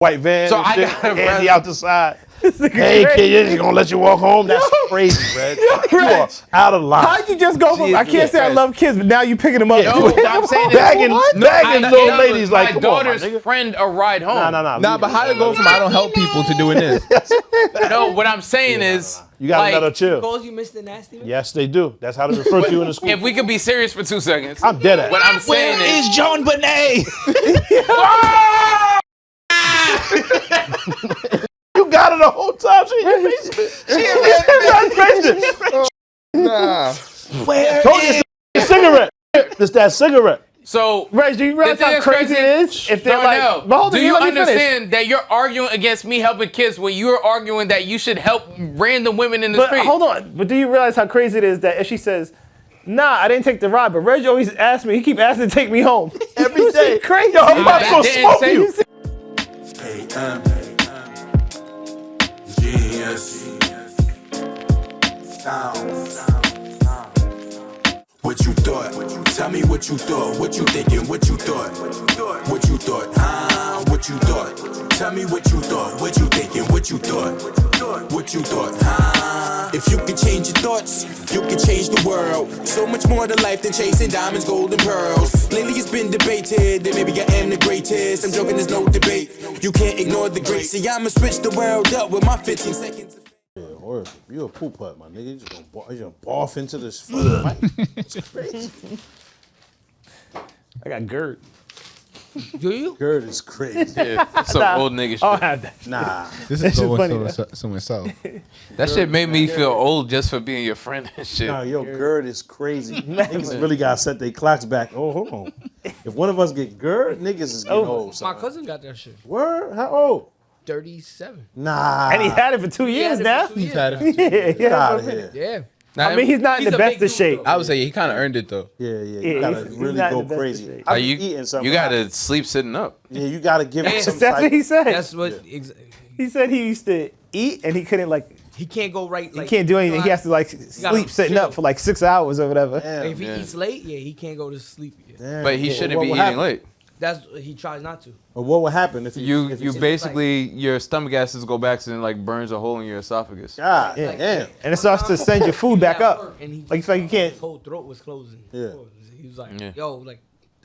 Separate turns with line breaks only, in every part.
white van.
So
and
I
shit,
got a
Andy out the side.
Hey,
Hey, kid, you just gonna let you walk home? That's crazy, Red. You are out of line.
How'd you just go from, I can't say I love kids, but now you picking them up?
No, what I'm saying is
Bagging little ladies like,
my
come on, my
daughter's
nigga.
friend a ride home.
Nah, but how to go from I don't help people to doing this?
No, what I'm saying is,
You gotta
like,
let her chill.
Calls you Mr. Nasty Man?
Yes, they do. That's how they refer to you in the school.
if we could be serious for 2 seconds,
I'm dead at
what I'm saying is,
John Bonet?
You got her the whole time. She in your basement. She in your basement.
Nah.
Where is the cigarette? It's that cigarette.
so.
Reg, do you realize
The thing
how
is
crazy it is? If they're like,
Darnell,
but hold
do
on,
you
let me finish.
understand that you're arguing against me helping kids when you're arguing that you should help random women in the
But
street?
hold on, but do you realize how crazy it is that if she says, nah, I didn't take the ride, but Reg always asks me, he keep asking to take me home.
Every day.
Crazy.
Yo, I'm about to go
That didn't
smoke
say-
you.
AM, genius, sound. What you thought? Tell me what you thought. What you thinking? What you thought? What you thought? What you thought? Tell me what you thought. What you thinking? What you thought? What you thought? If you can change your thoughts, you can change the world. So much more to life than chasing diamonds, gold, and pearls. Lately it's been debated that maybe I am the greatest. I'm joking, there's no debate. You can't ignore the great. See, I'ma switch the world up with my 15 seconds.
Yeah, or you a poop putt, my nigga. You just gonna barf into this fucking mic. It's crazy.
I got GERD.
Do you?
Gird is crazy.
Yeah, some old nigga shit.
I don't have that.
Nah.
This
That
is
shit
so
funny,
someone south.
That shit made me feel old just for being your friend and shit.
Nah, yo, GERD is crazy. Niggas really gotta set their clocks back. Oh, hold on. If one of us get GERD, niggas is getting old.
My
son.
cousin got that shit.
Word? How old?
37.
Nah.
And he had it for 2 years
had it
now.
for 2
He's had it.
Yeah,
Get out of here.
Yeah.
I mean, he's not in
He's
the
a
best
big
of
dude,
shape.
though.
I would say he kind of earned it though.
Yeah,
Yeah,
you gotta
he's
really
not
go
in the best
crazy.
shape.
I be
you
eating something.
you gotta sleep sitting up.
Yeah, you gotta give it some
That's what he said.
That's what.
He said he used to eat and he couldn't
He can't go right.
he
Like,
can't do anything. He has to like sleep sitting
chill.
up for like 6 hours or whatever.
Damn.
If he eats late, yeah, he can't go to sleep. Yeah.
Damn.
But he
Well,
shouldn't
what
be
would
eating
happen?
late.
That's he tries not to.
Or what would happen if
You
if
basically your stomach acids go back and like burns a hole in your esophagus.
God
Yeah.
damn.
And it starts to send your food back up.
And he,
Like it's like you can't.
his whole throat was closing.
Yeah.
He was like,
Yeah.
yo, like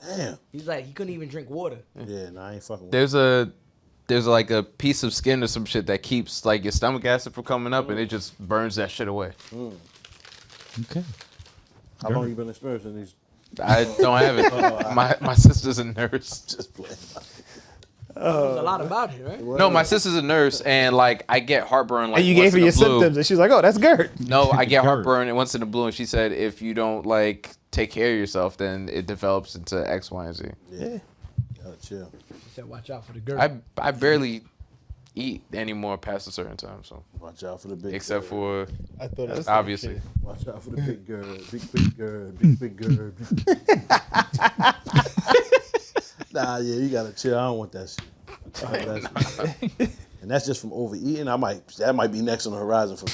Damn.
he's like he couldn't even drink water.
Yeah, nah, I ain't fucking with
There's like a piece of skin or some shit that keeps like your stomach acid from coming up, and it just burns that shit away.
Okay.
How long you been experiencing these?
I don't have it. My sister's a nurse.
Just playing.
There's a lot about it, right?
No, my sister's a nurse, and like I get heartburn. Like
And you
once
gave her
in
your
the blue.
symptoms, and she was like, "Oh, that's GERD."
No, I get heartburn and once in the blue, and she said if you don't like take care of yourself, then it develops into X, Y, and Z.
Yeah. Gotta chill.
He said, watch out for the girl.
I barely eat anymore past a certain time, so
Watch out for the big.
except
gird.
for
I thought it was
obviously.
Watch out for the big gird. Big gird. Big gird. Nah, yeah, you gotta chill. I don't want that shit. And that's just from overeating. That might be next on the horizon for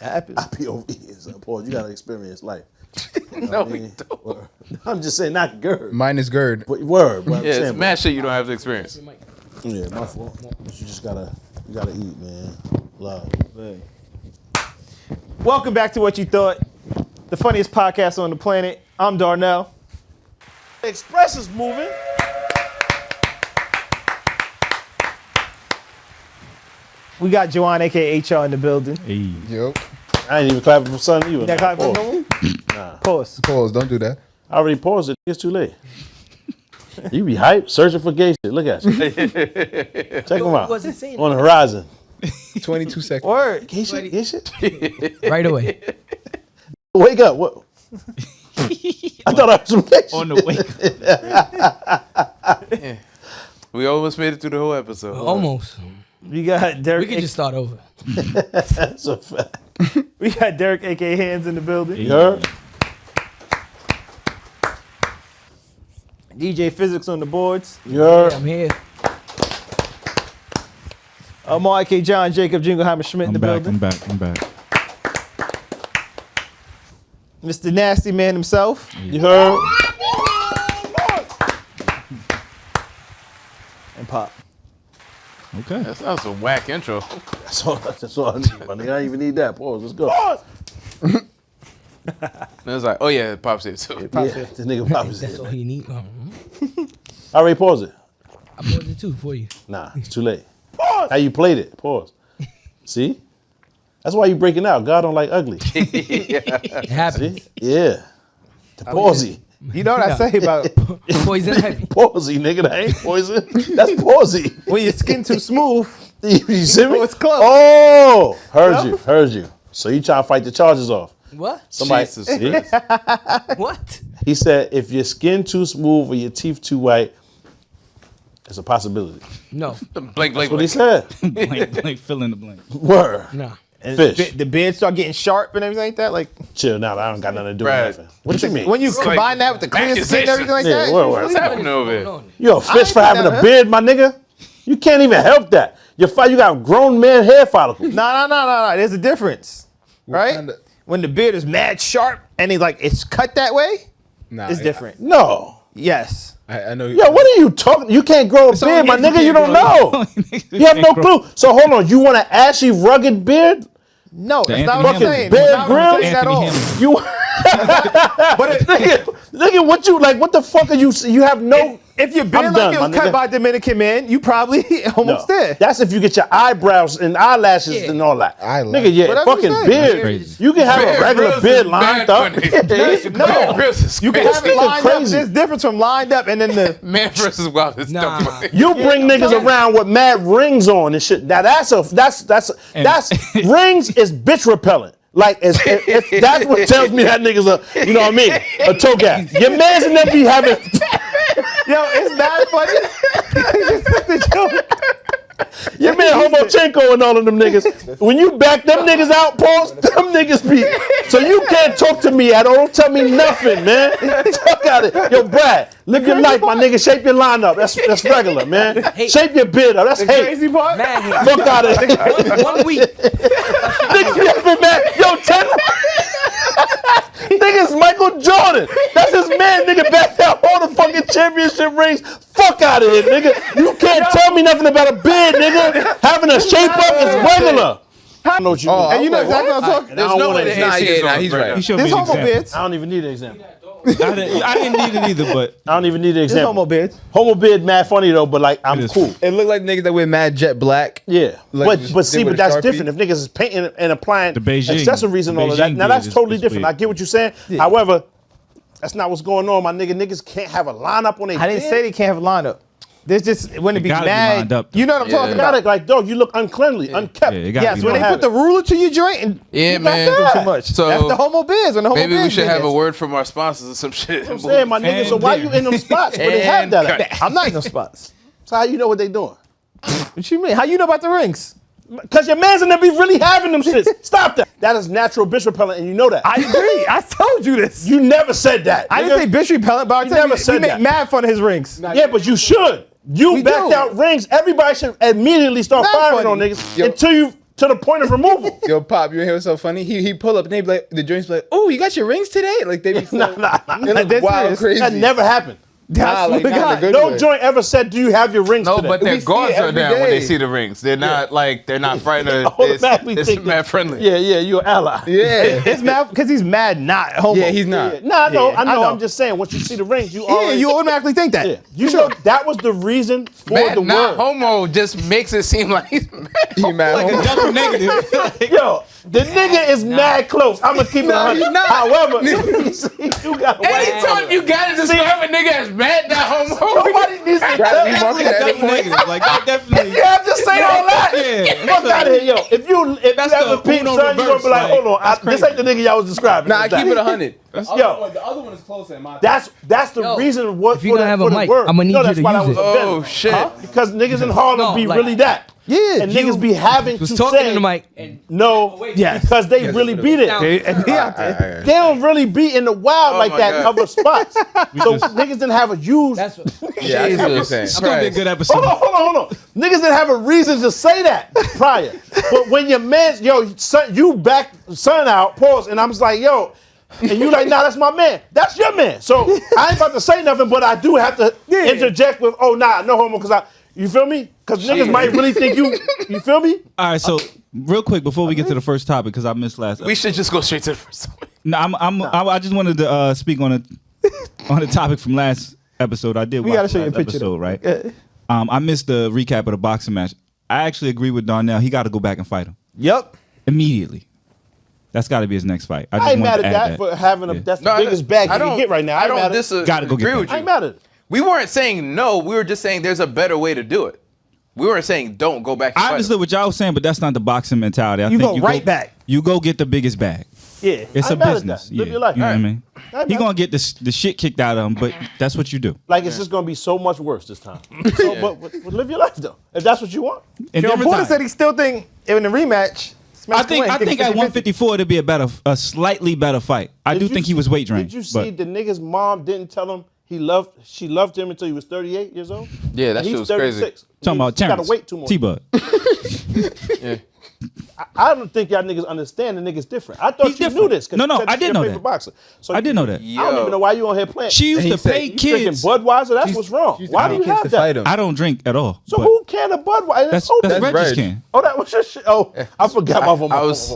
Happens.
I be overeating. So, Paul, you gotta experience life. You know
No,
what I
we
mean?
don't.
Word. I'm just saying, not GERD.
Mine is GERD.
But word. But I'm
Yeah, it's
saying,
mad shit you don't have to experience.
yeah, my fault. But you just gotta eat, man. Love.
Welcome back to What You Thought, the funniest podcast on the planet. I'm Darnell.
Express is moving.
We got Joanne, aka HR, in the building.
Yep.
I ain't even clapping for something either.
That clap for no one? Pause.
Pause. Don't do that.
I already paused it. It's too late. You be hyped, searching for gay shit. Look at you. Check them out.
wasn't saying
On the horizon.
22 seconds.
Word.
Gay shit? Gay shit?
right away.
Wake up. What? I thought I was some gay shit.
On the wake.
We almost made it through the whole episode.
Almost.
We got Derek.
We can just start over.
That's a fact.
We got Derek, aka Hands, in the building.
You heard?
DJ Physics on the boards.
You heard?
I'm here.
Mo, aka John Jacob Jingleheimer Schmidt in the building.
I'm back.
Mr. Nasty Man himself.
You heard?
And Pop.
Okay.
That was a whack intro.
That's all I need, my nigga. I don't even need that. Pause. Let's go.
And it was like, oh yeah, Pop said too.
Yeah, this nigga Pop is
That's all
here.
he need.
I already paused it.
I paused it too for you.
Nah, it's too late. Pause. How you played it? Pause. See? That's why you breaking out. God don't like ugly.
It happens.
See? Yeah. The pausey.
You know what I say about
Poison heavy.
Pausey, nigga. That ain't poison. That's pausey.
when your skin too smooth?
You see me?
know it's close.
Oh, heard you. So you trying to fight the charges off.
What?
Somebody,
Jesus.
see?
What?
He said if your skin too smooth or your teeth too white, it's a possibility.
No.
Blake.
That's what he said.
blank, fill in the blank.
Word.
Nah.
And
Fish.
The beard start getting sharp and everything like that. Like
Chill now. I don't got nothing to do
Brad.
with nothing. What you mean?
when you combine that with the clear skin and everything like
Yeah,
that.
word.
What's happening over
What's
here?
going on?
You a fish for
ain't
having
done
a beard, my nigga? You can't even help that. You got grown man hair follicles.
No. There's a difference, right?
kinda-
When the beard is mad sharp and it's cut that way,
Nah,
it's different.
No.
Yes.
I know.
Yo, what are you talking? You can't grow a beard, my nigga. You don't know. You have no clue. So hold on. You want an ashy, rugged beard?
No,
The
that's not
Anthony
what I'm
Hamilton.
saying.
Bear
That's not what I'm
Grylls?
saying at all.
Anthony
You,
But
nigga, what you like? What the fuck are you? You have no.
if your beard
I'm
like
done,
it was
my
cut
nigga.
by a Dominican man, you probably almost
No.
there.
That's if you get your eyebrows and eyelashes
Yeah.
and all that.
Eyelash.
Nigga, yeah,
But that's what
fucking
I'm saying.
beard.
Crazy.
You can have a regular beard lined up.
No,
You
you can have it
nigga
lined up.
crazy.
There's difference from lined up and then the.
Man versus Wild is
Nah.
dumb.
You bring niggas around with mad rings on and shit. Now that's rings is bitch repellent. Like if that's what tells me that nigga's a, you know what I mean, a toe gap. Your mans and them be having.
Yo, it's not funny.
Your man Homochenko and all of them niggas. When you back them niggas out, pause, them niggas be. So you can't talk to me at all. Don't tell me nothing, man. Fuck out of it. Yo, Brad, live your life, my nigga. Shape your line up. That's regular, man. Shape your beard up. That's hate.
Crazy part.
Mad hate.
Fuck out of it.
One week.
Niggas be up in mad. Yo, 10. Niggas Michael Jordan. That's his man, nigga. Back out all the fucking championship rings. Fuck out of here, nigga. You can't tell me nothing about a beard, nigga. Having a shape up is regular. I know what you mean.
And you know exactly what I'm talking
I
about.
don't
no
wanna-
way to
Nah,
hate
yeah,
shit
nah,
on
he's
right
right.
now.
He showed
This
me an
homo
example.
beards.
I don't even need an example.
I didn't need it either, but
I don't even need an
This
example.
homo beards.
Homo beard, mad funny though, but like I'm
It is
cool.
It looked like niggas that wear mad jet black.
Yeah,
Like, just
but
did
see,
with
but
a
that's
Sharpie?
different. If niggas is painting and applying
The Beijing-
accessories and
the
all of that,
Beijing
now that's
beard is-
totally
is
different.
weird.
I get what you're saying. However, that's not what's going on, my nigga. Niggas can't have a lineup on their
I didn't say they can't have a lineup. There's just when it be
gotta be
mad.
lined up, though.
You know what I'm talking
Got
about?
it, like, dog, you look uncleanly, unkept.
yeah, it gotta
Yes,
be
when they
lined
put the ruler to your joint and
Yeah,
you got
man.
that too much.
So,
That's the homo beards. When the homo
Maybe we
beards
should
did
have a
this.
word from our sponsors or some shit.
I'm saying, my nigga, so why you in them spots where they have
And
that
cut.
at?
I'm not in those spots.
So how you know what they doing?
What you mean? How you know about the rings?
Because your mans and them be really having them shits. Stop that. That is natural bitch repellent, and you know that.
I agree. I told you this.
You never said that.
I
nigga.
didn't say bitch repellent, but I
You
tell
never
you,
said
we make
that.
mad fun of his rings.
Yeah, but you should. You
We
backed
do.
out rings. Everybody should immediately start
Not
firing
funny.
on niggas
Yo.
until you to the point of removal.
Yo, Pop, you hear what's so funny? He pull up and they be like, the joints be like, oh, you got your rings today? Like they be so,
Nah.
they look
That's
wild
serious.
crazy.
That never happened.
Nah, like,
That's
not in a
God.
good
No
way.
joint ever said, "Do you have your rings
No,
today?"
but
We
their
see
guards
it
are
every
down when they
day.
see the rings. They're not like they're not frightened.
Automatically
It's
think that-
mad friendly.
Yeah, you're an ally.
Yeah.
It's mad because he's mad, not homo.
Yeah, he's not.
Nah, I know.
Yeah,
I know.
I know.
I'm just saying. Once you see the rings, you
Yeah,
already.
you automatically think that.
Yeah. You know that was the reason for
Mad
the
not
word.
homo just makes it seem like he's mad.
He mad
like
homo.
a double negative.
Yo, the nigga is mad close. I'm gonna keep it 100.
he's not.
However, you got
Anytime you gotta describe a nigga as mad not homo,
nobody needs to
Gotta be
tell
marking that
Double
point.
negative. Like that definitely.
you have to say all that.
Yeah.
Fuck out of here, yo. If you
That's
have
the
a peep,
Uno
son, you gonna
reverse,
be like,
like,
hold on,
that's
this
crazy.
ain't the nigga y'all was describing.
Nah, I
It's that.
keep it 100.
Yo,
The other one is closer in my
that's the
Yo,
reason what
if you gonna have a
for the
mic,
word.
I'ma need
no,
you
that's
to
why
use
that was
it.
Oh
offended.
shit.
Because niggas in Harlem
No,
be
like-
really that.
Yeah,
And niggas be having
was
to
talking
say
in the mic and
no,
Yes.
because they really beat it.
and be out there.
They don't really be in the wild
Oh
like
my
that in
God.
other spots. So niggas didn't have a use.
that's what
Yeah, I see what you're
Jesus.
saying.
It's gonna be a good episode.
Hold on. Niggas didn't have a reason to say that prior. But when your man, son, you back son out, pause, and I'm just like, yo, and you like, nah, that's my man. That's your man. So I ain't about to say nothing, but I do have to interject with, oh, nah, no homo, because You feel me? Because niggas might really think you. You feel me?
All right, so real quick before we get to the first topic, because I missed last.
We should just go straight to the first one.
No, I just wanted to speak on the topic from last episode. I did.
We
watch
gotta show
the
you a
last
picture,
episode,
though.
right?
Yeah.
I missed the recap of the boxing match. I actually agree with Darnell. He got to go back and fight him
Yep.
immediately. That's got to be his next fight.
I
just
ain't
wanted
mad
to
at
add
that for having a.
Yeah.
That's the biggest bag you can get right now.
I
ain't mad
don't
at it.
disagree
Gotta go get
with
that.
I ain't
you.
mad at it.
We weren't saying no. We were just saying there's a better way to do it. We weren't saying don't go back. And
I
fight
understood
him.
what y'all was saying, but that's not the boxing mentality. I
You
think
go right back.
You go get the biggest bag.
Yeah,
It's
I
a
ain't mad at
business.
that. Live
Yeah.
your life.
You know what I mean?
Ain't
He
mad.
gonna get the shit kicked out of him, but that's what you do.
Like it's just gonna be so much worse this time. So, but live your life though. If that's what you want.
And
Joe
then
Porter
retire.
said he still think in the rematch.
I think at 154 it'd be a slightly better fight. I
Did
do
you
think he
see-
was weight drained.
Did you see the nigga's mom didn't tell him she loved him until he was 38 years old?
Yeah, that
And
shit
he's
was crazy.
36.
Talking about
He's gotta
Terrence
wait 2 more.
T-Bud.
Yeah.
I don't think y'all niggas understand the nigga's different. I thought
He's
you knew
different.
this. 'Cause
No,
you
no,
said
I
you're
did
a
know
favorite
that.
boxer. So
I did know that.
I don't even know why you on here playing.
She used
And
to
he said-
pay
You drinking
kids.
Budweiser? That's what's wrong. Why do you have that?
I don't drink at all.
So
but
who can of Budweiser?
That's
open.
Reggie's
Reg.
can.
Oh, that was your shit. Oh, I forgot my phone.
I was.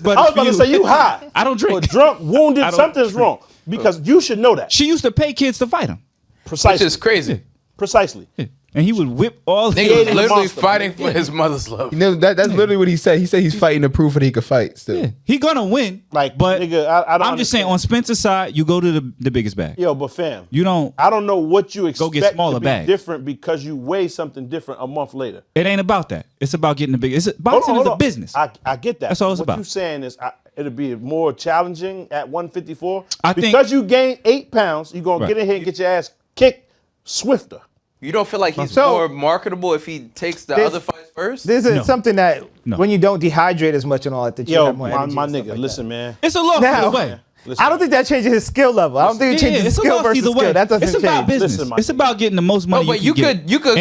But
I was about
for
to say you high.
I don't drink.
Or drunk, wounded,
I don't
something's
drink.
wrong. Because you should know that.
She used to pay kids to fight him.
Which
Precisely.
is crazy.
Precisely.
Yeah. And he would whip all
Nigga
Creating
was
a
literally
monster,
fighting for his mother's love.
You know, that's literally what he said. He said he's fighting to prove that he could fight still.
Yeah. He gonna win.
Like,
but
nigga, I don't
I'm just saying, on Spencer's side, you go to the biggest bag.
Yo, but fam,
You don't.
I don't know what you expect
get smaller
to be
bags.
different because you weigh something different a month later.
It ain't about that. It's about getting the biggest.
Hold
Boxing
on,
is a
hold on.
business.
I get that.
That's all it's
what
about.
you saying is it'll be more challenging at 154.
I think-
because you gain 8 pounds, you're gonna
Right.
get in here and get your ass kicked swifter.
You don't feel like he's
So-
more marketable if he takes the
This-
other fights first?
This is
No.
something that
No.
when you don't dehydrate as much and all that, you
Yo,
have more
my
energy and stuff
nigga,
like
listen, man.
It's a loss
Now-
either way.
Listen,
I don't think that changes his skill level. I don't think it changes his
it's a
skill
loss
versus
either
skill.
way.
That doesn't
It's about
change.
business.
Listen, my
It's
nigga.
about getting the most money.
No, but
you could
you could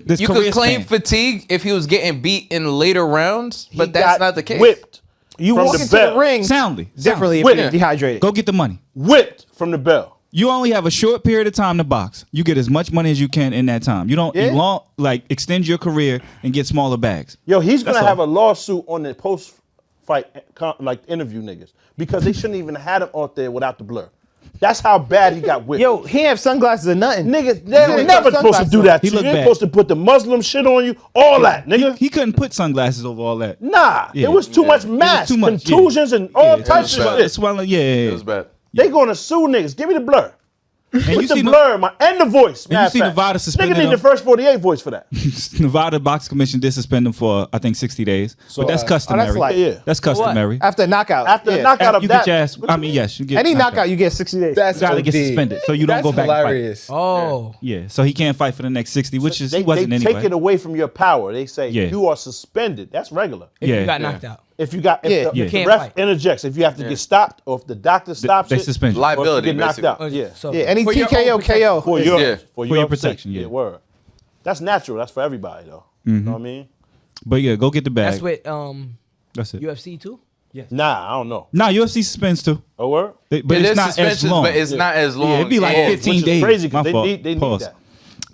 this career
claim
span.
fatigue if he was getting beat in later rounds, but
He
that's
got
not the case.
Whipped.
You
from
walk
the
into
bell.
the ring
soundly
differently if
Whip.
you're dehydrated.
Go get the money.
Whipped from the bell.
You only have a short period of time to box. You get as much money as you can in that time. You don't
Yeah.
extend your career and get smaller bags.
Yo, he's gonna
That's
have
all.
a lawsuit on the post-fight interview niggas because they shouldn't even have him out there without the blur. That's how bad he got whipped.
Yo, he have sunglasses or nothing.
Niggas, they
Yeah,
were
he
never
got
supposed to do
sunglasses
that.
He
to you.
looked
They're
bad.
supposed to put the Muslim shit on you, all that, nigga.
He couldn't put sunglasses over all that.
Nah,
Yeah.
it was too much mass,
too much, yeah.
contusions, and all
Yeah,
types of
bad.
shit.
Swelling, yeah.
It was bad.
They gonna sue niggas. Give me the blur.
And
Put
you
the
see
blur, and the voice.
you
matter of
see
fact.
Nevada suspended
Nigga need
him.
the first 48 voice for that.
Nevada Box Commission did suspend him for I think 60 days, but that's customary.
like-
Yeah.
That's customary.
After a knockout.
After the
Yeah.
knockout of
You
that,
get your ass. I mean, yes, you get
Any
knocked
knockout,
out.
you get 60 days.
That's
You gotta get
OD.
suspended, so you don't
That's
go back and fight.
hilarious.
Oh.
Yeah, so he can't fight for the next 60, which is
they
he wasn't
take
anyway.
it away from your power. They say
Yeah.
you are suspended. That's regular.
If
Yeah.
you got
Yeah.
knocked out.
If you got, if
Yeah.
the,
Yeah.
if the
Can't
ref
fight.
interjects, if you have to get stopped, or if the doctor stops
they
it,
suspend you.
or if you
Liability,
get knocked
basically.
out. Yeah.
So,
Yeah, any
for your
TKO,
own protection.
KO.
For
is-
your,
Yeah.
for
your
your
protection, yeah.
word. That's natural. That's for everybody, though. You know what I mean?
But yeah, go get the bag.
That's with
That's it.
UFC too?
Nah, I don't know.
Nah, UFC suspends too.
Oh, word?
But
It
it's
is
not as
suspensions,
long.
but it's not as long.
Yeah, it'd be like
as-
15
Which is
days.
crazy
My
because
fault.
they need
Pause.
that.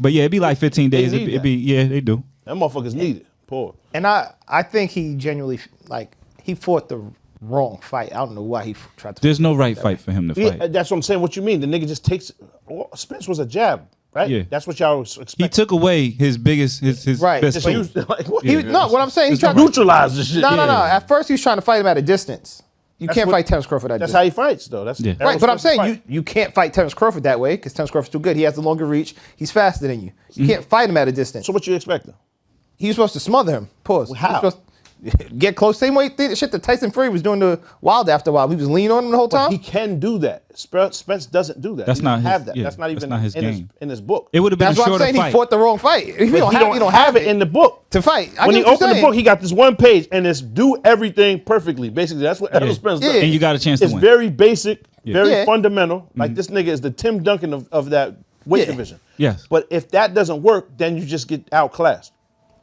But yeah, it'd be like 15 days.
need
It'd be yeah, they do.
Them motherfuckers need it. Poor.
And I think he genuinely, like, he fought the wrong fight. I don't know why he tried to.
There's no right fight for him to
Yeah,
fight.
that's what I'm saying. What you mean? The nigga just takes. Well, Spence was a jab, right?
Yeah.
That's what y'all was
He
expecting.
took away his biggest, his
Right.
best
Just
fight.
use, like, what?
He, no, what I'm saying, he's trying to
Neutralize the shit.
No.
Yeah.
At first, he was trying to fight him at a distance. You
That's
can't
what-
fight Terence Crawford at
That's
distance.
how he fights, though. That's
Yeah.
Right, but I'm saying
fight.
you can't fight Terence Crawford that way because Terence Crawford's too good. He has the longer reach. He's faster than you. You can't fight him at a distance.
So what you expecting?
He was supposed to smother him. Pause. He was
How?
supposed to get close. Same way shit that Tyson Fury was doing to Wilder after a while. He was leaning on him the whole
But
time.
he can do that. Spence doesn't do that.
That's
He
not
doesn't
his-
have that.
yeah,
That's not
that's
even
not his
in
game.
in his book.
It would have been
That's
a
what I'm
shorter
saying.
fight.
He fought the wrong fight. If you
But
don't
he
have, you don't have it
in the book.
to fight. I
When
get
he
what you're
opened the
saying.
book, he got this one page and it's do everything perfectly. Basically, that's what Errol Spence does.
Yeah.
and you got a chance to
It's
win.
very basic, very
Yeah.
fundamental. Like this nigga is the Tim Duncan of that weight
Yeah.
division.
Yes.
But if that doesn't work, then you just get outclassed.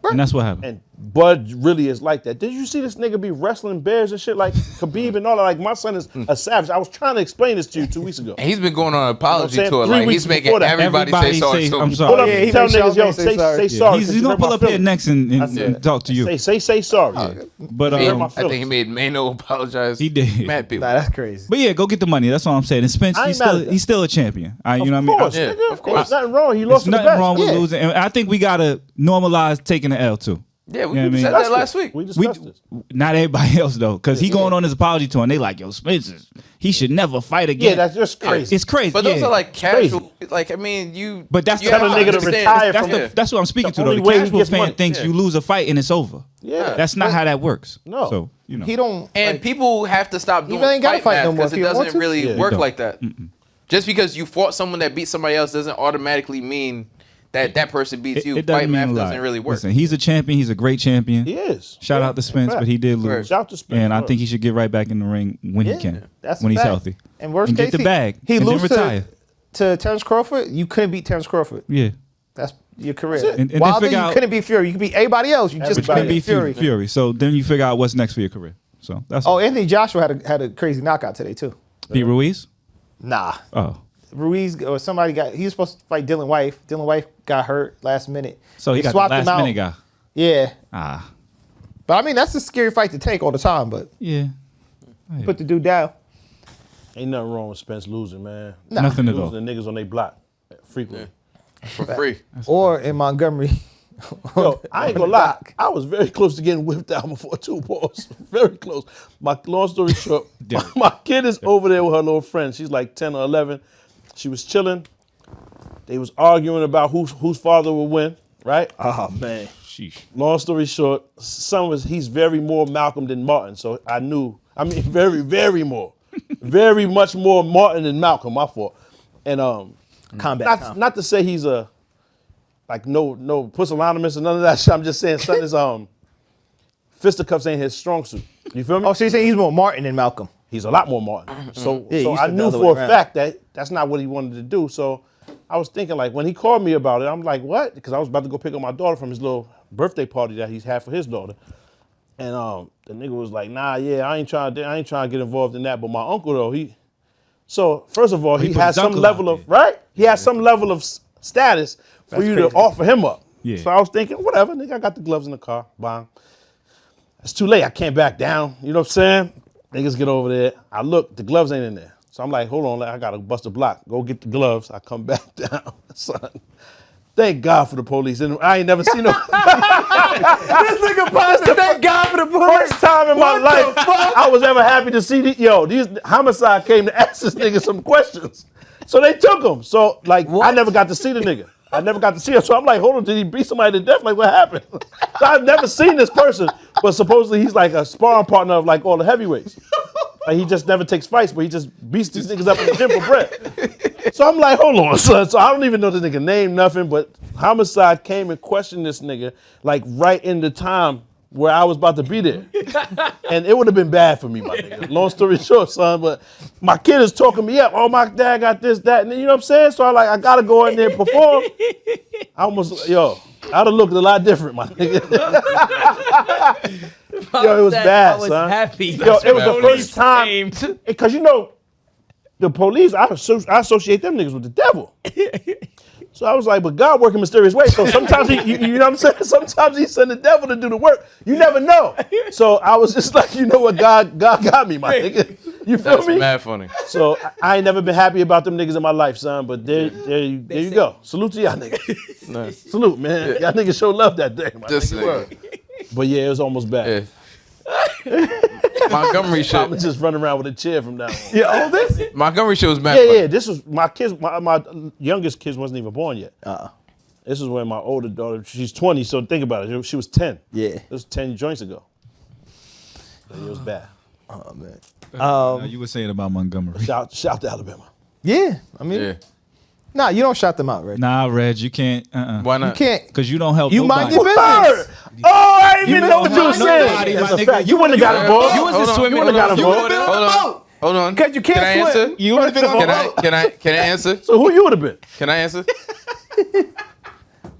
And that's what happened.
And Bud really is like that. Did you see this nigga be wrestling bears and shit like Khabib and all that? Like my son is a savage. I was trying to explain this to you 2 weeks ago.
And he's been going on an apology
saying?
tour.
3
Like
weeks
he's making
before that.
everybody say sorry to
I'm
him.
sorry.
Hold up,
Yeah, he
tell
made Sean
niggas, yo,
May say sorry.
say sorry.
He's
'cause you
gonna
hurt my
pull up here
feelings.
next and talk to you.
Say sorry.
But
I
my
think he made Mano apologize.
He did.
Mad people.
Nah, that's crazy.
But yeah, go get the money. That's all I'm saying. And Spence,
I ain't mad at that.
he's still a champion. You know
Of
what I mean?
course,
Yeah,
nigga.
of course.
There's nothing wrong. He
There's
lost to the
nothing
best.
wrong with
Yeah.
losing. And I think we gotta normalize taking the L too.
Yeah, we
You know what I mean?
said that last week.
We discussed this.
Not everybody else though, because he going on his apology tour and they like, yo, Spence, he should never fight again.
Yeah, that's just crazy.
It's crazy.
But those
yeah.
are like casual. Like I mean, you.
But that's
you
the
have
nigga to
understand-
retire
That's,
from
the, that's what I'm speaking
The
to though.
only
The
way he
casual
gets
fan
money.
thinks
Yeah.
you lose a fight and it's over.
Yeah.
That's not how that works.
No.
So, you know.
He don't.
And people have to stop doing
ain't gotta
fight
fight no
math
more
because
if
it
he don't want
doesn't
to.
really
Yeah,
work
don't.
like that. Just because you fought someone that beat somebody else doesn't automatically mean that person beats you.
It doesn't
Fight
mean
math
a lot.
doesn't really work.
Listen, he's a champion. He's a great champion.
He is.
Shout
Yeah,
out to Spence,
fact.
but he did
Right.
lose.
Shout out to Spence.
And I
Word.
think he should get right back in the ring when
Yeah,
he can,
that's
when
a
he's
fact.
healthy.
And worst
And
case,
get the bag.
He
and then
lose
retire.
to Terrence Crawford. You couldn't beat Terrence Crawford.
Yeah.
That's your career.
That's it.
And then
Wilder,
figure
you
out-
couldn't beat Fury. You could beat anybody else. You just
Everybody.
couldn't beat Fury.
Fury. So then you figure out what's next for your career. So that's
Oh, Anthony Joshua had a crazy knockout today too.
Pete Ruiz.
Nah.
Oh,
Ruiz or somebody he was supposed to fight Dylan White. Dylan White got hurt last minute.
so he
They
got
swapped
the
him
last
out.
minute guy.
Yeah.
Ah,
But I mean, that's a scary fight to take all the time, but
yeah.
put the dude down.
Ain't nothing wrong with Spence losing, man.
Nothing at all.
Losing the niggas on their block frequently.
For free.
Or in Montgomery.
Yo, I ain't gonna lie. I was very close to getting whipped out before 2 balls. Very close. My long story short, my kid is over there with her little friend. She's like 10 or 11. She was chilling. They was arguing about whose father would win, right?
Oh man.
Sheesh.
Long story short, he's very more Malcolm than Martin. So I knew, very, very more. Very much more Martin than Malcolm, my fault. And
Combat.
not to say he's a no pusillanimous or none of that shit. I'm just saying son is fisticuffs ain't his strong suit. You feel me?
Oh, so you're saying he's more Martin than Malcolm?
He's a lot more Martin. So,
Yeah,
so
you
I
said the
knew
other
for
way
a
around.
fact that that's not what he wanted to do. So I was thinking like when he called me about it, I'm like, what? Because I was about to go pick up my daughter from his little birthday party that he's had for his daughter. And the nigga was like, nah, yeah, I ain't trying to get involved in that. But my uncle though, so first of all, he
put
has
his
some
uncle
level
out
of right? He has some level of status for you
crazy.
to offer him up.
Yeah.
So I was thinking, whatever, nigga, I got the gloves in the car. Bang. It's too late. I can't back down. You know what I'm saying? Niggas get over there. I look, the gloves ain't in there. So I'm like, hold on, I gotta bust a block. Go get the gloves. I come back down. Son. Thank God for the police. And I ain't never seen no
This nigga posted, thank God for the police.
first time in my life I was ever happy to see these homicide came to ask this nigga some questions. So they took him. So like I never got to see the nigga. I never got to see him. So I'm like, hold on, did he beat somebody to death? Like what happened? So I've never seen this person, but supposedly he's like a sparring partner of like all the heavyweights. Like he just never takes fights, but he just beats these niggas up in the gym for bread. So I'm like, hold on, son. So I don't even know the nigga name, nothing, but homicide came and questioned this nigga like right in the time where I was about to be there. And it would have been bad for me, my nigga. Long story short, son, but my kid is talking me up. Oh, my dad got this, that, and you know what I'm saying? So I gotta go in there and perform. I'd have looked a lot different, my nigga. Yo, it was bad,
I was
son.
happy.
Yo, it was the first time,
Came.
because you know, the police, I associate them niggas with the devil. So I was like, but God work in mysterious ways. So sometimes you know what I'm saying? Sometimes he send the devil to do the work. You never know. So I was just like, you know what, God got me, my nigga. You feel
That's
me?
mad funny.
So I ain't never been happy about them niggas in my life, son. But there you go. Salute to y'all niggas.
Nice.
Salute, man. Y'all niggas show love that day, my
This
nigga.
nigga.
Word. But yeah, it was almost bad.
Yeah. Montgomery
I'm
shit.
just running around with a chair from now on.
Yeah, all this?
Montgomery shit was mad
Yeah,
funny.
yeah. This was my kids. My youngest kids wasn't even born yet. This is when my older daughter. She's 20. So think about it. She was 10.
Yeah.
It was 10 joints ago. So it was bad.
Oh man.
You were saying about Montgomery.
Shout to Alabama.
Yeah. I mean,
Yeah.
nah, you don't shout them out, right?
Nah, Reg, you can't.
Why
You
not?
can't.
Because you don't help
You
nobody.
mind your business.
Word. Oh, I didn't even
You
know what you
don't
were
mind
saying.
nobody,
That's
my
a
nigga.
fact. You wouldn't have got involved.
You wasn't
Hold on.
swimming.
You wouldn't have got
You
involved.
would've been on the boat.
Hold on.
Because you can't
Can I
swim.
answer?
You would have been on the boat.
Can I answer?
So who you would have been?
Can I answer?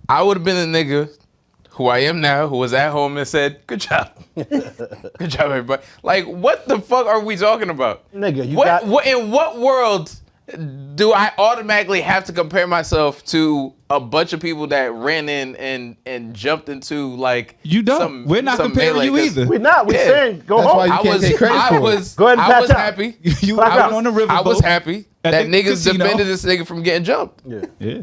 I would have been the nigga who I am now, who was at home and said, "Good job, good job, everybody." Like, what the fuck are we talking about,
Nigga, you
what in what world do I automatically have to compare myself to a bunch of people that ran in and jumped into like
You don't. We're not comparing
melee,
you
'cause
either.
We're not. We're
Yeah.
saying go
That's
home.
why you can't take credit for it.
Go ahead and
I
patch
was
out.
happy.
You
Black
out
out.
on the river.
I was happy
At
that
the
niggas
casino.
defended this nigga from getting jumped.
Yeah.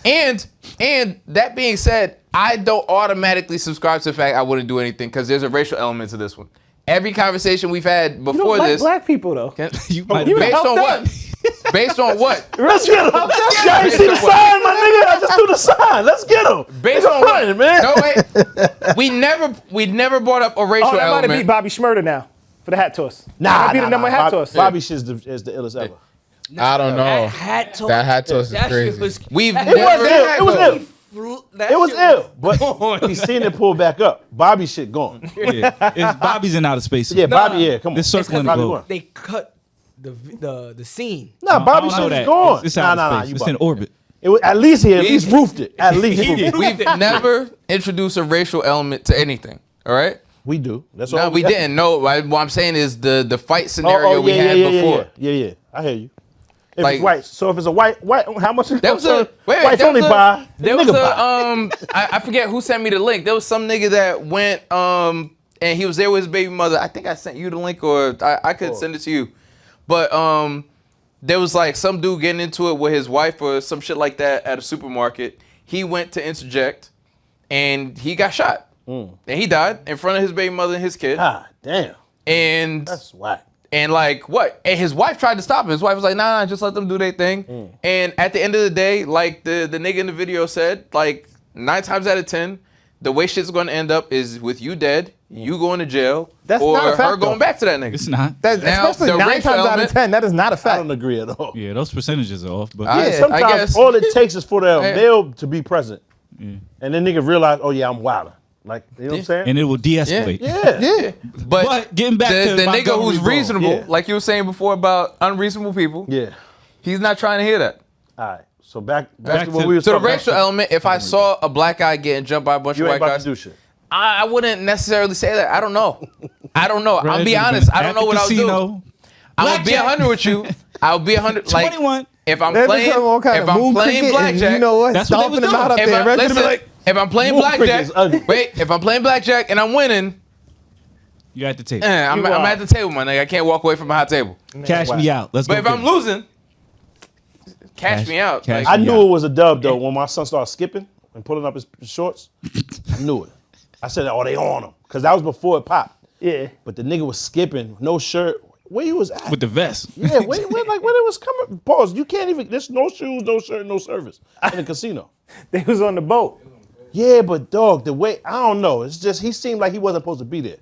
And that being said, I don't automatically subscribe to the fact I wouldn't do anything because there's a racial element to this one. Every conversation we've had
You
before
don't like
this,
black people though.
You might
You
have
based
help
on
them.
what? Based on what?
Let's get him. Y'all ain't see the sign, my nigga. I just threw the sign. Let's get him.
Based on
fronting, man.
No wait, we never brought up a racial
Oh, that might have beat
element.
Bobby Schmurder now for the hat toss.
Nah,
That beat the number one hat toss.
Bobby shit is the illest ever.
I don't know.
That hat toss.
That hat toss is
That shit
crazy.
was.
We've
that
never.
was ill. It was ill.
That
It was
shit
ill, but he's seen it pull back up. Bobby shit gone.
Yeah. It's Bobby's in outer space.
Yeah, Bobby, yeah, come on.
It's circling the
Bobby
globe.
gone.
They cut the scene.
Nah, Bobby
I don't know
shit is
that.
gone.
It's
Nah,
outer
nah,
space.
you
It's in
bugging.
orbit.
It was, at least he at least roofed it. At least roofed it.
We've never introduced a racial element to anything. All right.
We do. That's all.
No, we didn't. No, what I'm saying is the fight scenario we had before.
Yeah. I hear you. If
Like-
it's white, so if it's a white, how much?
That was a
whites only buy.
There was
nigga
a
buy.
I forget who sent me the link. There was some nigga that went and he was there with his baby mother. I think I sent you the link or I could send it to you. But there was like some dude getting into it with his wife or some shit like that at a supermarket. He went to interject and he got shot. And he died in front of his baby mother and his kid.
God damn,
And
that's whack.
and like what? And his wife tried to stop him. His wife was like, nah, just let them do their thing. And at the end of the day, like the nigga in the video said, like 9 times out of 10, the way shit's gonna end up is with you dead, you going to jail,
That's
or
not a fact,
her going
though.
back to that nigga.
It's not.
That,
Now,
especially
the
9
racial
times out of
element-
10, that is not a
I
fact.
don't agree at all.
Yeah, those percentages are off. But
I-
Sometimes
guess.
all it takes is for the
Hey.
male to be present, and then nigga realize, oh yeah, I'm wilding. Like you know what I'm saying?
and it will de-escalate.
Yeah.
But
getting back
the
to
nigga
Montgomery
who's
Brawl.
reasonable,
Yeah.
like you were saying before about unreasonable people,
Yeah.
he's not trying to hear that.
All right. So back
Back
to what
to-
we were
So the
talking
racial
about.
element, if I saw a black guy getting jumped by a bunch
You
of
ain't
white
about
guys,
to do shit.
I wouldn't necessarily say that. I don't know. I'll
Reg
be
would've
honest.
been
I don't
at
know
the
what I'll do.
casino.
I'll be 100 with you. I'll be 100. Like
21.
if I'm
They're
playing,
just all kind
if
of
I'm
moon
playing
cricket and
blackjack,
you know what?
That's what they
Stomping
was
them out up
if
there.
I,
Reg's gonna be
listen,
like,
if I'm playing
Moon cricket
blackjack,
is ugly.
wait, if I'm playing blackjack and I'm winning,
You at the table.
I'm at the table, my nigga. I can't walk away from a hot table.
Cash me out. Let's
But
go.
if I'm
get it.
losing, cash me out.
cash
Like,
I
me
knew
out.
it was a dub though when my son started skipping and pulling up his shorts. I knew it. I said, "Oh, they on him," because that was before it popped.
yeah.
But the nigga was skipping, no shirt. Where you was at?
with the vest.
Yeah, where it was coming. Pause. You can't even. There's no shoes, no shirt, no service in the casino.
They was on the boat.
Yeah, but dog, the way I don't know. It's just he seemed like he wasn't supposed to be there.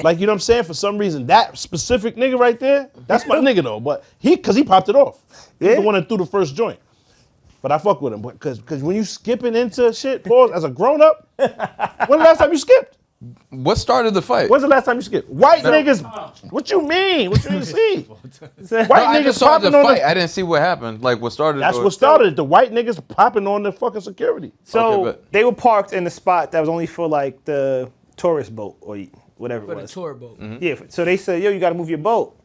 Like you know what I'm saying? For some reason, that specific nigga right there, that's my nigga though. But because he popped it off. He's
Yeah.
the one that threw the first joint. But I fuck with him. Because when you skipping into shit, pause, as a grown up, when the last time you skipped?
what started the fight?
When's the last time you skipped? White niggas. What you mean? What you didn't see? White
No, I
niggas
just saw the
popping on
fight.
the.
I didn't see what happened. Like what started.
That's
or-
what started it. The white niggas popping on the fucking security.
So
Okay, but-
they were parked in the spot that was only for like the tourist boat or whatever
For
it
the
was.
tour boat.
Yeah. So they said, yo, you got to move your boat.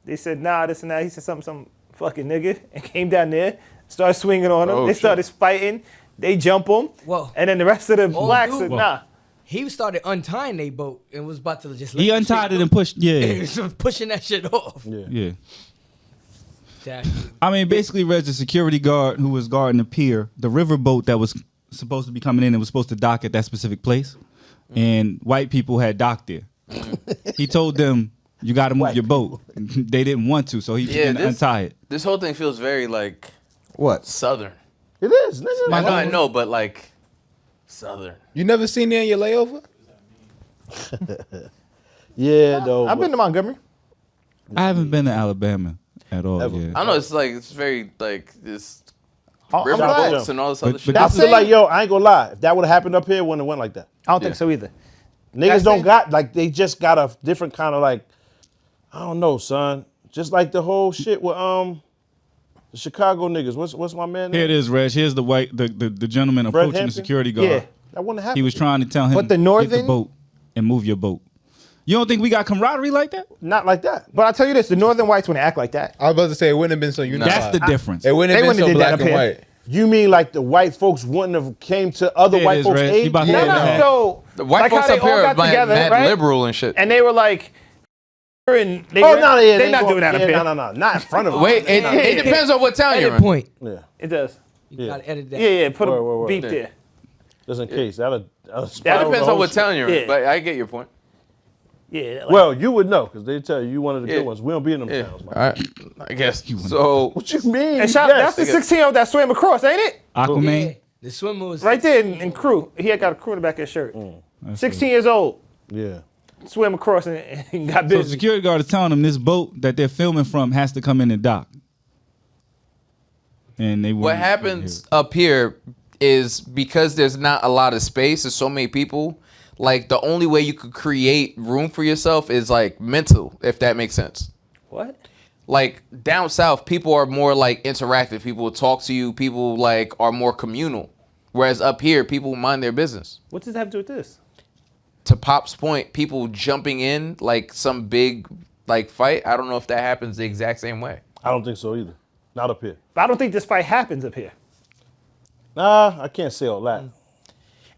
They said, nah, this and that. He said some fucking nigga and came down there, started swinging on him.
Oh,
They
shit.
started fighting. They jump him.
Whoa.
And then the rest of the blacks
dude.
said,
Whoa.
nah.
He started untying their boat and was about to just.
He untied it and pushed.
He
Yeah.
was pushing that shit off.
Yeah.
That-
I mean, basically, Reg, the security guard who was guarding the pier, the river boat that was supposed to be coming in and was supposed to dock at that specific place, and white people had docked there. He told them, "You got to move your boat." They didn't want to, so he began to untie it.
This whole thing feels very like
What?
southern.
It is, nigga.
I know, but like southern.
You never seen it in your layover?
Yeah, though.
I've been to Montgomery.
I haven't been to Alabama at all.
Ever.
Yeah.
I don't know. It's like it's very like this
I'm
river
glad.
boats and all this other
But
shit.
I
That's
feel
it.
like, yo, I ain't gonna lie. If that would have happened up here, it wouldn't have went like that.
I don't think so either.
Niggas
That's
don't
it.
got, like, they just got a different kind of, like, I don't know, son. Just like the whole shit with, the Chicago niggas. What's my man name?
Here it is, Reg. Here's the gentleman
Fred
approaching the
Hampton?
security guard.
Yeah.
That wouldn't happen.
He was trying to tell him,
But the
get the
northern-
boat and move your boat. You don't think we got camaraderie like that?
Not like that.
But I'll tell you this: the northern whites wouldn't act like that.
I was about to say it wouldn't have been so unified.
That's the difference.
It wouldn't
They
have been
wouldn't
so
have did that
black
up
and
here.
white.
You mean like the white folks wouldn't have came to other
There it
white
is,
folks'
Red. He
aid?
about to
No,
get
no.
that.
So
The white
like
folks
how they
up here
all
are
got
like
together,
mad
right?
liberal and shit.
And they were like, and they
Oh
were,
no, yeah,
they're not doing that up here.
No, not in front of them.
Wait, it depends on what town you're
Edit
in.
point.
Yeah,
It does.
You gotta edit that.
Yeah, put a
Word.
beep
Yeah.
there.
just in case. That'll
It
spiral
depends
the
on
whole
what
shit.
town you're in,
Yeah.
but I get your point.
Yeah. Like,
Well, you would know because they tell you one of the
Yeah.
good ones. We don't be in them
Yeah,
towns, man.
I guess. So
What you mean?
and shout,
Yes.
that's the 16-year-old that swam across, ain't it?
Aquaman.
Yeah. The swimmer was
Right there in crew. He had got a crew in the back of his shirt. 16 years old,
Yeah.
swam across and got
So
busy.
security guard is telling them this boat that they're filming from has to come in and dock. And they
what
wouldn't-
happens up here is because there's not a lot of space, there's so many people, like the only way you could create room for yourself is like mental, if that makes sense.
What?
Like down south, people are more like interactive. People will talk to you. People like are more communal. Whereas up here, people mind their business.
What does that have to do with this?
To Pop's point, people jumping in like some big like fight. I don't know if that happens the exact same way.
I don't think so either. Not up here.
But I don't think this fight happens up here.
Nah, I can't say all that.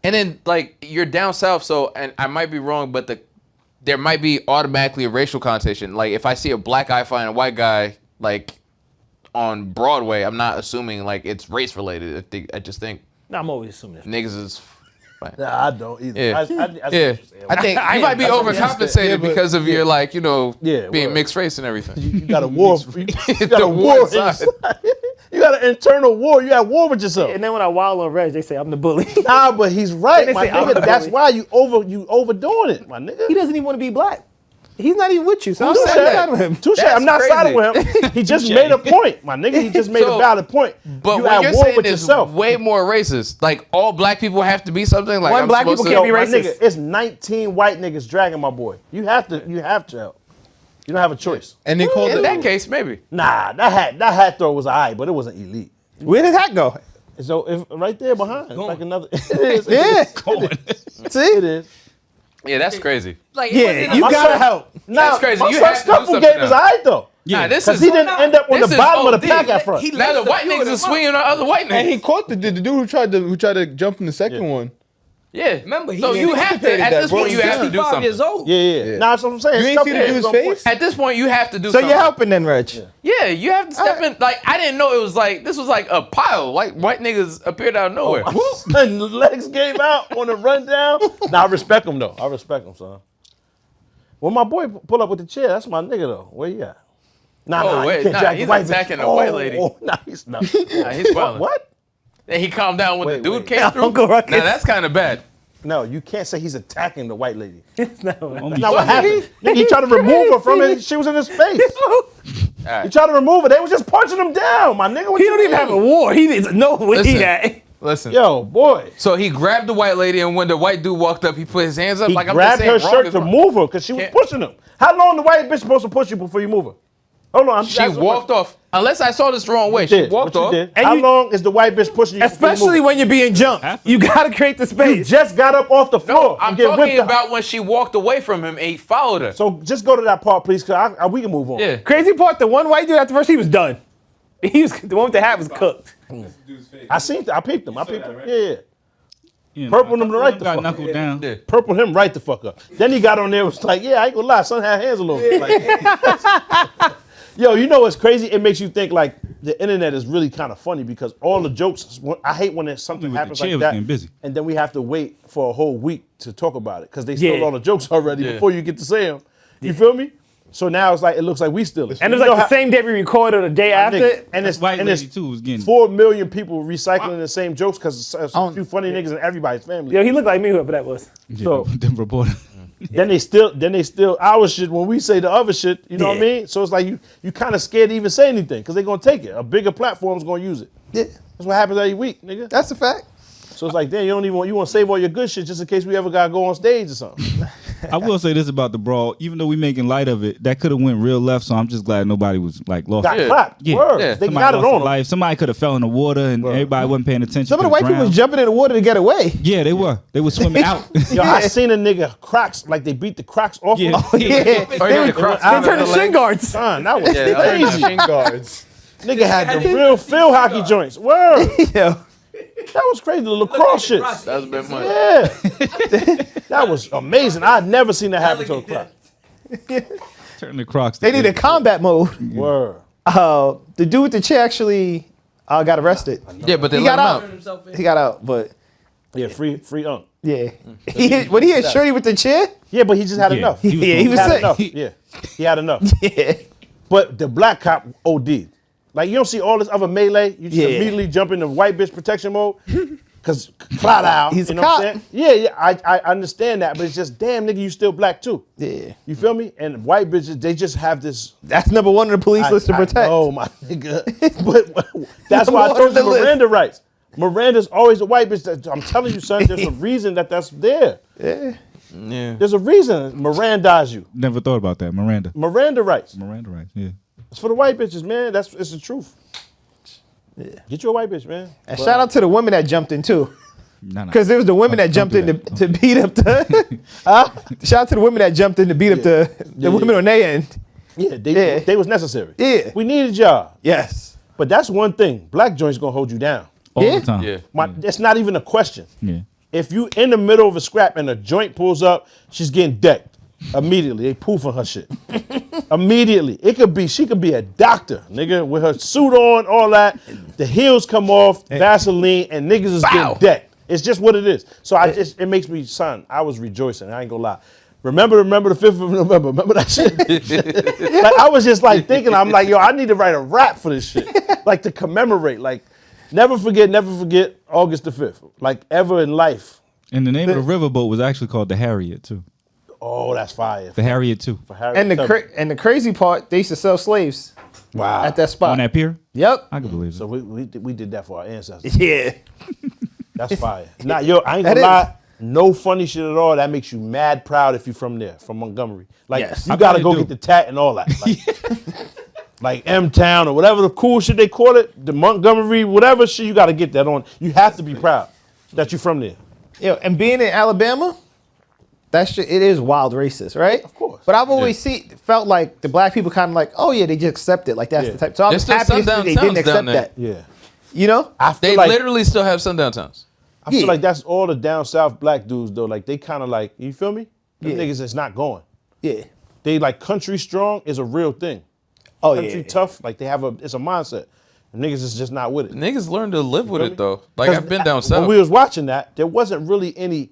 And then like you're down south, so and I might be wrong, but there might be automatically a racial connotation. Like if I see a black guy fighting a white guy like on Broadway, I'm not assuming like it's race related. I just think
No, I'm always assuming this.
niggas is fine.
Nah, I don't either.
Yeah.
I see what
Yeah,
you're saying.
I think you might be
I understand.
overcompensated
Yeah, but-
because of your like
Yeah,
being
word.
mixed race and everything.
You got a war. You got
The
a war.
one side.
You got an internal war. You got war with yourself.
And then when I wild on Reg, they say I'm the bully.
Nah, but he's right,
They
my
say I'm
nigga.
the
That's
bully.
why you overdoing it, my nigga.
He doesn't even want to be black. He's not even with you, so I'm
Touche.
not siding with him.
Touche.
That's
I'm not
crazy.
siding with him. He just made a point, my nigga. He just made
So,
a valid point.
But
you
what
at
you're
war
saying
with
is
yourself.
way more racist. Like all black people have to be something. Like
One
I'm
black
supposed
people
to
can't be
My
racist.
nigga, it's 19 white niggas dragging my boy. You have to help. You don't have a choice.
And they called
In
it.
that case, maybe.
Nah, that hat throw was alright, but it wasn't elite.
Where did that go?
So if right there behind, it's like another. It is.
Yeah.
See, it is.
Yeah, that's crazy.
like, it
Yeah,
wasn't
you
a-
gotta help.
Nah,
crazy.
My
You
son
have to do
Scuffle
something
game is
now.
alright though.
Nah, this
Because
is
he didn't end up on the
this is
bottom of the
OD.
pack at first.
He
now
left
the
a
white
few of
niggas
them
is
up.
swinging on other white
And he
niggas.
caught the dude who tried to jump in the second one.
Yeah,
Remember, he
so you
was
have to
anticipated
at
that,
this
bro.
point you have to do
65
something.
years old.
Yeah. Nah, that's what I'm saying.
You ain't
Scuffle
see the
game
dude's
is on
face?
point.
At this point, you have to do
So
something.
you're helping then, Reg.
Yeah, you have to step in. Like I didn't know it was like this was like a pile. Like white niggas appeared out of nowhere.
And the legs gave out on the rundown. Nah, I respect him though. I respect him, son. When my boy pull up with the chair, that's my nigga though. Where you at? Nah,
wait,
you can't
nah,
drag
he's
the white
attacking
bitch.
the white lady.
Oh, nah, he's not.
Nah, he's wilding.
What?
And he calmed down when
Wait,
the dude
wait.
came through.
Uncle Ruckus.
Now that's kind of bad.
No, you can't say he's attacking the white lady.
Only-
That's not what happened. Nigga, he tried to remove her from it. She was in his face. He tried to remove her. They was just punching him down, my nigga. What
He
you
don't even
mean?
have a war. He needs to know where he
Listen.
at.
Listen.
Yo, boy.
So he grabbed the white lady, and when the white dude walked up, he put his hands up
He
like I'm
grabbed
just saying
her
wrong
shirt
is
to
wrong.
move her because she was
Can't-
pushing him. How long the white bitch supposed to push you before you move her? Hold on.
She walked off. Unless I saw this the wrong way, she
Did.
walked
What you
off.
did.
And
How
you-
long is the white bitch pushing you? before you
Especially
move?
when you're being jumped. You gotta create the
You
space.
just got up off the floor.
No, I'm
and get
talking
whipped out.
about when she walked away from him and he followed her.
So just go to that part, please, because we can move on.
Yeah.
Crazy part, the one white dude after first, he was done. He was the one with the hat was cooked.
I seen. I peeped him. Yeah.
You know,
Purple him right the
got
fuck
knuckled down.
Yeah.
Purple him right the fuck up. Then he got on there and was like, yeah, I ain't gonna lie, son had hands a little bit. Like, yo, you know what's crazy? It makes you think like the internet is really kind of funny because all the jokes, I hate when there's something
With the
happens
chair
like
was
that.
getting busy.
And then we have to wait for a whole week to talk about it because they stole
Yeah.
all the jokes already
Yeah.
before you get to say them. You feel me? So now it's like, it looks like we still it.
And it was
You know
like the
how-
same day we recorded or the day after.
Nigga, and it's,
White
and
lady
it's
too was getting
4 million people recycling the same jokes because it's a few funny niggas in everybody's family.
Yo, he looked like me, whoever that was.
So-
them reporter.
Then they steal our shit when we say the other shit. You know what I
Yeah.
mean? So it's like you kind of scared to even say anything because they're gonna take it. A bigger platform's gonna use it.
Yeah,
That's what happens every week, nigga.
that's a fact.
So it's like, damn, you want to save all your good shit just in case we ever gotta go on stage or something.
I will say this about the brawl. Even though we making light of it, that could have went real left. So I'm just glad nobody was like lost.
Got
Yeah.
clapped.
Yeah.
Word.
Yeah.
They
Somebody
got it
lost
on
their
them.
life. Somebody could have fell in the water and everybody wasn't paying attention.
Some of the
could've
white people was
drowned.
jumping in the water to get away.
Yeah, they were. They were swimming out.
Yo, I seen a nigga cracks, like they beat the cracks off
Yeah.
him.
Yeah,
Oh, yeah, the Crocs
they
out
turned
of
the
the
shin
leg.
guards.
Son, that was
Yeah,
crazy.
Shin guards.
Nigga had the real field hockey joints. Word.
Yeah.
That was crazy. The lacrosse shit.
That's been money.
Yeah. That was amazing. I had never seen that happen to a croc.
Turn the Crocs.
They need a combat mode.
Word.
The dude with the chair actually got arrested.
Yeah, but they
He
let
got
him
out. He got out, but
Yeah, free unk.
yeah. When he hit Shorty with the chair,
Yeah, but he just had
Yeah.
enough.
he was
had
sick.
enough. Yeah, he had enough.
Yeah.
But the black cop OD. Like, you don't see all this other melee. You just
Yeah.
immediately jump into white bitch protection mode. Because clout out.
He's
you
a
know what
cop.
I'm saying? Yeah, I understand that. But it's just, damn, nigga, you still black too.
Yeah.
You feel me? And white bitches, they just have this.
That's number one on the police list to protect.
Oh, my nigga. But that's
Number
why I
one
told
on the
you
list.
Miranda rights. Miranda's always a white bitch. I'm telling you, son, there's a reason that's there.
Yeah.
Yeah.
There's a reason Miranda's you.
Never thought about that. Miranda.
Miranda rights.
Miranda, right? Yeah.
It's for the white bitches, man. It's the truth. Yeah. Get you a white bitch, man.
And shout out to the women that jumped in too.
Nah.
Because it was the women that
Don't
jumped
do
in
that.
to beat up the. Shout out to the women that jumped in to beat up the women on their end.
Yeah,
Yeah.
they was necessary.
Yeah.
We needed y'all.
Yes.
But that's one thing. Black joints gonna hold you down.
All
Yeah.
the time.
Yeah.
It's not even a question.
Yeah.
If you in the middle of a scrap and a joint pulls up, she's getting decked. Immediately. They poofing her shit. Immediately. She could be a doctor, nigga, with her suit on, all that. The heels come off, Vaseline, and niggas is getting decked. It's just what it is. So it makes me, son, I was rejoicing. I ain't gonna lie. Remember the 5th of November. Remember that shit? Like, I was just like thinking, I'm like, yo, I need to write a rap for this shit. Like, to commemorate. Like, never forget August the 5th. Like, ever in life.
And the name of the riverboat was actually called the Harriet too.
Oh, that's fire.
The Harriet too.
For Harry
And
Tubman.
the crazy part, they used to sell slaves
Wow.
at that spot.
On that pier.
Yep.
I can believe it.
So we did that for our ancestors.
Yeah.
That's fire. Nah, yo, I ain't
That
gonna
is.
lie. No funny shit at all. That makes you mad proud if you from there, from Montgomery. Like,
Yes.
you
I
gotta
bet
go
it do.
get the tat and all that. Like M-Town or whatever the cool shit they call it, the Montgomery, whatever shit, you gotta get that on. You have to be proud that you're from there.
Yo, and being in Alabama, that shit, it is wild racist, right?
Of course.
But I've always felt like the black people kind of like, oh yeah, they just accept it. Like that's
Yeah.
the type. So I was
There's still
happy
sundown
they didn't
towns
accept
down there.
that.
Yeah.
You know?
I
They
feel like
literally still have sundown towns.
I feel
Yeah.
like that's all the down south black dudes though. Like they kind of like, you feel me? Them
Yeah.
niggas is not going.
Yeah.
They like country strong is a real thing.
Oh
Country
yeah.
tough, like it's a mindset. And niggas is just not with it.
Niggas learn to live with
feel
it
me?
though. Like I've been down
When
south.
we was watching that, there wasn't really any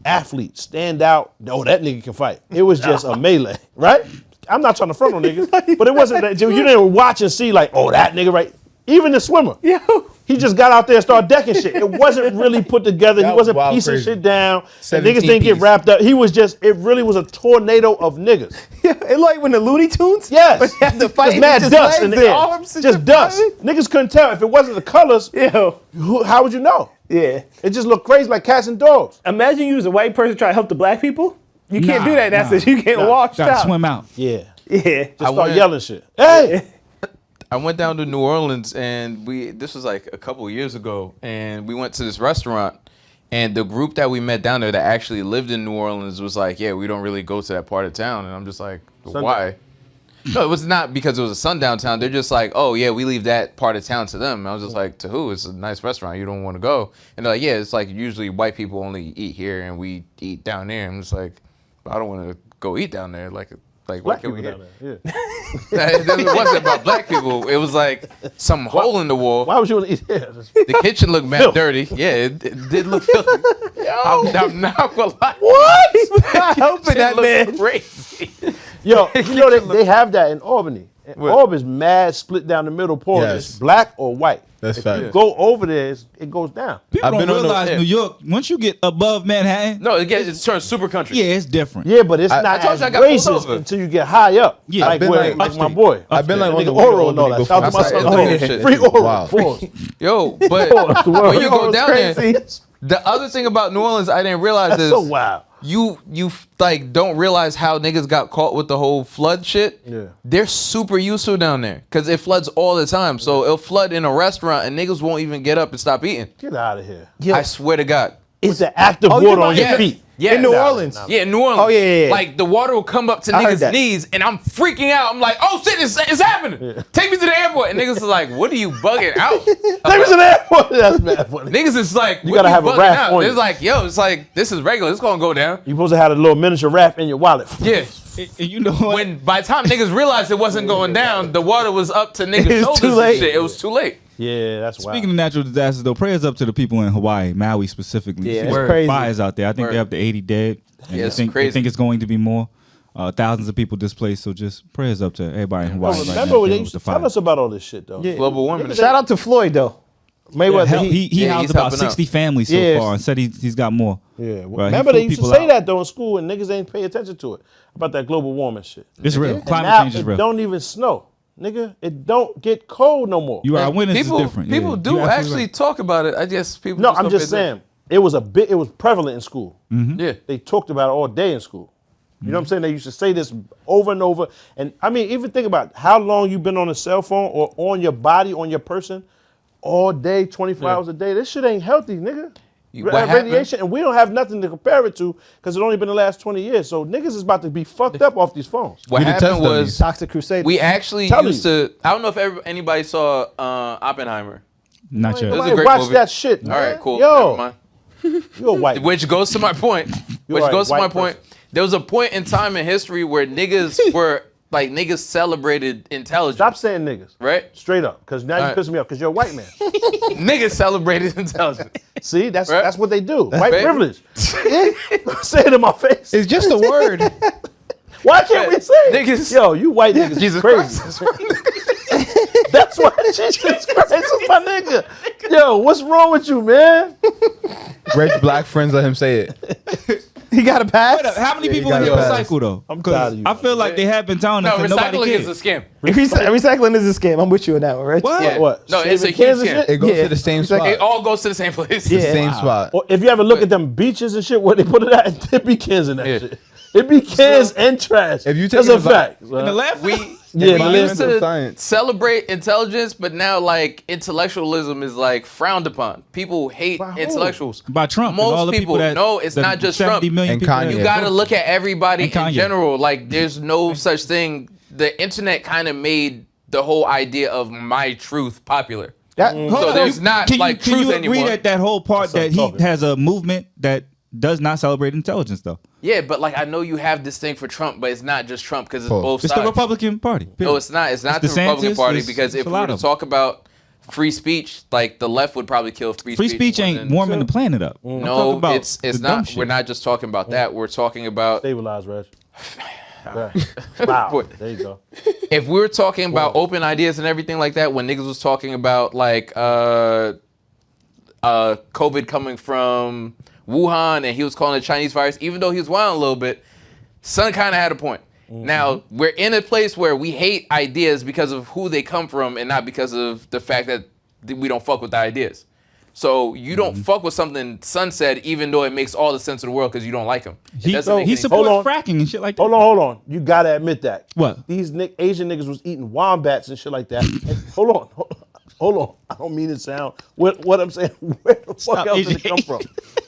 athlete stand out. Oh, that nigga can fight. It was just a melee, right? I'm not trying to front on niggas, but it wasn't that. You didn't watch and see like, oh, that nigga, right? Even the swimmer,
Yo.
he just got out there and started decking shit. It wasn't really put together.
That
He wasn't
was wild
piecing
crazy.
shit down. And
17
niggas didn't get
piece.
wrapped up. He was just. It really was a tornado of niggas.
It like when the Looney Tunes.
Yes.
When they had to fight,
Just mad
just
dust in
legs
the
and
air.
arms and
Just
shit
dust.
flying.
Niggas couldn't tell if it wasn't the colors.
Yo.
How would you know?
Yeah.
It just looked crazy like cats and dogs.
Imagine you was a white person trying to help the black people. You can't
Nah,
do that. That's
nah.
it. You get washed
Gotta
out.
swim out.
Yeah.
Yeah.
Just start
went-
yelling shit. Hey.
I went down to New Orleans and this was like a couple of years ago, and we went to this restaurant, and the group that we met down there that actually lived in New Orleans was like, yeah, we don't really go to that part of town. And I'm just like, why? No, it was not because it was a sundown town. They're just like, oh yeah, we leave that part of town to them. And I was just like, to who? It's a nice restaurant. You don't want to go. And they're like, yeah, it's like usually white people only eat here and we eat down there. I'm just like, I don't want to go eat down there. Like what
Black
can we
people
get?
down there. Yeah.
It wasn't about black people. It was like some hole in the wall.
Why would you want to eat here?
The kitchen looked mad dirty. Yeah, it did look filthy. I'm not gonna lie.
What? He's not helping
It
that
looked
man.
crazy.
Yo, you know they have that in Albany.
What?
Albany's mad split down the middle portion.
Yes.
It's black or white.
That's
If
fact.
you go over there, it goes down.
People
I've
don't
been on the-
realize
yeah.
New York, once you get above Manhattan,
No, it turns super country.
yeah, it's different.
Yeah, but it's
I
not
told
as
you I got pulled
racist
over.
until you get high up.
Yeah,
like
I've
been
where,
like
like my
upstate.
boy.
I've been like on
Nigga
the
oral and all that. Shout out to my
Upstate.
son.
Oh,
Oral.
shit.
Free oral.
Wow.
Pause.
Yo, but
Pause. The world.
when you go
Oral's
down there,
crazy.
the other thing about New Orleans I didn't realize
That's
is
so wild.
you like don't realize how niggas got caught with the whole flood shit.
Yeah.
They're super useful down there because it floods all the time. So it'll flood in a restaurant and niggas won't even get up and stop eating.
Get out of here.
I swear to God.
It's the active
Oh, you
water on
might-
your
Yeah.
feet.
Yeah,
In New Orleans.
Yeah, New Orleans.
Oh, yeah.
Like the water will come up to
I heard
niggas'
that.
knees, and I'm freaking out. I'm like, oh shit, it's happening. Take me to the airport. And niggas is like, what are you bugging out?
Take me to the airport. That's mad funny.
Niggas is like,
You
what
gotta
you
have a
bugging
raft
out?
on you.
It's like, yo, it's like this is regular. It's gonna go down.
You supposed to have a little miniature raft in your wallet.
Yeah.
And you know what?
When by the time niggas realized it wasn't going down, the water was up to niggas'
It's
shoulders
too
and
late.
shit. It was too late.
Yeah, that's wild.
Speaking of natural disasters, though, prayers up to the people in Hawaii, Maui specifically.
Yeah,
See
it's
the
crazy.
fires out there. I think
Word.
they're up to 80 dead. And
Yeah,
they
it's
think,
crazy.
They think it's going to be more. Thousands of people displaced. So just prayers up to everybody in Hawaii.
Oh,
right
remember
now
when they
dealing
used
with
to
the
tell
fire.
us about all this shit though.
Yeah.
Global warming.
Shout out to Floyd though. Mayweather.
Hell,
he,
he
Yeah,
housed
he's
about
helping out.
60 families so
Yeah.
far and said he's got more.
Yeah.
Bro, he
Remember they
flew
used to
people
say
out.
that though in school and niggas ain't pay attention to it about that global warming shit.
It's real.
And
Climate
now
change is
it
real.
don't even snow, nigga. It don't get cold no more.
You are. Witness
People,
is different.
people
yeah.
do
You're absolutely
actually
right.
talk about it. I guess people.
No,
just
I'm
don't
just
pay attention.
saying it was prevalent in school.
Yeah.
They talked about it all day in school. You know what I'm saying? They used to say this over and over. And I mean, even think about how long you've been on a cell phone or on your body, on your person, all day, 24 hours a day. This shit ain't healthy, nigga.
What
That
happened-
radiation, and we don't have nothing to compare it to because it only been the last 20 years. So niggas is about to be fucked up off these phones.
What
We the
happened
test
was
Toxic Crusader.
we actually
Tell
used to. I don't know if anybody saw Oppenheimer.
Not yet.
was a
Nobody
great
watch
movie.
that shit, man.
All right, cool.
Yo,
Never mind.
you a white.
Which goes to my point.
You're right, white person.
There was a point in time in history where niggas were like niggas celebrated intelligence.
Stop saying niggas.
Right?
Straight up, because now
All
you
right.
pissing me off because you're a white man.
Niggas celebrated intelligence.
See, that's
Right.
that's what they do. White
right.
privilege. Say it in my face.
It's just a word.
Why can't we say it?
Niggas-
Yo, you white niggas
Jesus
crazy. That's why Jesus Christ is my nigga. Yo, what's wrong with you, man?
Rich black friends let him say it.
he got a pass.
How many
Yeah,
people
you
in here
gotta pass.
recycle though?
I'm
'Cause
tired of you,
I feel like they have been telling
No,
us and nobody
recycling is a
cares.
scam.
Recycling is a scam. I'm with you on that one, right?
What?
Yeah.
What?
No, it's a
Shaving
huge
cans and
scam.
shit?
It goes
Yeah.
to the same
It's like-
spot.
It all goes to the same place.
The
Yeah.
same spot.
Or if you ever look at them beaches and shit where they put it at, it be cans in that
Yeah.
shit. It be cans and trash.
If you
That's
take
a
it about-
fact.
In the left?
We
Yeah,
we
the
used
left.
to
Science.
celebrate intelligence, but now like intellectualism is like frowned upon. People hate
By who?
intellectuals.
By Trump. and
Most
all the people,
people.
that,
No, it's
the
not just
70
Trump.
million
And
people
Kanye.
that-
You gotta look at everybody
And
in
Kanye.
general. Like, there's no such thing. The internet kind of made the whole idea of my truth popular.
That,
So there's not like
can
truth
you agree
anymore.
that whole part
That's
that
what I'm
he
talking.
has a movement that does not celebrate intelligence though?
Yeah, but like I know you have this thing for Trump, but it's not just Trump because it's
Pause.
both
It's
sides.
the Republican Party.
No, it's not. It's not the Republican
DeSantis,
Party
it's-
because
it's
if
a
we
lot
were to
of them.
talk about free speech, like the left would probably kill free speech.
Free speech
more
ain't
than-
warming the planet up. I'm talking
No,
about
it's
the dumb
not.
shit.
We're not just talking about that. We're talking about
Stabilize, Reg. Right. Wow.
Boy.
There you go.
if we were talking about open ideas and everything like that. When niggas was talking about like COVID coming from Wuhan and he was calling it Chinese virus, even though he was wild a little bit, son kind of had a point. Now we're in a place where we hate ideas because of who they come from and not because of the fact that we don't fuck with the ideas. So you don't fuck with something son said, even though it makes all the sense in the world because you don't like him. It
He,
doesn't make
he
any
supports
Hold on.
fracking and shit like that.
Hold on. You gotta admit that.
What?
These Asian niggas was eating wombats and shit like that. And hold on. I don't mean to sound what I'm saying. Where the fuck
Stop
else did it
Asian
come from?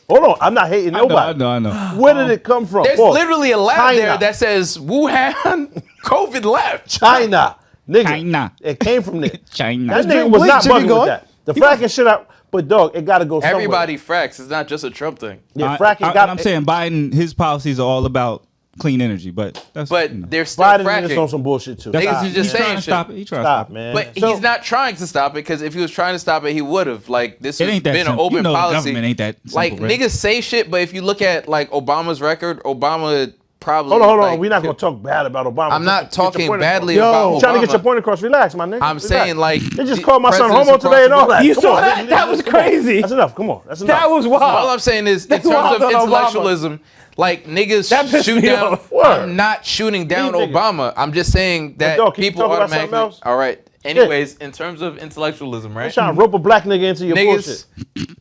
Hold on. I'm not hating nobody.
I know.
Where did it come from?
There's
Pause.
literally a lab
China.
there that says Wuhan COVID lab.
China. Nigga.
China.
It came from there.
China.
That nigga
drink
was
bleach
not
if you
bugging with
going.
that. The fracking shit out. But dog, it gotta go somewhere.
Everybody fracks. It's not just a Trump thing.
Yeah, fracking
and
got
I'm saying Biden, his policies are all about clean energy, but that's
But
you know.
they're still
Biden is on
fracking.
some bullshit too.
That's
niggas
Stop,
is just
he's trying
saying
to
shit.
stop it. He trying to
Stop,
stop it.
man.
But
So-
he's not trying to stop it because if he was trying to stop it, he would have. Like this
It
has
ain't that
been an
simple.
open
You know the
policy.
government ain't that
like
simple, right?
niggas say shit, but if you look at like Obama's record, Obama probably.
Hold on.
like,
We're not gonna talk bad about Obama.
I'm not
Get your
talking
point
badly
across.
about
I'm trying to get
Obama.
your point across. Relax, my nigga.
I'm
Relax.
saying like
They just called my son
presidents
homo today and all
across
that.
You
Come
saw
on.
that? That was crazy.
That's enough. Come on. That's enough.
That was
All
wild.
I'm saying is, in
That's
terms
wild
of
on Obama.
intellectualism, like niggas
That pissed
shoot
me
down.
off.
Word.
I'm not shooting down
These niggas.
Obama. I'm just saying that
dog, can you
people
talk about something
automatically.
else?
All right. Anyways, in terms of intellectualism,
You
right?
trying to rope a black nigga into your
Niggas,
bullshit.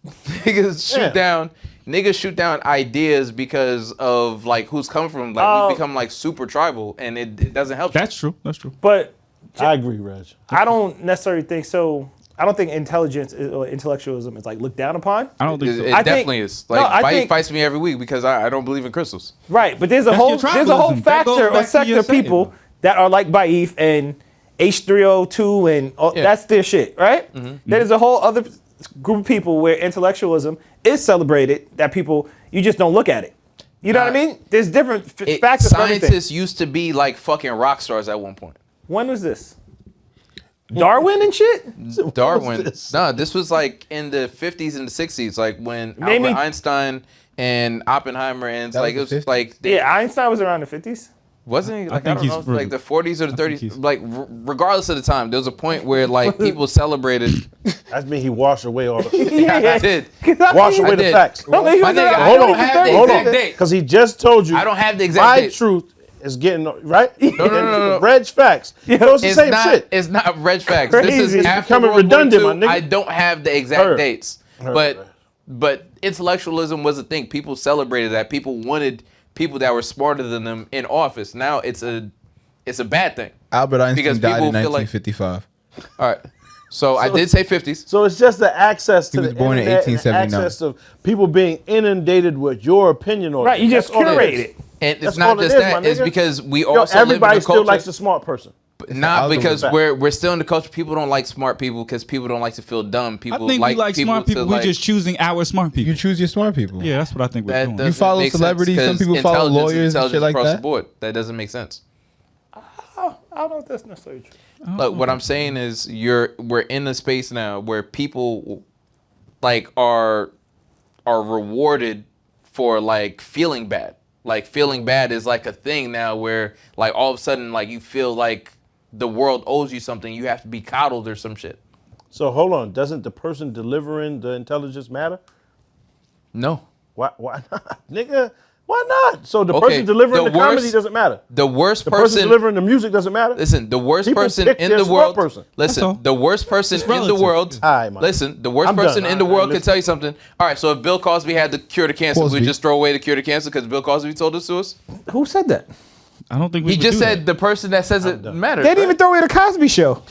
niggas shoot
Yeah.
down niggas shoot down ideas because of like who's coming from. Like we become like super tribal, and it doesn't help.
That's true. That's true.
But
I agree, Reg.
I don't necessarily think so. I don't think intelligence or intellectualism is like looked down upon.
I don't think so.
It
I think-
definitely is. Like
no, I
Bite
think-
fights me every week because I don't believe in crystals.
Right, but there's a
That's
whole
your
factor
tribalism. That goes
or
back to
sector
your
of people
saying.
that are like Baif and H302 and all,
Yeah.
that's their shit, right? There's a whole other group of people where intellectualism is celebrated that people you just don't look at it. You know what I mean? There's different factors for everything.
Scientists used to be like fucking rock stars at one point.
When was this? Darwin and shit?
Darwin.
this?
No, this was like in the 50s and the 60s, like when
Name
Albert
me-
Einstein and Oppenheimer and
That
like it
was the
was
50s?
like
Yeah, Einstein was around the 50s.
wasn't he? Like I,
think
don't
he's
know, like the 40s or the
I think
30s.
he's-
Like regardless of the time, there was a point where like people celebrated.
That means he washed away all the
I did.
wash away
I
the
did.
facts.
No, he
My
was
nigga,
around
I
Hold
don't
on,
have the
hold
exact
on,
date.
because he just told you.
I don't have the exact
my
date.
truth is getting right.
no.
Reg facts. So it's the
It's
same
not.
shit.
It's not Reg facts. This is
Crazy. It's
after
becoming
World War
redundant,
II.
my nigga.
I don't have the exact
Heard.
dates, but intellectualism was a thing. People celebrated that. People wanted people that were smarter than them in office. Now it's a bad thing.
Albert Einstein
Because
died in
people feel like-
1955.
All right. So I did say 50s.
So it's just the access to
He was
the
born in
internet and the
1879.
access of people being inundated with your opinion on
Right,
it.
you just
That's all
curate
is.
it.
And it's
That's
not
all it
just
is,
that.
my
It's
nigga.
because we
Yo,
also live in
everybody
a
still
culture.
likes the smart person.
Not
algorithm.
because
Fact.
we're still in the culture. People don't like smart people because people don't like to feel dumb.
I
People
think we like smart people.
to,
We're
like,
just choosing our smart people.
You choose your smart people.
Yeah, that's what I think we're
that
doing.
doesn't
follow
make sense,
celebrities, some
'cause
people follow
intelligence is
lawyers and
intelligence
shit like
across
that.
the board. That doesn't make sense.
I don't know if that's necessarily true.
Look, what I'm saying is we're in a space now where people like are rewarded for like feeling bad. Like feeling bad is like a thing now where like all of a sudden like you feel like the world owes you something. You have to be coddled or some shit.
So hold on, doesn't the person delivering the intelligence matter?
No.
Why not, nigga? Why not? So the
Okay,
person delivering
the
the comedy
worst-
doesn't matter.
The worst
The person
person
delivering the music doesn't matter.
Listen, the worst
People
person
pick
in
their
the
smart
world.
person.
Listen,
That's all.
the worst person in the
relative.
world.
All right, man.
Listen, the worst
I'm
person
done.
in the
All right,
world could
listen.
tell you something. All right, so if Bill Cosby had the cure to cancer,
Cosby.
we'd just throw away the cure to cancer because Bill Cosby told us to us.
Who said that?
I don't think we
He
would
just
do
said the person that says it matters.
They didn't even
right?
throw away the Cosby Show.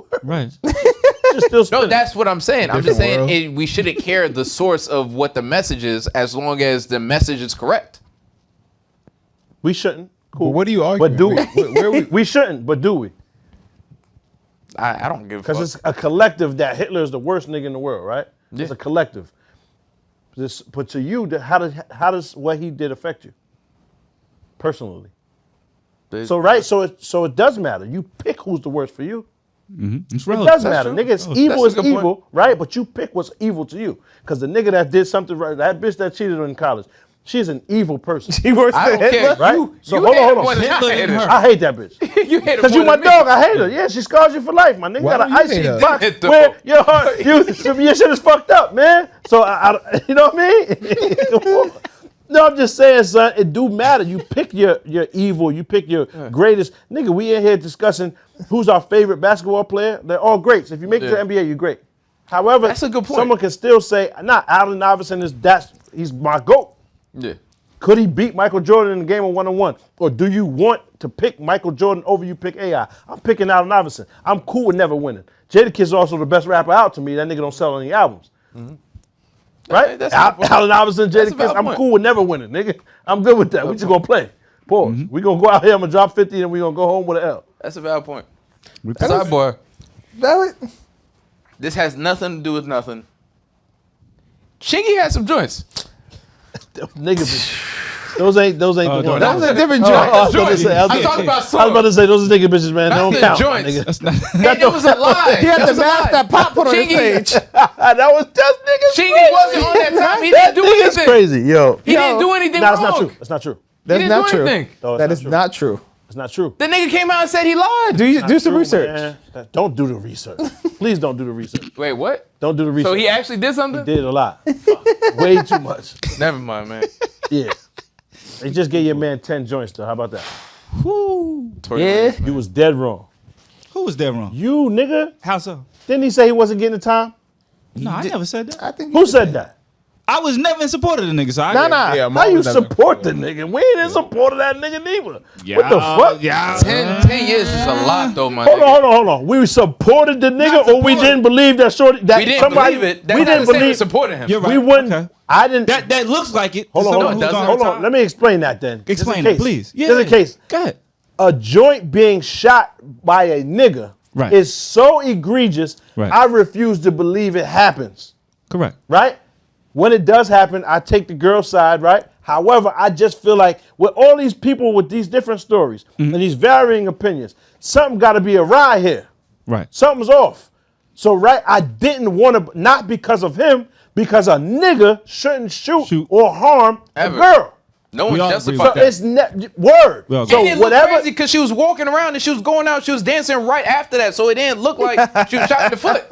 that. Right.
Just still
No,
spinning.
that's what I'm saying. I'm just
Different
saying
world.
we shouldn't care the source of what the message is as long as the message is correct.
We shouldn't. Cool.
But what are you arguing?
But do we?
Where we?
We shouldn't, but do we?
I don't give a
Because
fuck.
it's a collective that Hitler is the worst nigga in the world, right? It's
Yeah.
a collective. But to you, how does what he did affect you personally? So it does matter. You pick who's the worst for you.
It's
It
relative.
does matter,
true.
nigga. It's
Oh,
evil
that's
is
a good
evil, right? But you pick what's evil to you. Because the nigga that did something right, that bitch that cheated in college, she's an evil person.
He worse
I
than
don't
Hitler.
care.
Right?
You,
So
you
hold on,
hate
hold
her more
on.
than I
Hitler
hate
and
her.
her.
I hate that bitch.
You hate her
Because
more
you my
than me.
dog, I hate her. Yeah, she scars you for life, my nigga.
Why
Got an
don't you
icy
hate her?
box
Hit the
where
ball.
your heart, your shit is fucked up, man. So you know what I mean? Come on. No, I'm just saying, son, it do matter. You pick your evil, you pick your greatest. Nigga, we in here discussing who's our favorite basketball player. They're all greats. If you make it to the NBA, you're great. However,
That's a good point.
someone can still say, nah, Allen Iverson he's my GOAT.
Yeah.
Could he beat Michael Jordan in the game of one-on-one? Or do you want to pick Michael Jordan over you pick AI? I'm picking Allen Iverson. I'm cool with never winning. Jadakiss also the best rapper out to me. That nigga don't sell any albums. Right?
That's a good point.
Allen Iverson,
That's a
Jadakiss,
valid
I'm
point.
cool with never winning, nigga. I'm good with that. We just gonna play. Pause. We gonna go out here, I'm gonna drop 50 and we gonna go home with an L.
That's a valid point.
Repeat.
Sidebar.
Valid.
This has nothing to do with nothing. Chingy had some joints.
Niggas. Those ain't the
no,
ones.
that was
a different
I
joint.
was about to say,
I'm talking about
I was about to say those are nigga bitches, man. They
Not
don't
the
count, my
joints.
nigga.
That's not.
And it was a lie.
He had
It
the
was a
mask
lie.
that Pop put on his
Chingy-
page.
That was just niggas.
Chingy wasn't on that time. He
That
didn't do
nigga's
anything.
crazy, yo.
He didn't do anything
Nah, it's
wrong.
not true. It's not true.
That's
didn't
not
do
true.
anything.
No, it's
That
not
is
true.
not true.
It's not true.
The nigga came out and said he lied.
Do some
True,
research.
man. Don't do the research. Please don't do the research.
Wait, what?
Don't do the research.
So he actually did something?
did a lot. Way too much.
Never mind, man.
Yeah. They just gave your man 10 joints, though. How about that?
Tory
Yeah.
Lanez.
You was dead wrong.
Who was that wrong?
You, nigga.
How so?
Didn't he say he wasn't getting the time?
No, I never said that.
I think
Who said that?
I was never in support of the nigga. So I
Nah.
Yeah,
How
Mom
you
was never-
support the nigga? We ain't in support of that nigga neither.
Yeah,
What the fuck?
Yeah.
10 years is a lot, though, my
Hold
nigga.
on. We supported the nigga,
Not
or we
supported.
didn't believe that shorty. That
We didn't
somebody,
believe it. That's
we
not
didn't
the same as
believe.
supporting him.
You're right.
We wouldn't.
Okay.
I didn't.
That looks like it.
Hold
to
on.
someone who's on
Hold
top.
on. Let me explain that then. Just in
Explain it,
case.
please. Yeah.
Just in case.
Go ahead.
A joint being shot by a nigga
Right.
is so egregious,
Right.
I refuse to believe it happens.
Correct.
Right? When it does happen, I take the girl's side, right? However, I just feel like with all these people with these different stories and these varying opinions, something got to be awry here.
Right.
Something's off. So, right, I didn't want to, not because of him, because a nigga shouldn't shoot. Or harm
Ever.
a girl.
No
We
one
all
justified
agree with
that.
It's word.
We all
So
agree.
And it looked
whatever.
crazy because she was walking around and she was going out. She was dancing right after that, so it didn't look like she was shot in the foot.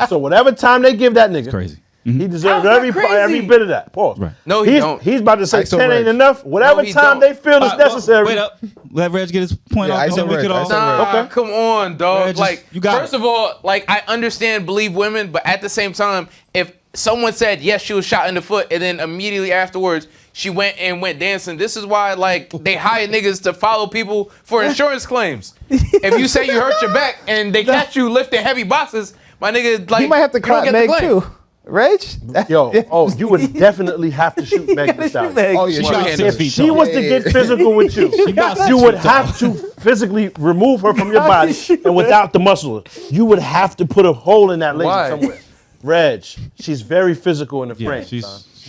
So whatever time they give that nigga,
Crazy.
he deserves
How's that
every
crazy?
bit of that. Pause.
Right.
No, he don't.
He's about to say
ISO
10 ain't
Reg.
enough. Whatever
he
time
don't.
they feel is
Well,
necessary.
wait up. Let Reg get his point
Yeah,
off.
I
and
said
then we
Reg.
could
I
all.
said
Nah,
Okay.
come on, dog.
Yeah, just-
like,
you got
first
it.
of all, like, I understand believe women, but at the same time, if someone said yes, she was shot in the foot, and then immediately afterwards she went dancing, this is why like they hire niggas to follow people for insurance claims. If you say you hurt your back and they catch you lifting heavy boxes, my nigga, like
You might have to
you don't
clap
get the
Meg
claim.
too. Reg?
You would definitely have to shoot Meg Thee Stallion.
Oh yeah,
She
she
about
was-
6 feet
She
tall.
was to get physical with you.
about 6
You would
feet tall.
have to physically remove her from your body, and without the muscle, you would have to put a hole in that laser
Why?
somewhere. Reg, she's very physical in the
Yeah,
frame.
she's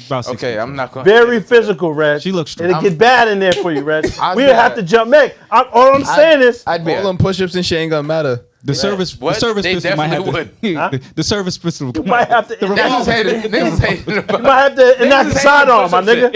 about 6
Okay,
feet
I'm not going.
Very physical, Reg.
She looks strong.
It'll get bad in there for you, Reg.
I'd
We'll
be
have
at-
to jump Meg. All I'm saying is,
I'd be
all them push-ups and shit ain't gonna matter.
The service,
What?
the service
They
pistol might have
definitely
to. The service pistol.
you might have to.
Niggas hating about.
You might have to enact the sidearm, my nigga.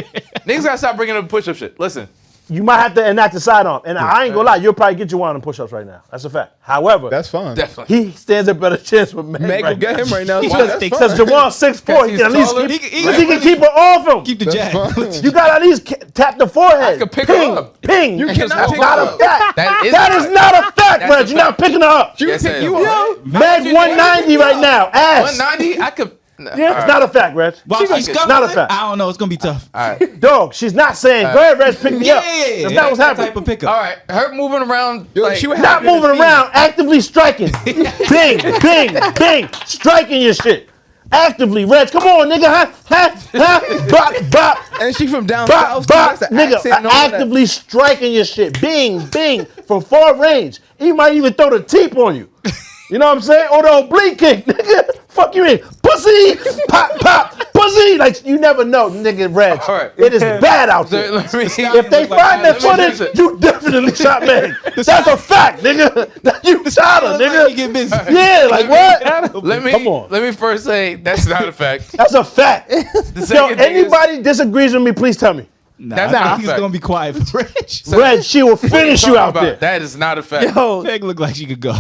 Niggas gotta stop bringing up push-up shit. Listen,
You might have to enact the sidearm. And I ain't gonna lie, you'll probably get you one of them push-ups right now. That's a fact. However,
That's fine.
definitely.
he stands a better chance with Meg.
Meg will
right
get
now.
him right now.
Because
That's
because
fine.
Jawan's 6'4", he
He's
can at least
taller.
keep,
He
he can keep her off him.
Keep the
That's
jab.
fine.
You gotta at least tap the forehead.
I could pick her
ping,
up.
Ping.
You
That's
cannot pick
not
her
a
up.
fact.
That is
That
a
is
fact.
not a fact,
That's
Reg.
a
You're not
fact.
picking her up.
Yes, I am.
Meg 190 right now. Ass.
190. I could.
Yeah, it's not a fact, Reg.
While she's
It's
not a
scuffling,
fact.
I don't know. It's gonna be tough.
All right.
Dog, she's not saying, go ahead, Reg, pick me up.
Yeah,
That's not what's
that
happening.
type of pickup.
All right. Her moving around. Like,
she would
Not
have to
moving
defeat.
around, actively striking. Bing, bing, bing. Striking your shit. Actively, Reg. Come on, nigga. Bop, bop.
And she from down
Bop,
south. too.
bop,
That's the
nigga,
accent and all of that.
actively striking your shit. Bing, bing, from far range. He might even throw the teep on you. You know what I'm saying? Or the oblique kick, nigga. Fuck you in. Pussy, pop, pop, pussy. Like, you never know, nigga, Reg.
All right.
It is bad out
So,
there.
let me-
If they find that
let me
footage,
finish it.
you definitely shot Meg. That's a fact, nigga. That you shot her,
You
nigga.
get busy.
Yeah, like what?
Let me
Come on.
Let me first say that's not a fact.
That's a fact.
The
Yo,
second thing is-
anybody disagrees with me, please tell me.
Nah,
That's
I
not
think
a
he's
fact.
gonna be quiet for Rich.
Reg, she will finish you
Talking
out
about.
there.
That is not a fact.
Yo,
Meg look like she could go.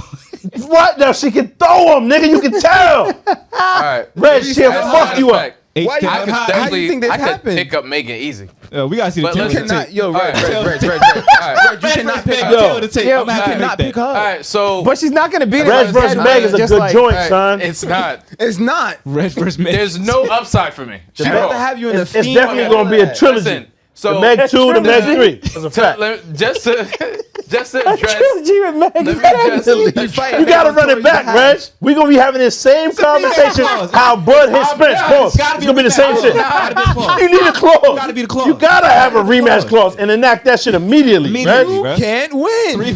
What? Now she can throw him, nigga. You can tell.
All right.
Reg, she'll
That's
fuck
not
you
a
up.
fact.
Why you-
I could
how do you
definitely.
think this
I could
happened?
pick up Megan easy.
We gotta see the
But
tail.
listen,
of the
Cannot,
tape.
yo,
All right.
Reg,
All right.
you cannot pick
Tail
up.
of the tape.
Yo,
I'm gonna have
You
to
cannot
make
pick
that.
All
up.
right. So
but she's not gonna beat
Reg
it.
versus Meg is a
Just
good
like-
joint,
all right,
son.
it's not.
It's not.
Reg versus Meg.
There's no upside for me.
I'd
At
rather
all.
have you in the
It's
Fiend
definitely
than
going to be a
that.
trilogy.
Listen, so
The Meg 2, the Meg 3. That's a fact.
just to address.
Trilogy with Meg.
Let me just.
You got to run it back, Reg. We're going to be having this same conversation
clause.
how Bud hit Spence. Pause.
gotta
It's
be
going to be the same
a
shit.
Gotta be a clause.
You need a clause.
Gotta be the clause.
You got to have a rematch clause and enact that shit immediately,
Immediately,
Reg.
bro.
Can't win.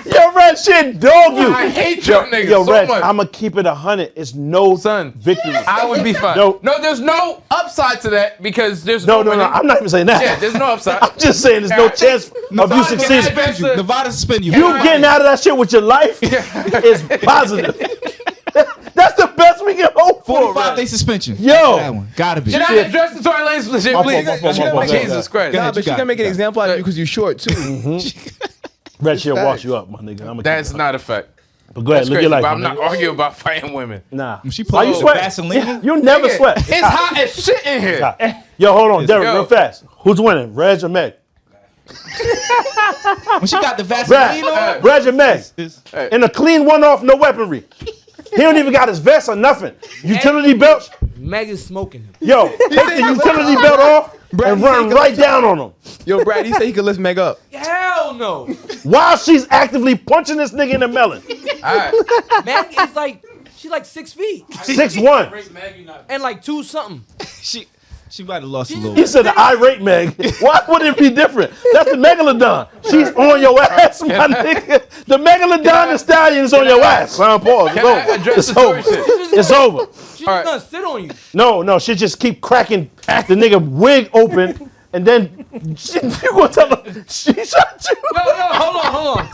Yo, Reg, shit, dog you.
I hate your niggas
Yo,
so
Reg,
much.
I'm going to keep it 100. It's no
Son,
victory.
I would be fine.
No.
No, there's no upside to that because there's
No,
money.
I'm not even saying that.
Yeah, there's no upside.
I'm just saying there's no chance of you
Nevada
succeeding.
suspend you.
Nevada suspend you.
You getting out of that shit with your life is positive. That's the best we can hope for.
45-day
Reg.
suspension.
Yo.
That one. Gotta be.
Should I address the Tory Lanez shit,
My
please?
fault, my fault.
Jesus Christ.
Go
Nah,
ahead,
but
you
she
got
gonna
it.
make an example out of you because you short too.
Reg, she'll wash you up, my nigga. I'm
That's not a fact.
But go ahead,
That's
live
crazy,
your life.
but I'm
my
not
nigga.
arguing about fighting women.
Nah.
When she
Why you
put
sweat?
Vaseline.
You never sweat.
It's hot as shit in here.
Yo, hold on, Derek,
Yo.
real fast. Who's winning, Reg or Meg?
When she got the Vaseline on.
Reg or Meg?
It's-
In a clean one-off, no weaponry. He don't even got his vest or nothing. Utility belt.
Meg is smoking him.
Yo, take the utility belt off and run right down on him.
Yo, Brad, he said he could lift Meg up.
Hell no.
While she's actively punching this nigga in the melon.
All right.
Meg is like, she's like 6 feet
6'1".
and like 2 something.
She might have lost a little.
He said the irate Meg. Why would it be different? That's the megalodon. She's on your ass, my nigga. The megalodon, the stallion is on your ass. Round pause. It's
Can I
over.
address
It's
the Tory
over.
shit?
It's over.
She's
All right.
gonna sit on you.
No, she just keep cracking the nigga wig open, and then you gonna tell her she shot you.
Yo, hold on.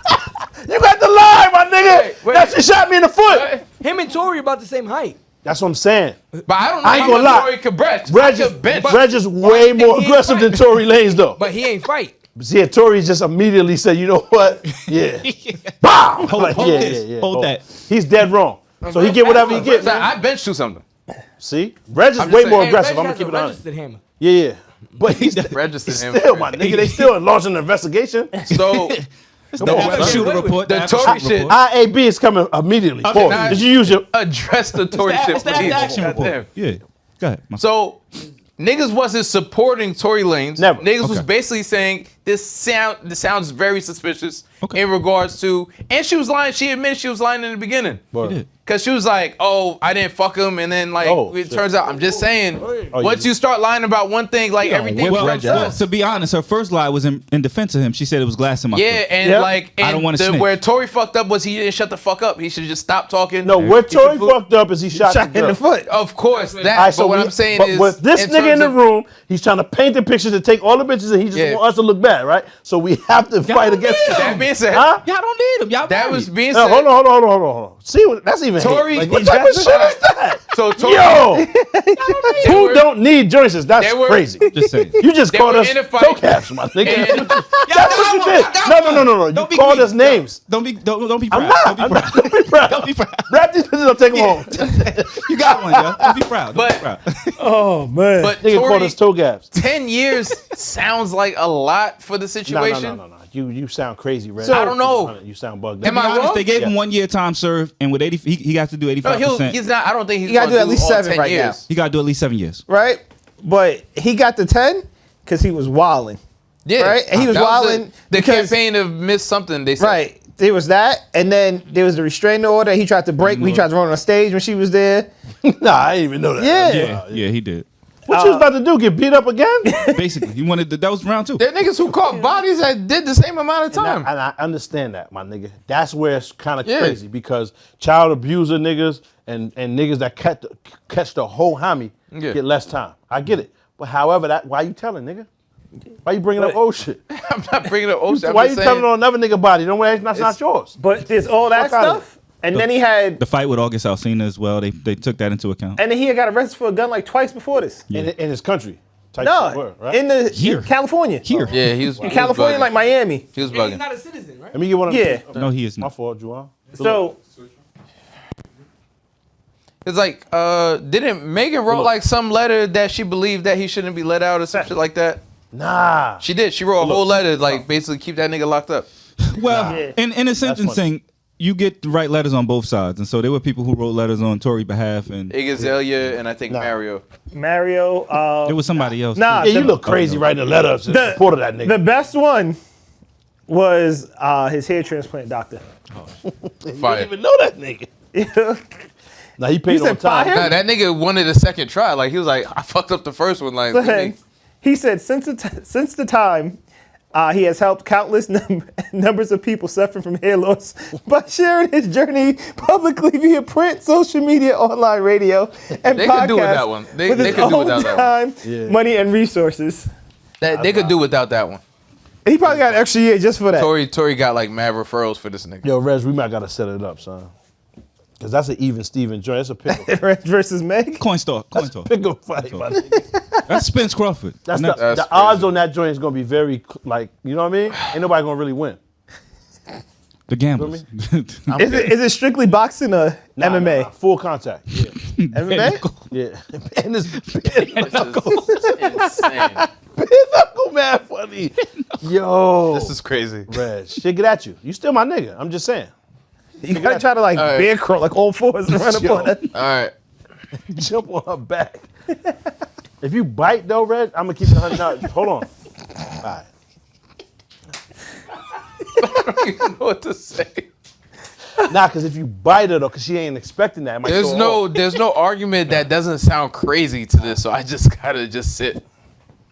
You got the lie, my nigga.
Wait.
That she shot me in the foot.
Him and Tory about the same height.
That's what I'm saying.
But I don't know
I ain't
how
gonna
much
lie.
Tory could bench.
Reg is way more
he ain't
aggressive than
fight.
Tory Lanez, though.
But he ain't fight.
Yeah, Tory just immediately said, you know what? Yeah. Bow!
Hold this. Hold that.
He's dead wrong. So he get whatever he gets.
I bench you something.
See? Reg is
I'm
way
just
more
saying.
aggressive. I'm
Reg
going to keep
has
it
a
on.
registered hammer.
Yeah. But he's
Registered him.
still, my nigga. They still launching an investigation.
So
Come on,
After
son.
shooter report.
the
after
Tory
shooter
shit.
report.
IAB is coming immediately.
Okay,
Pause.
now-
Did you use your...
address the Tory shit,
It's the after
please.
action
Goddamn.
report. Yeah. Go ahead.
So niggas wasn't supporting Tory Lanez.
Never.
Niggas was
Okay.
basically saying this sounds very suspicious
Okay.
in regards to, and she was lying. She admitted she was lying in the beginning.
Word.
Cause she was like, "Oh, I didn't fuck him," and then like
Oh,
it
shit.
turns out, I'm just saying,
Oh,
once
yeah.
you start lying about one thing, like everything
Well,
becomes false.
to be honest, her first lie was in defense of him. She said it was glass in my
Yeah,
foot.
and
Yep.
like,
I don't
and
wanna snitch.
where Tory fucked up was he didn't shut the fuck up. He should just stop talking.
No, where
He
Tory
should-
fucked up is he shot the
in
girl.
the foot.
Of course, that.
All right,
but what
we-
I'm saying
but
is,
with this nigga in
terms
the
of-
room, he's trying to paint the picture to take all the bitches, and he just
Yeah.
want us to look bad, right? So we have to fight against
need
That
him.
being said,
Huh?
Y'all don't need him. Y'all
that
married.
was being
No,
said.
hold on. See, that's even
Tory-
hate. What type of shit is that?
So Tory,
Yo,
they
who
were-
don't need joints? That's
they were-
crazy.
Just saying.
You just
They
called
were
us
in a fight.
toe caps, my nigga.
And-
That's what you did. No. You
Don't be
called
greedy.
us names.
Don't be proud.
I'm not. Don't be proud.
Don't be proud.
Wrap these bitches up, take them home.
You got one, yo. Don't be proud. Don't
But-
be proud.
Oh, man.
But
Nigga called
Tory-
us toe caps.
10 years sounds like a lot for the situation.
No. You sound crazy, Red.
I don't know.
You sound bugged
Am
out.
I
Honest,
wrong?
they gave him
Yeah.
1 year time served, and with 80, he got to do
No,
85%.
he's not. I don't think he's
You gotta
gonna
do at least
all
7
10
right now.
years.
He got to do at least 7 years.
Right? But he got the 10 because he was wilding.
Yeah,
Right? And he was
That
wilding
the
because-
campaign of miss something. They said.
Right. There was that, and then there was the restraining order. He tried to break when he tried to run on stage when she was there.
Nah, I didn't even know that.
Yeah.
Yeah, he did.
What you was about to do? Get beat up again?
Basically, he wanted that was round 2.
There are niggas who caught bodies that did the same amount of time.
And I understand that, my nigga. That's where it's kind of
Yeah.
crazy because child abuser niggas and niggas that catch the whole homie
Yeah.
get less time. I get it. But however, why you telling, nigga? Why you bringing up old shit?
I'm not bringing up old shit.
Why
I'm
you
just
telling
saying.
on another nigga body? Don't worry, that's not yours.
But there's all that
Fuck outta
stuff. And then he had,
The fight with August Alsina as well. They took that into account.
and then he had got arrested for a gun like twice before this.
In his country. Type
No,
shit word, right?
in the
Here.
in California.
Here.
Yeah, he was
In California, like Miami.
he was
And he's
bugging.
not a citizen, right?
Let me get one of
Yeah.
them.
No, he is
My
not.
fault, Juwan.
So
It's like, didn't Megan wrote like some letter that she believed that he shouldn't be let out or some shit like that?
Nah.
She did. She wrote a whole letter, like basically keep that nigga locked up.
Well,
Yeah.
in a sentencing, you get to write letters on both sides, and so there were people who wrote letters on Tory's behalf, and
Iggy Azalea and I think Mario.
Mario,
there was somebody else.
nah,
Yeah, you
the-
look crazy writing a letter in support of that nigga.
the best one was his hair transplant doctor.
You
Fire.
didn't even know that nigga. Now he paid
You
on
said
time.
fire?
Nah, that nigga wanted a second try. Like he was like, I fucked up the first one. Like,
He said since the time he has helped countless numbers of people suffering from hair loss by sharing his journey publicly via print, social media, online radio, and
They
podcasts
could do without one. They
with his
could do
own
without that
time,
Yeah.
money, and resources.
that they could do without that one.
He probably got an extra year just for that.
Tory got like mad referrals for this nigga.
Yo, Rez, we might gotta set it up, son. Cause that's an even Steven joint. That's a pick
versus Meg.
Coin toss.
pick up fight, my nigga.
That's Spence Crawford.
That's
Next.
the
That's
odds on that joint is gonna be very like, you know what I mean? Ain't nobody gonna really win.
The gamblers.
Is it strictly boxing or MMA?
Nah, full contact. Yeah.
MMA?
Yeah. And this pinochle
Insane.
man funny. Yo.
This is crazy.
Rez, shit get at you. You still my nigga. I'm just saying.
You gotta try to like
All right.
bear crawl like all fours and run up on her.
All right.
Jump on her back. If you bite though, Reg, I'm gonna keep it $100. Hold on. All right.
I don't even know what to say.
Nah, because if you bite her though, because she ain't expecting that. It might
There's
throw her
there's no argument that doesn't sound crazy to this, so I just gotta just sit.
off.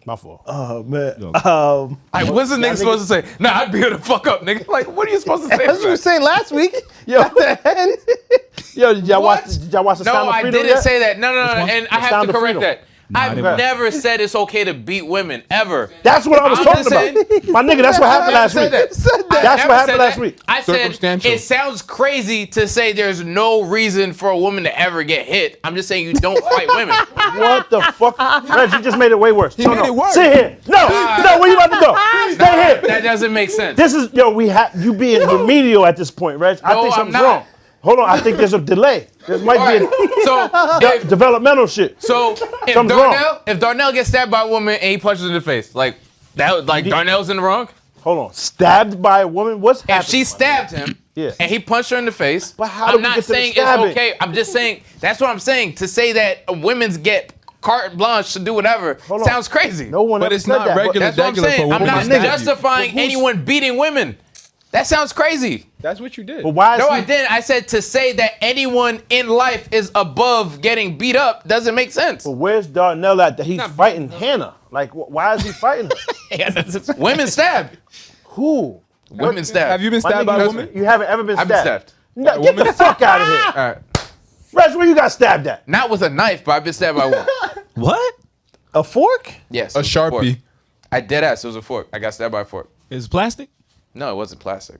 My fault.
Oh man.
I wasn't nigga supposed to say, nah, I'd be here to fuck up, nigga. Like, what are you supposed to say?
That's what you were saying last week.
Yo,
At the end.
yo, did y'all
What?
watch? Did y'all watch the
No,
Sound of
I
Freedom
didn't
yet?
say that. No, and I have
Sound
to
of
correct
Freedom.
that. I've
didn't.
never said it's okay to beat women, ever.
That's what I was
I'm
talking
just saying-
about. My nigga, that's what happened last
said
week.
that.
That's
Never
what happened
said
last
that.
week.
I said
Circumstantial.
it sounds crazy to say there's no reason for a woman to ever get hit. I'm just saying you don't fight women.
What the fuck? Reg, you just made it way worse.
He made it worse.
Sit here. No, where you about to go? Stay here.
That doesn't make sense.
This is, you being remedial at this point, Reg. I
No,
think
I'm
something's
not.
wrong. Hold on, I think there's a delay. There might
All
be
right. So if,
developmental shit.
so if
Something's
Darnell gets stabbed by a woman and he punches her in the face, like that, like Darnell's in the wrong.
Hold on. Stabbed by a woman? What's happening?
If she stabbed him
Yeah.
and he punched her in the face,
But how do
I'm
we
not
get to the
saying it's
stabbing?
okay. I'm just saying that's what I'm saying. To say that women's get carte blanche to do whatever
Hold on.
sounds crazy.
No one
But
ever
it's
said
not
that.
regular.
That's what I'm
Regular for
saying. I'm
women
not
to stab you.
justifying anyone beating women. That sounds crazy.
That's what you did.
But why is
No,
he,
I didn't. I said to say that anyone in life is above getting beat up doesn't make sense.
But where's Darnell at that he's fighting Hannah? Like, why is he fighting her?
Women stabbed.
Who?
Women stabbed.
Have you been
My
stabbed
nigga,
by a woman?
You haven't ever been
I've
stabbed.
been stabbed.
No, get the fuck out of here.
All right.
Reg, where you got stabbed at?
Not with a knife, but I've been stabbed by a woman.
What?
A fork?
Yes.
A
it was fork.
Sharpie.
I dead ass. It was a fork. I got stabbed by a fork.
Is it plastic?
No, it wasn't plastic.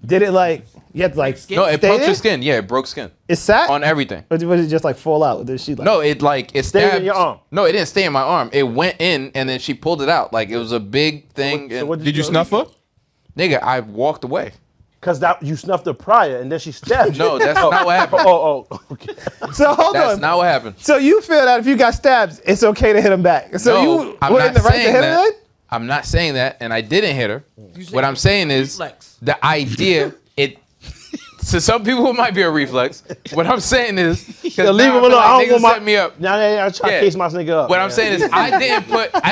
Did it like you had to like
No, it
stay
punctured
there?
skin. Yeah, it broke skin
It sat?
on everything.
Or did it just like fall out? Did she like
No, it
Stayed in
stabbed
your arm.
No, it didn't stay in my arm. It went in and then she pulled it out. Like it was a big thing.
So
and-
what
Did you snuff her?
Nigga, I walked away.
Because you snuffed her prior and then she stabbed you.
No, that's not what happened.
Oh, okay.
So hold
That's
on.
not what happened.
So you feel that if you got stabbed, it's okay to hit him back. So
No,
you
I'm
were
not
in the right to
saying
hit him
that.
then?
I'm not saying that, and I didn't hit her.
said
What I'm saying is
reflex.
the idea. It to some people it might be a reflex. What I'm saying is,
Yo, leave him alone. I don't want my.
set me up.
Nah, I try to
Yeah.
case my nigga up.
What I'm saying is, I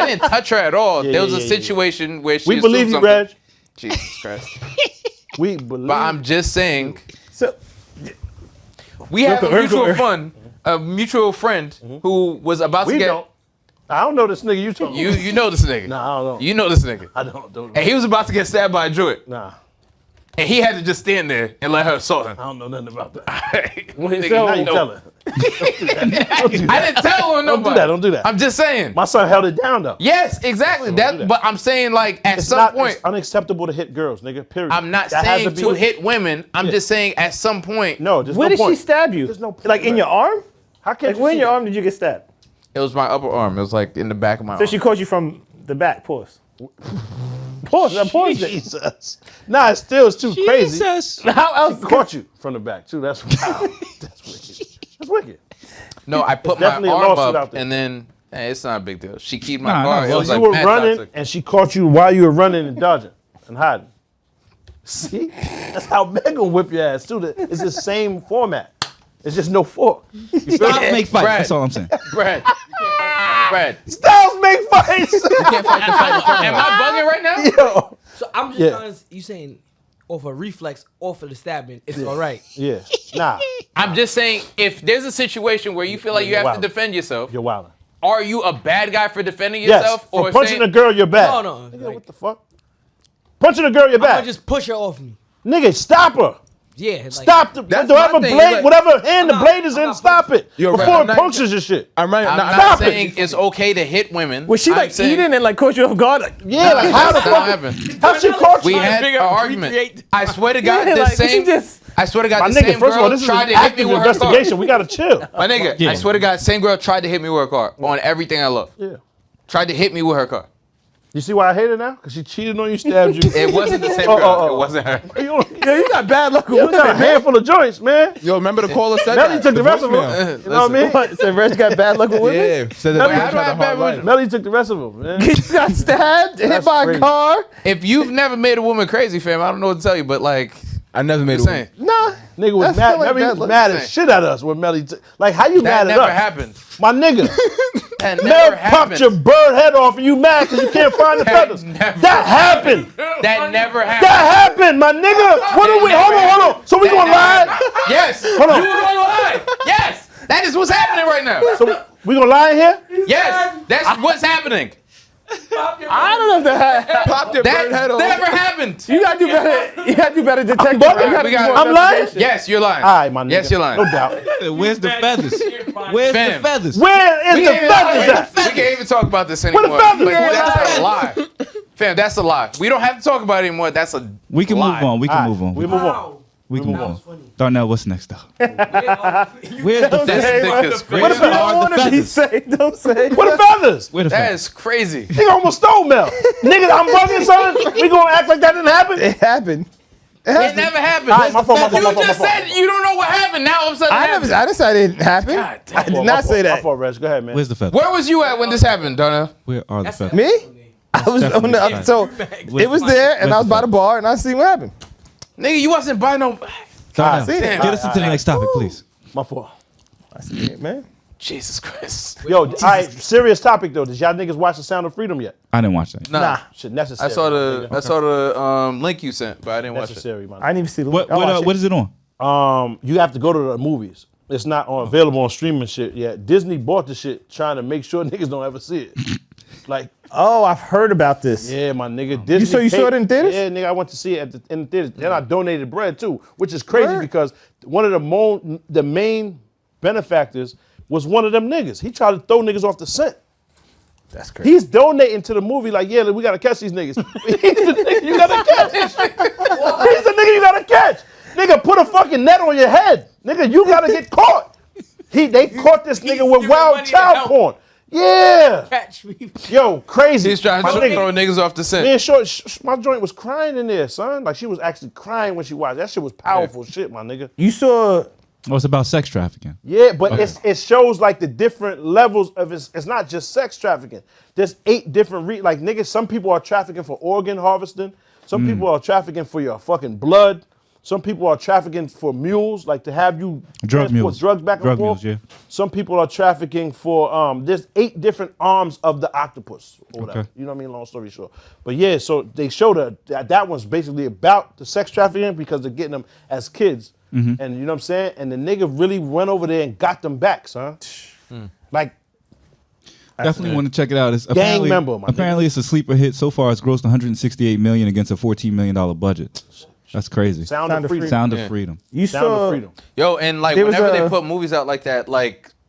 didn't touch her at all.
Yeah,
There was
yeah,
a
yeah,
situation where she
we believe you,
assumed something.
Reg.
Jesus Christ.
We believe.
But I'm just saying,
So
we have a
Urkel.
mutual friend who was about to
we
get.
don't. I don't know this nigga you talking about.
You know this nigga.
Nah, I don't know.
You know this nigga.
I don't.
And he was about to get stabbed by a druid.
Nah,
And he had to just stand there and let her assault him.
I don't know nothing about that.
Nigga,
Now
you
you
know.
tell her.
I didn't tell him nobody.
Don't do that.
I'm just saying.
My son held it down though.
Yes, exactly.
do that.
But I'm saying like at
It's
some
not
point,
it's unacceptable to hit girls, nigga. Period.
I'm not
That has
saying
be-
to hit women. I'm just saying at some point,
No, there's
where
no
did she
point.
stab you?
There's no point,
like in
Reg.
your arm?
How can
Like where in your arm did you get stabbed?
it was my upper arm. It was like in the back of my
So
arm.
she caught you from the back. Pause. Pause. I paused it.
Jesus. Nah, it's too crazy.
Jesus.
How else?
Caught you from the back too. That's wow. That's wicked. That's wicked.
No, I put my
definitely a
arm
lawsuit out
up
there.
and then it's not a big deal. She keyed my
Nah,
car.
nah,
It was
You
like
were
mad
running
toxic.
and she caught you while you were running and dodging and hiding. See? That's how Meg gonna whip your ass too. It's the same format. It's just no fork. You feel
Stop
me?
make fight.
Brad.
That's all I'm saying.
Brad. Brad.
Styles make fights.
You can't fight the fight in front of
Am
her.
I bugging right now?
Yo.
So I'm just
Yeah.
honest. You saying off a reflex, off of the stabbing, it's all right.
Yeah. Nah.
I'm just saying if there's a situation where you feel like you have
Wow.
to defend yourself,
You're wilding.
are you a bad guy for defending
Yes.
yourself?
For
Or
punching
saying,
a girl, you're bad.
No.
Nigga,
Like,
what the fuck? Punching a girl, you're
I'm gonna
bad.
just push her off me.
Nigga, stop her.
Yeah. Like,
Stop the
That's
whatever
my thing,
blade,
like-
whatever hand the
I'm not-
blade is
I'm
in,
not
stop it
You're right.
before
I'm
it
not-
punctures your shit.
I'm right.
I'm
nah,
not
Stop it.
saying it's okay to hit women.
Was she
I'm
like
saying-
eating and like caught you off guard? Like,
Yeah, like how the
That's not
fuck?
happened.
How she caught
We
you?
had
figure
an
out,
argument.
recreate-
I swear to God,
Yeah,
the
like, she
same.
just-
I swear to God,
My
the
nigga,
same
first of all,
girl
this is
tried
an
to hit me
active
with her car.
investigation. We gotta chill.
My nigga,
Yeah.
I swear to God, same girl tried to hit me with her car on everything I love.
Yeah.
Tried to hit me with her car.
You see why I hate her now? Because she cheated on you, stabbed you.
It wasn't the same
Oh,
girl.
oh, oh.
It wasn't her.
Yo, you got bad luck with
You got a
women.
handful of joints, man.
Yo, remember the caller said
Melly
that?
took the rest of them.
voicemail.
You know what I mean?
What? So Reg got bad luck with women?
Yeah, said that
Melly,
they
how
had
do I
a
have bad
hard life.
women?
Melly took the rest of them, man.
You got stabbed, hit
That's
by a
crazy.
car.
If you've never made a woman crazy, fam, I don't know what to tell you, but like,
I never made
I'm
a
saying.
Nah.
Nigga was
That's
mad.
still like
Melly
bad
was
luck.
mad as shit at us when Melly. Like, how you
That
mad at
never
us?
happened.
My nigga.
That
Mel
never
popped
happened.
your bird head off and you mad because you can't find the feathers.
never
That happened.
That never happened.
That happened, my nigga. What are we? Hold on. So we gonna lie?
Yes.
Hold on.
You were gonna lie. Yes. That is what's happening right now.
So we gonna lie in here?
Yes. That's what's happening.
I don't know if that.
Popped your
That
bird head off.
never happened.
You gotta do better. You gotta do better detective.
bugging.
You gotta
We
do
got-
more
I'm lying?
investigation.
Yes, you're lying.
All right, my nigga.
Yes, you're lying.
No doubt.
Where's the feathers? Where's the
Fam.
feathers?
Where is the feathers at?
We can't even talk about this
the
anymore.
feathers?
Like, that's
Yeah.
a lie. Fam, that's a lie. We don't have to talk about it anymore. That's a
We can
lie.
move on. We can
All right,
move on.
We move on.
We can move
That
on.
was funny.
Darnell, what's next though? Where's the
This
feathers?
nigga's
What
crazy.
the
You don't
feathers?
want to be safe. Don't say.
Where the feathers?
Where the
That
feathers?
is crazy.
Nigga almost stole Mel. Nigga, I'm bugging, son. We gonna act like that didn't happen?
It happened.
It never happened.
All right, my fault, my fault,
You
my fault,
just
my fault.
said you don't know what happened. Now all of a sudden it
I
happened.
didn't say it didn't happen.
God damn.
I did not say
My
that.
fault, Reg. Go ahead, man.
Where's the feathers?
Where was you at when this happened, Donna?
Where are the feathers?
Me? I was on
Definitely.
the so it was there, and I was by the bar, and I seen what happened.
Nigga, you wasn't by no.
Darnell,
seen it.
get us into the next topic, please.
My fault.
I seen it, man.
Jesus Christ.
Yo, all right, serious topic though. Did y'all niggas watch The Sound of Freedom yet?
I didn't watch that.
Nah.
Shit, necessary.
I saw
my
the link you sent, but I didn't
nigga.
watch it.
Necessary, man.
I didn't even see the
What
I watched
what is it on?
You have to go to the movies. It's not available on streaming shit yet. Disney bought the shit trying to make sure niggas don't ever see it. Like,
Oh, I've heard about this.
yeah, my nigga. Disney
so you saw it in theaters?
Yeah, nigga, I went to see it in the theaters. And I donated bread too, which is crazy
Word.
because one of the main benefactors was one of them niggas. He tried to throw niggas off the scent.
That's crazy.
He's donating to the movie like, yeah, we gotta catch these niggas. He's the nigga you gotta catch. He's the nigga you gotta catch. Nigga, put a fucking net on your head. Nigga, you gotta get caught. They caught this nigga with
giving
wild
money to
child
help.
porn. Yeah.
Catch me.
Yo, crazy.
He's trying to
My nigga-
throw niggas off the scent.
Man, my joint was crying in there, son. Like she was actually crying when she watched. That shit was powerful shit, my nigga.
You saw
Oh, it's about sex trafficking.
Yeah, but it shows like the different levels of it's not just sex trafficking. There's 8 different like niggas. Some people are trafficking for organ harvesting. Some people are trafficking for your fucking blood. Some people are trafficking for mules, like to have you
Drug
transport
mules.
drugs back and
Drug
forth.
mules, yeah.
Some people are trafficking for there's 8 different arms of the octopus or whatever.
Okay.
You know what I mean? Long story short. But yeah, so they showed that one's basically about the sex trafficking because they're getting them as kids.
Mm-hmm.
And you know what I'm saying? And the nigga really went over there and got them back, son. Like,
Definitely want to check it out. It's
Gang member, my
apparently it's a sleeper hit. So far, it's grossed 168 million against a 14 million dollar budget. That's crazy.
Sound of freedom.
Sound of freedom.
you
Sound
saw
of freedom.
Yo, and like
There was
whenever they
a-
put movies out like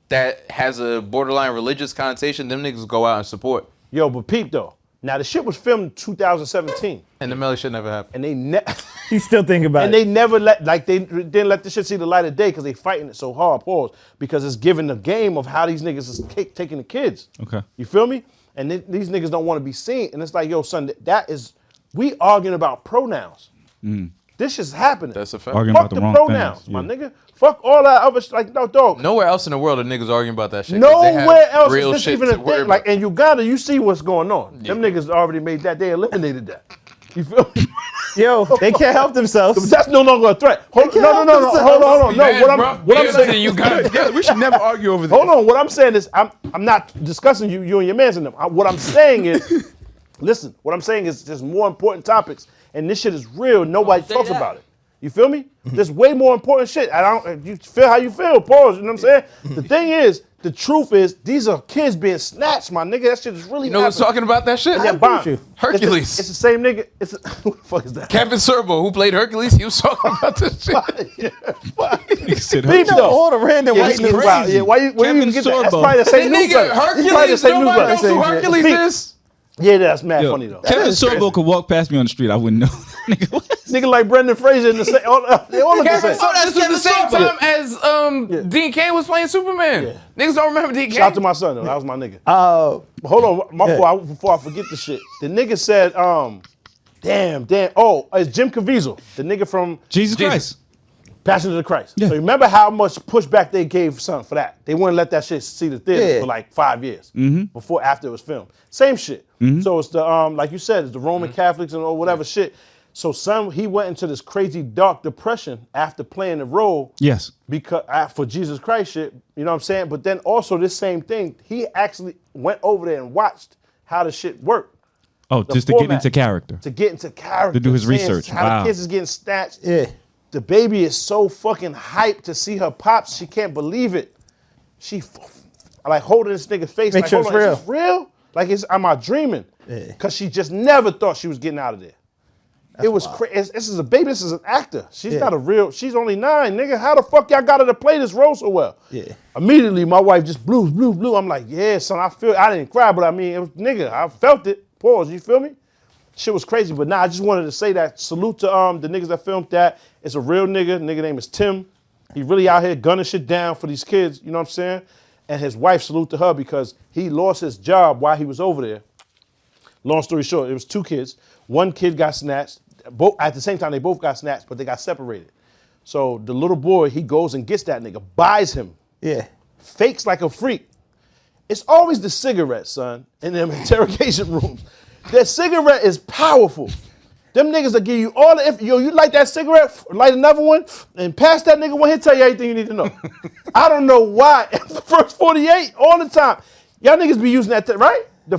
that has a borderline religious connotation, them niggas go out and support.
Yo, but peep though. Now the shit was filmed in 2017,
And the Melly shit never happened.
and
He's still thinking about
and
it.
they never they didn't let the shit see the light of day because they fighting it so hard. Pause. Because it's giving the game of how these niggas is taking the kids.
Okay.
You feel me? And these niggas don't want to be seen. And it's like, yo, son, we arguing about pronouns. This shit's happening.
That's a fact.
Arguing
Fuck
about
the
the wrong
pronouns,
things.
my
Yeah.
nigga. Fuck all that other shit. Like, no, dog.
Nowhere else in the world are niggas arguing about that shit. 'cause they have
Nowhere else
real
is this
shit
even
to
a
worry
thing. Like
about.
in Uganda, you see what's going on. Them niggas already made that. They eliminated that. You feel me?
Yo, they can't help themselves.
That's no longer a threat. No. Hold on. No, what I'm saying.
you got
Yeah, we should never argue over this.
Hold on. What I'm saying is, I'm not discussing you and your mans in them. What I'm saying is, listen. What I'm saying is, there's more important topics, and this shit is real. Nobody
say
talks
that.
about it. You feel me? There's way more important shit. You feel how you feel. Pause. You know what I'm saying? The thing is, the truth is, these are kids being snatched, my nigga. That shit is really.
You know who's talking about that shit?
Yeah, bomb.
you.
Hercules.
It's the same nigga. Who the fuck is that?
Kevin Sorbo, who played Hercules, he was talking about this shit.
He said,
Peep though.
All the random
Yeah,
white
this nigga
niggas.
wild. Yeah, why you
Kevin
even get that? That's
Sorbo.
probably the same news.
Nigga, Hercules, nobody knows who Hercules
Peep.
is.
Yeah, that's mad
Yo,
funny though.
Kevin Sorbo could walk past me on the street. I wouldn't know. Nigga, what?
Nigga like Brendan Fraser in the same. They all look the
Kevin
same.
Sorbo, this was the same
Sorbo.
time as Dean Cain was playing Superman. Niggas don't remember Dean Cain.
Shout out to my son though. That was my nigga. But hold on, before I forget the shit. The nigga said, damn. Oh, it's Jim Caviezel, the nigga from
Jesus Christ.
Passion of the Christ.
Yeah.
So remember how much pushback they gave son for that? They wouldn't let that shit see the theater
Yeah.
for like 5 years after it was filmed. Same shit. So it's the like you said, it's the Roman Catholics and or whatever shit. So son, he went into this crazy dark depression after playing the role.
Yes.
Because for Jesus Christ shit, you know what I'm saying? But then also this same thing, he actually went over there and watched how the shit worked.
Oh, just to get into character.
To get into character.
To do his
seeing
research.
How
Wow.
the kids is getting snatched.
Yeah.
The baby is so fucking hyped to see her pops. She can't believe it. She like holding this nigga's face.
Make
like,
sure
hold
it's
on,
real.
is this real? Like, am I dreaming?
Yeah.
Because she just never thought she was getting out of there. It was crazy. This is a baby. This is an actor. She's not a real. She's only 9, nigga. How the fuck y'all got her to play this role so well?
Yeah.
Immediately, my wife just blew. I'm like, yeah, son. I didn't cry, but I mean, it was, nigga, I felt it. Pause. You feel me? Shit was crazy. But nah, I just wanted to say that. Salute to the niggas that filmed that. It's a real nigga. Nigga name is Tim. He really out here gunning shit down for these kids. You know what I'm saying? And his wife, salute to her because he lost his job while he was over there. Long story short, it was 2 kids. One kid got snatched. Both at the same time, they both got snatched, but they got separated. So the little boy, he goes and gets that nigga, buys him,
Yeah.
fakes like a freak. It's always the cigarette, son, in them interrogation rooms. That cigarette is powerful. Them niggas that give you all the info. Yo, you like that cigarette? Light another one and pass that nigga one. He'll tell you everything you need to know. I don't know why. The first 48 all the time. Y'all niggas be using that, right? The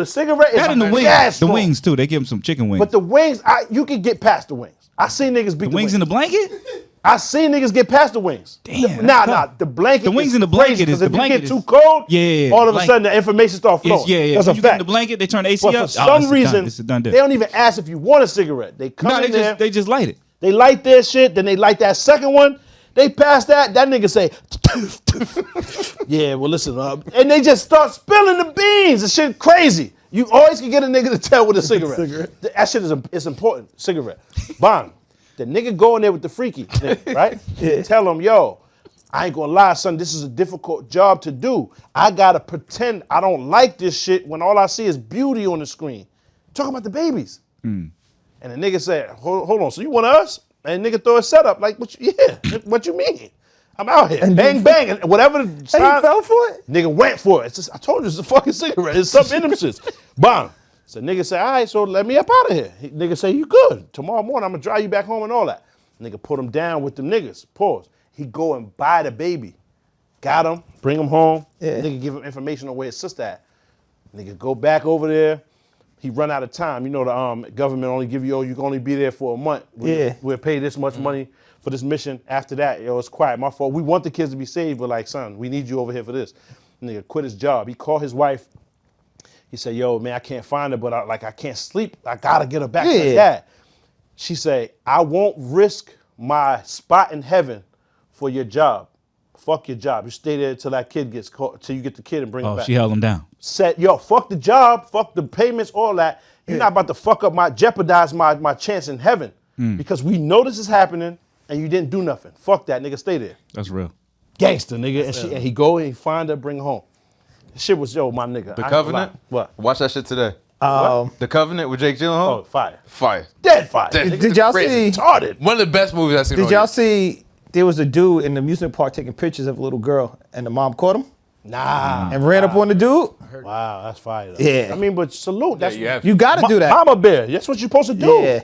cigarette is
That and the wings.
gas
The
strong.
wings too. They give him some chicken wings.
But the wings, you can get past the wings. I seen niggas beat
the wings in the blanket?
I seen niggas get past the wings.
Damn,
Nah,
that's
the blanket.
The wings
is
in the
crazy,
blanket is
'cause
the
if
blanket
you get
is-
too cold,
Yeah,
all of a
blanket.
sudden the information starts flowing.
Yeah.
That's a
When you get in
fact.
the blanket, they turn the AC
But
up.
for
Oh,
some
it's
reason,
it's a done deal.
they don't even ask if you want a cigarette. They come
No,
in there,
they just light it.
they light their shit, then they light that second one. They pass that nigga say, yeah, well listen, and they just start spilling the beans. The shit crazy. You always can get a nigga to tell with a cigarette. That shit is important. Cigarette. Bang. The nigga go in there with the freaky, nigga, right? Yeah. Tell him, yo, I ain't gonna lie, son, this is a difficult job to do. I gotta pretend I don't like this shit when all I see is beauty on the screen. Talking about the babies. And the nigga said, hold on, so you want us? And the nigga throw a setup, like, what you mean? I'm out here, bang, bang, and whatever the
And he
sign,
fell for it?
nigga went for it. It's just, I told you it's a fucking cigarette. It's something in them shits. Bang. So nigga say, all right, so let me up out of here. Nigga say, you good. Tomorrow morning, I'm gonna drive you back home and all that. Nigga put him down with them niggas. Pause. He go and buy the baby. Got him, bring him home.
Yeah.
Nigga give him information on where his sister at. Nigga go back over there. He run out of time. You know the government only give you, you can only be there for a month. We'll pay this much money for this mission. After that, it's quiet. My fault. We want the kids to be saved, but like, son, we need you over here for this. Nigga quit his job. He called his wife. He said, yo, man, I can't find her, but I can't sleep. I gotta get her back to her dad. She said, I won't risk my spot in heaven for your job. Fuck your job. You stay there till that kid gets caught, till you get the kid and bring him
Oh,
back.
she held him down.
Said, yo, fuck the job, fuck the payments, all that. You're not about to fuck up jeopardize my chance in heaven. Because we know this is happening and you didn't do nothing. Fuck that, nigga, stay there.
That's real.
Gangster, nigga. And he go and he find her, bring her home. Shit was, yo, my nigga.
The
I ain't gonna
Covenant?
lie. What?
Watch that shit today.
What?
The Covenant with Jake Gyllenhaal?
Oh, fire.
Fire.
Dead fire.
Dead.
Did y'all
Crazy.
see?
Retarded.
One of the best movies I've seen.
Did
all
y'all
year.
see? There was a dude in the amusement park taking pictures of a little girl, and the mom caught him
Nah.
and ran up on the dude.
Wow, that's fire. Though.
Yeah.
I mean, but salute. That's
you have
You got to do that.
Mama bear. That's what you're supposed to do.
Yeah.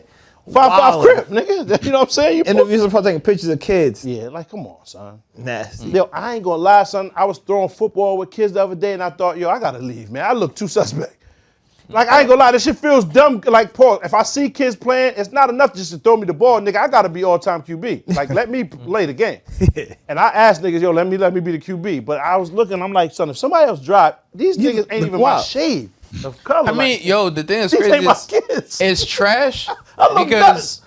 5'5" crib, nigga. You know what I'm saying? You
In the amusement park taking pictures of kids.
yeah, like, come on, son.
Nasty.
Yo, I ain't gonna lie, son. I was throwing football with kids the other day, and I thought, yo, I gotta leave, man. I look too suspect. Like, I ain't gonna lie, this shit feels dumb. Like, Paul, if I see kids playing, it's not enough just to throw me the ball, nigga. I gotta be all-time QB. Like, let me play the game. And I asked niggas, yo, let me be the QB. But I was looking, I'm like, son, if somebody else drive, these niggas ain't even my shade of color.
I mean,
like,
yo, the thing is
these
crazy.
ain't my kids.
It's trash
look
because,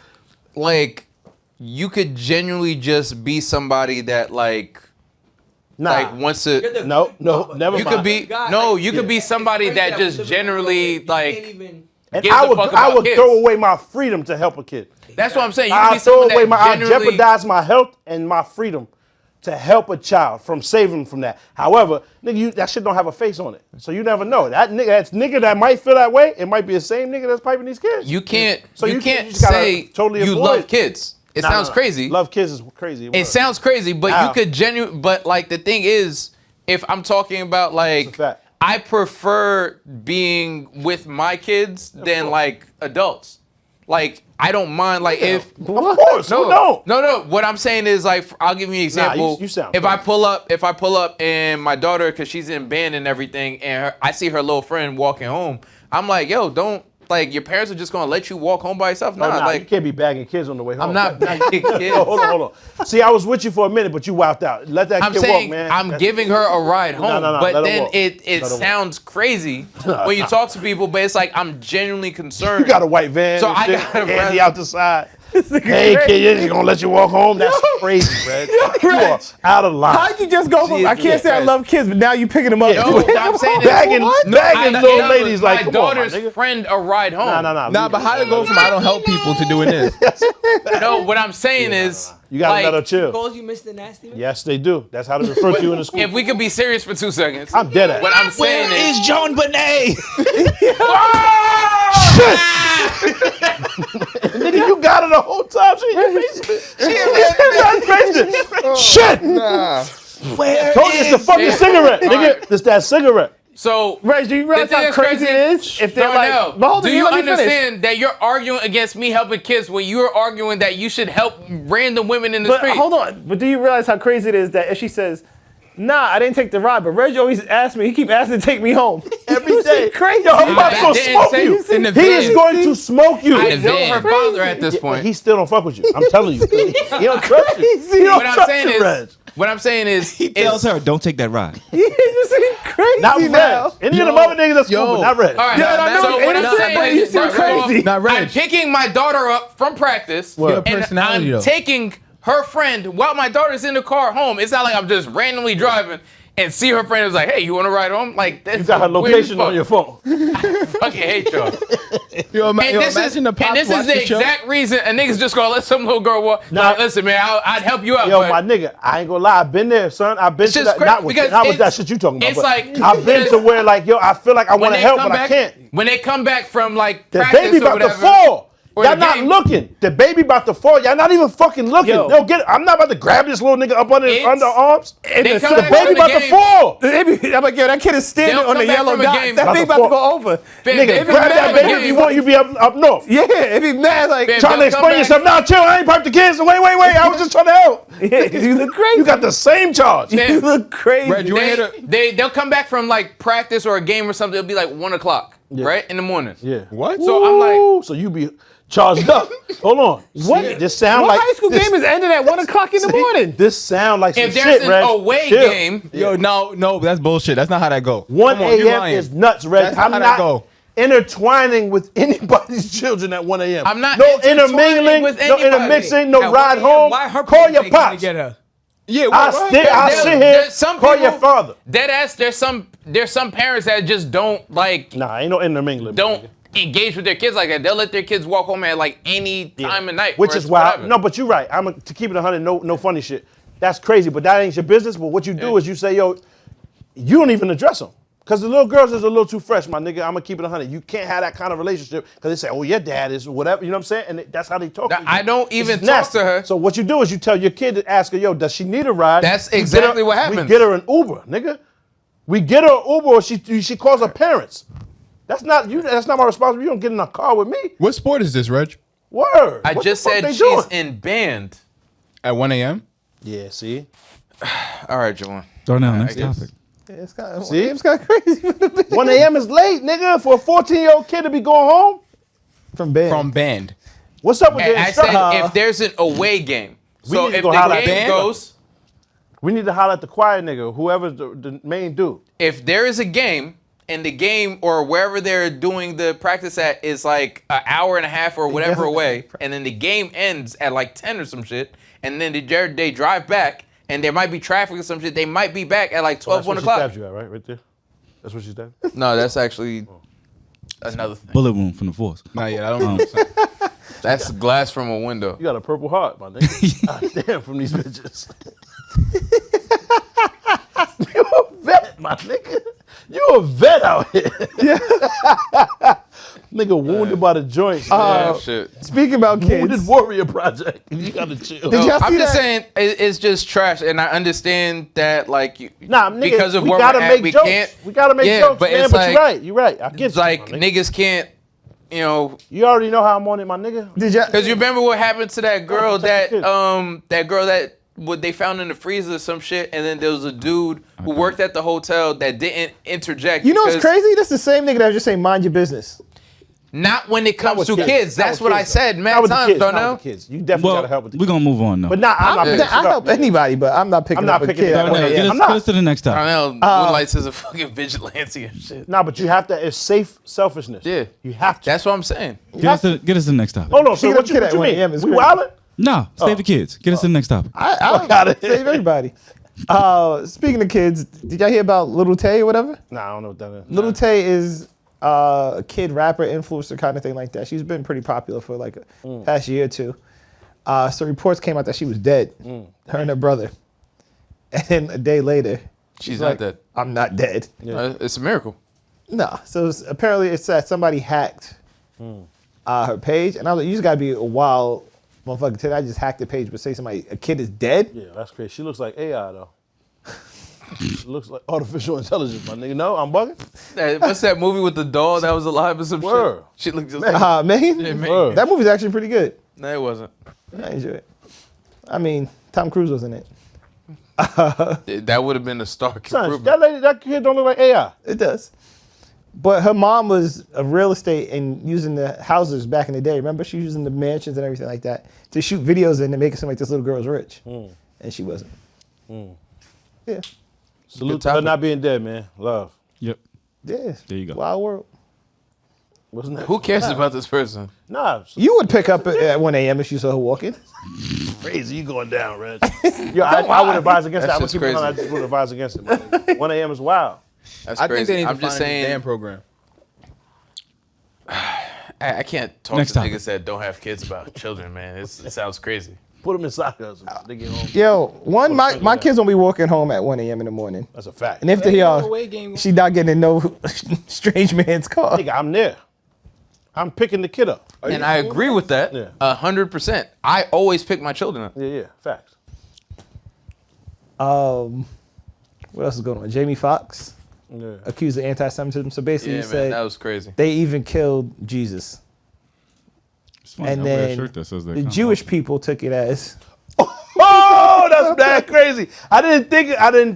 like, you could genuinely just be somebody that, like wants to.
No, never
You
mind.
could be you could be somebody that just generally like.
And
gives
I
a
would,
fuck
I
about
would
kids.
throw away my freedom to help a kid.
That's what I'm saying. You could
I
be
throw
someone
away
that
I
generally.
jeopardize my health and my freedom to help a child from saving him from that. However, nigga, that shit don't have a face on it, so you never know. That nigga that might feel that way, it might be the same nigga that's piping these kids.
You can't.
So
you
you
can't
just gotta
say
totally
you
avoid
love
it.
kids. It
Nah,
sounds crazy.
Love kids is crazy.
It sounds crazy, but
How?
you could But like the thing is, if I'm talking about
It's a
like,
fact.
I prefer being with my kids than like adults. like I don't mind like if
Of course, who don't?
no. What I'm saying is like I'll give you an example.
you sound
if
crazy.
I pull up and my daughter, cause she's in band and everything, and I see her little friend walking home, I'm like, yo, don't like your parents are just gonna let you walk home by yourself? Nah,
Nah,
like
you can't be bagging kids on the way home.
I'm not bagging kids.
Hold on. See, I was with you for a minute, but you wowed out. Let that
I'm
kid
saying
walk, man.
I'm giving her a ride home,
no,
but
let her
then
walk.
it
Let her walk.
sounds crazy when you talk to people, but it's like I'm genuinely concerned.
You got a white van.
So
and
I
shit,
got a
Andy
van.
out the side. Hey, kid, you're just gonna let you walk home? That's crazy, Red. You are out of line.
How'd you just go from, I can't say I love kids, but now you picking them up.
No, what I'm saying is
Bagging
I
little
gave
ladies like,
my
come on, my
daughter's
nigga.
friend a ride home.
Nah,
But how to go from I don't help people to doing this?
No, what I'm saying is
You gotta
like,
let her chill.
Calls you Mr. Nasty Man?
Yes, they do. That's how they refer to you in the school.
if we could be serious for 2 seconds.
I'm dead at it.
What I'm saying is
John Bonet?
Nigga, you got her the whole time. She in your basement. She in your basement. Shit!
Nah.
Told you it's the fucking cigarette, nigga. It's that cigarette.
so
Reg, do you realize
The thing
how
is
crazy it is? If they're like,
Darnell,
but hold on,
do you
let me finish.
understand that you're arguing against me helping kids when you're arguing that you should help random women in the
But
street?
hold on, but do you realize how crazy it is that if she says, nah, I didn't take the ride, but Reg always asks me, he keep asking to take me home.
Every day.
Crazy.
Yo, I'm about
I
to go
didn't
smoke
say
you.
in the
He is
van.
going to smoke you.
I know
van.
her father at this point.
But he still don't fuck with you. I'm telling you. He don't trust you. He don't
What I'm
trust
saying
you, Reg.
is, what I'm saying is,
He tells her, don't take that ride.
He's just crazy
Not
now.
Reg. Any of them other niggas that's cool, but not Reg.
all right.
Yeah, I know,
so what
it's
I'm
just
saying is,
so
first of all,
crazy.
Not Reg.
I'm picking my daughter up from practice,
What?
and
personality,
I'm
though.
taking her friend while my daughter's in the car home. It's not like I'm just randomly driving and see her friend is like, "Hey, you want to ride home?" Like that's
You got her
weird as
location
fuck.
on your phone.
Fucking hate y'all.
Yo,
And this is,
imagine the pops
and this is
watch
the
the show.
exact reason a nigga's just gonna let some little girl walk.
Nah.
Like, listen, man, I'd help you out.
Yo,
but
my nigga, I ain't gonna lie. I've been there, son. I've been
It's
to
just
that.
crazy
Not with
because
that
it's-
shit you talking about.
it's
but
like-
I've been to where, like, yo, I feel like I
when
want to
they
help,
come
but
back,
I can't.
when they come back from like
The
practice
baby
or
about to
whatever,
fall.
or
Y'all
the
not
game-
looking. The baby about to fall. Y'all not even fucking looking.
Yo.
They'll get it. I'm not about to grab this little nigga up under his
It's-
underarms.
They
the
come
The
back
baby
from the
about to
game.
fall.
I'm like, yo, that kid is standing
They'll
on the
come back
yellow
from a
dot.
game.
That thing about to go over.
Fam,
Nigga,
they
grab
come
that
back
baby
from
if
the
you
game.
want. You be up north.
Yeah, if he's mad, like,
Fam,
Trying to
they'll come
explain
back-
yourself. Nah, chill. I ain't piped the kids. Wait. I was just trying to help.
yeah, you look crazy.
You got the same charge.
Man,
You look crazy.
Reg, you ain't hit
they'll come back from like practice or a game or something. It'll be like 1 o'clock, right in the morning.
Yeah.
What?
So I'm like,
Ooh, so you be charged up. Hold on. What? This sound
What
like
high school game is ending at 1 o'clock in the morning?
This sound like some
if there's
shit,
an
Reg.
away
Chill.
game,
Yo, no, that's bullshit. That's not how that go.
1
Come on, you
a.m.
lying.
is nuts, Reg.
That's
I'm
not how
not
that go.
intertwining with anybody's children at 1 a.m.
I'm not
no
intertwining
intermingling,
with
no
anybody.
intermixing, no
At
ride
1
home.
Why her
Call
parents
your
ain't coming
pops.
to get her?
Yeah,
I'll sit here.
there's some
Call your
people-
father.
Dead ass. There's some parents that just don't like
Nah, ain't no intermingling.
don't
nigga.
engage with their kids like that. They'll let their kids walk home at like any time of night,
Which
or
is
it's
why.
whatever.
No, but you're right. To keep it 100. No funny shit. That's crazy. But that ain't your business. But what you do is you say, yo, you don't even address them. Because the little girls is a little too fresh, my nigga. I'm going to keep it 100. You can't have that kind of relationship because they say, oh, your dad is whatever. You know what I'm saying? And that's how they talk.
Now,
to you.
I don't
It's
even talk
nasty.
to her.
So what you do is you tell your kid to ask her, yo, does she need a ride?
That's
We get
exactly
her-
what happens.
We get her an Uber, nigga. We get her an Uber or she calls her parents. That's not you. That's not my responsibility. You don't get in a car with me.
What sport is this, Reg?
Word.
I
What
just
the fuck
said
they
she's
doing?
in band.
At 1 a.m.?
Yeah, see?
All right, Jawan.
Darnell, next
guess.
topic.
It's kind
See?
it's kind of crazy.
1 a.m. is late, nigga, for a 14-year-old kid to be going home.
From bed.
From band.
What's up with the
I said
instructor?
if there's an away game.
We
So
need to
if
go
the
holler at
game
band.
goes,
We need to holler at the choir nigga, whoever's the main dude.
if there is a game and the game or wherever they're doing the practice at is like an hour and a half or whatever away, and then the game ends at like 10 or some shit, and then they drive back and there might be traffic or some shit, they might be back at like 12,
That's
1
what she
o'clock.
stabbed you at, right there? That's what she stabbed?
No, that's actually another thing.
Bullet wound from the force.
Not yet. I don't know.
That's glass from a window.
You got a purple heart, my nigga. God damn, from these bitches. You a vet, my nigga. You a vet out here. Nigga wounded by the joints. man.
Shit.
Speaking about kids.
Wounded Warrior Project. You gotta chill.
Did y'all
I'm
see
just
that?
saying it's just trash, and I understand that like you,
Nah, nigga,
because of
we
where
gotta
we're at,
make
we
jokes.
can't.
We gotta make
Yeah,
jokes,
but
man.
it's
But
like,
you're right. You're right. I get
It's
you,
like
my nigga.
niggas can't you know,
You already know how I'm on it, my nigga.
Did you?
because you remember what happened to that girl
protect the
that girl that what they found in the freezer or some shit, and then there was a dude who worked at the hotel that didn't interject.
You know what's
because-
crazy? That's the same nigga that was just saying mind your business.
Not when it comes
with
to
kids.
kids.
Not
That's
with
what I
kids, though.
said.
Not
Mad
with the
times,
kids.
don't
Not
know.
with the kids. You definitely gotta help with the
We're
kids.
gonna move on though.
But I'm not
Yeah.
picking
I
up.
help anybody, but I'm not picking
I'm not
up a
picking
kid.
it up.
at 1
Darnell,
a.m.
get
I'm
us,
not.
get us to the next topic.
Darnell, Moonlights is a fucking vigilante and shit.
Nah, but you have to. It's safe selfishness.
Yeah.
You have to.
That's what I'm saying.
Get us to the next topic.
Hold on. So
Picking
what
up
you,
kid
what
at
you
1 a.m.
mean?
is
We
crazy.
wildin'?
No, save the kids. Get us to the next topic.
I'll save everybody. Speaking of kids, did y'all hear about Little Tay or whatever?
Nah, I don't know what that is.
Little Tay is a kid rapper, influencer kind of thing like that. She's been pretty popular for like a past year or two. So reports came out that she was dead, her and her brother. And then a day later,
She's
like,
not dead.
I'm not dead.
It's a miracle.
No. So apparently it's that somebody hacked her page. And I was like, you just gotta be a wild motherfucker. Today I just hacked the page, but say a kid is dead?
Yeah, that's crazy. She looks like AI though. She looks like artificial intelligence, my nigga. No, I'm bugging.
What's that movie with the doll that was alive or some
Word.
shit? She looked just like
Megan?
Yeah, Megan.
Word.
That movie's actually pretty good.
No, it wasn't.
I enjoy it. I mean, Tom Cruise was in it.
That would have been a stark
Son,
improvement.
that kid don't look like AI.
It does. But her mom was a real estate and using the houses back in the day. Remember, she was using the mansions and everything like that to shoot videos in to make it seem like this little girl was rich. And she wasn't. Yeah.
Salute to her not being dead, man. Love.
Yep.
Yeah.
There you go.
Wild world.
Wasn't that?
Who cares about this person?
Nah,
You would pick up at 1 a.m. if you saw her walking.
crazy. You going down, Reg. Yo, I would advise against that.
That's
I'm gonna keep it
just
on. I
crazy.
just would advise against it. Man. 1 a.m. is wild.
That's
I
crazy.
think they need
I'm
to
just
find a damn
saying.
program.
I can't talk
Next
to
topic.
niggas that don't have kids about children, man. It sounds crazy.
Put them in soccer. They get home.
Yo, my
that.
kids won't be walking home at 1 a.m. in the morning.
That's a fact.
And if they are,
away game.
she not getting in no strange man's car.
Nigga, I'm there. I'm picking the kid up.
And I agree with that
Yeah.
100%. I always pick my children up.
Yeah, facts.
What else is going on? Jamie Foxx
Yeah.
accused of anti-Semitism. So basically,
Yeah,
he
man,
said
that was crazy.
they even killed Jesus.
It's funny,
And
I wear a
then
shirt that says that
the
kind of
Jewish
awesome.
people took it as
Oh, that's that crazy. I didn't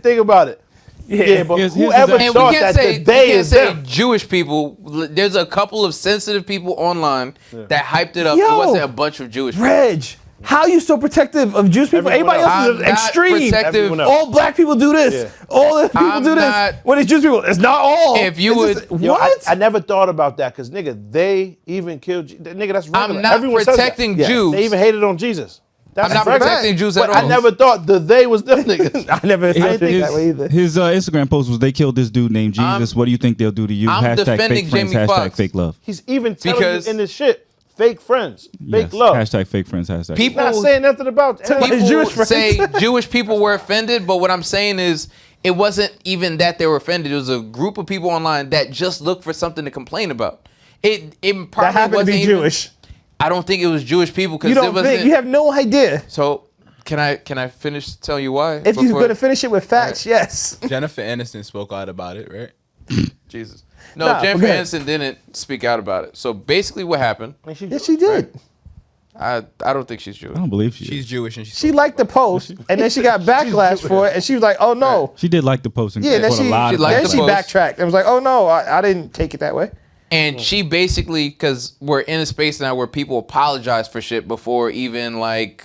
think about it. Yeah, but
Here's
whoever
the-
And
thought
we
that
can't say,
the they
we can't
is
say
them.
Jewish people. There's a couple of sensitive people online that hyped it up.
Yo,
it wasn't a bunch of Jewish people.
Reg. How you so protective of Jewish people?
Everyone
Everybody else
else.
is
I'm not
extreme.
protective.
Everyone else.
All black people do this.
Yeah.
All the people
I'm
do this.
not-
When it's Jewish people, it's not all.
If you
It's
would-
Yo,
what?
I never thought about that because nigga, they even killed. Nigga, that's regular.
I'm not
Everyone says that.
protecting
Yeah.
Jews.
They even hated on Jesus. That's
I'm not
regular.
protecting Jews at
But I
all.
never thought the they was them niggas.
I never think
His,
that way either.
his Instagram post was they killed this dude named Jesus. What do you think they'll do to you?
I'm
Hashtag
defending
fake friends.
Jamie
Hashtag
Foxx.
fake love.
He's even telling
Because-
you in this shit, fake friends, fake
Yes.
love.
Hashtag fake friends. Hashtag.
People
Not saying nothing about
People-
people
Jewish friends.
say Jewish people were offended, but what I'm saying is it wasn't even that they were offended. It was a group of people online that just looked for something to complain about. It probably
That happened to
wasn't
be
even-
Jewish.
I don't think it was Jewish people because
You
it
don't
wasn't.
think? You have no idea.
So can I finish telling you why?
If you're
before-
going to finish it with facts, yes.
Jennifer Aniston spoke out about it, right?
Jesus. No,
Nah,
Jennifer
forget it.
Aniston didn't speak out about it. So basically, what happened?
Yes, she did.
I don't think she's Jewish.
I don't believe she.
She's
Is.
Jewish and
She liked the post, and then she got backlash for it, and she was like, "Oh no."
She did like the post and
Yeah, then
put a
she,
lot
she
of
liked
then
the
she
post.
backtracked and was like, "Oh no, I didn't take it that way."
And she basically, because we're in a space now where people apologize for shit before even like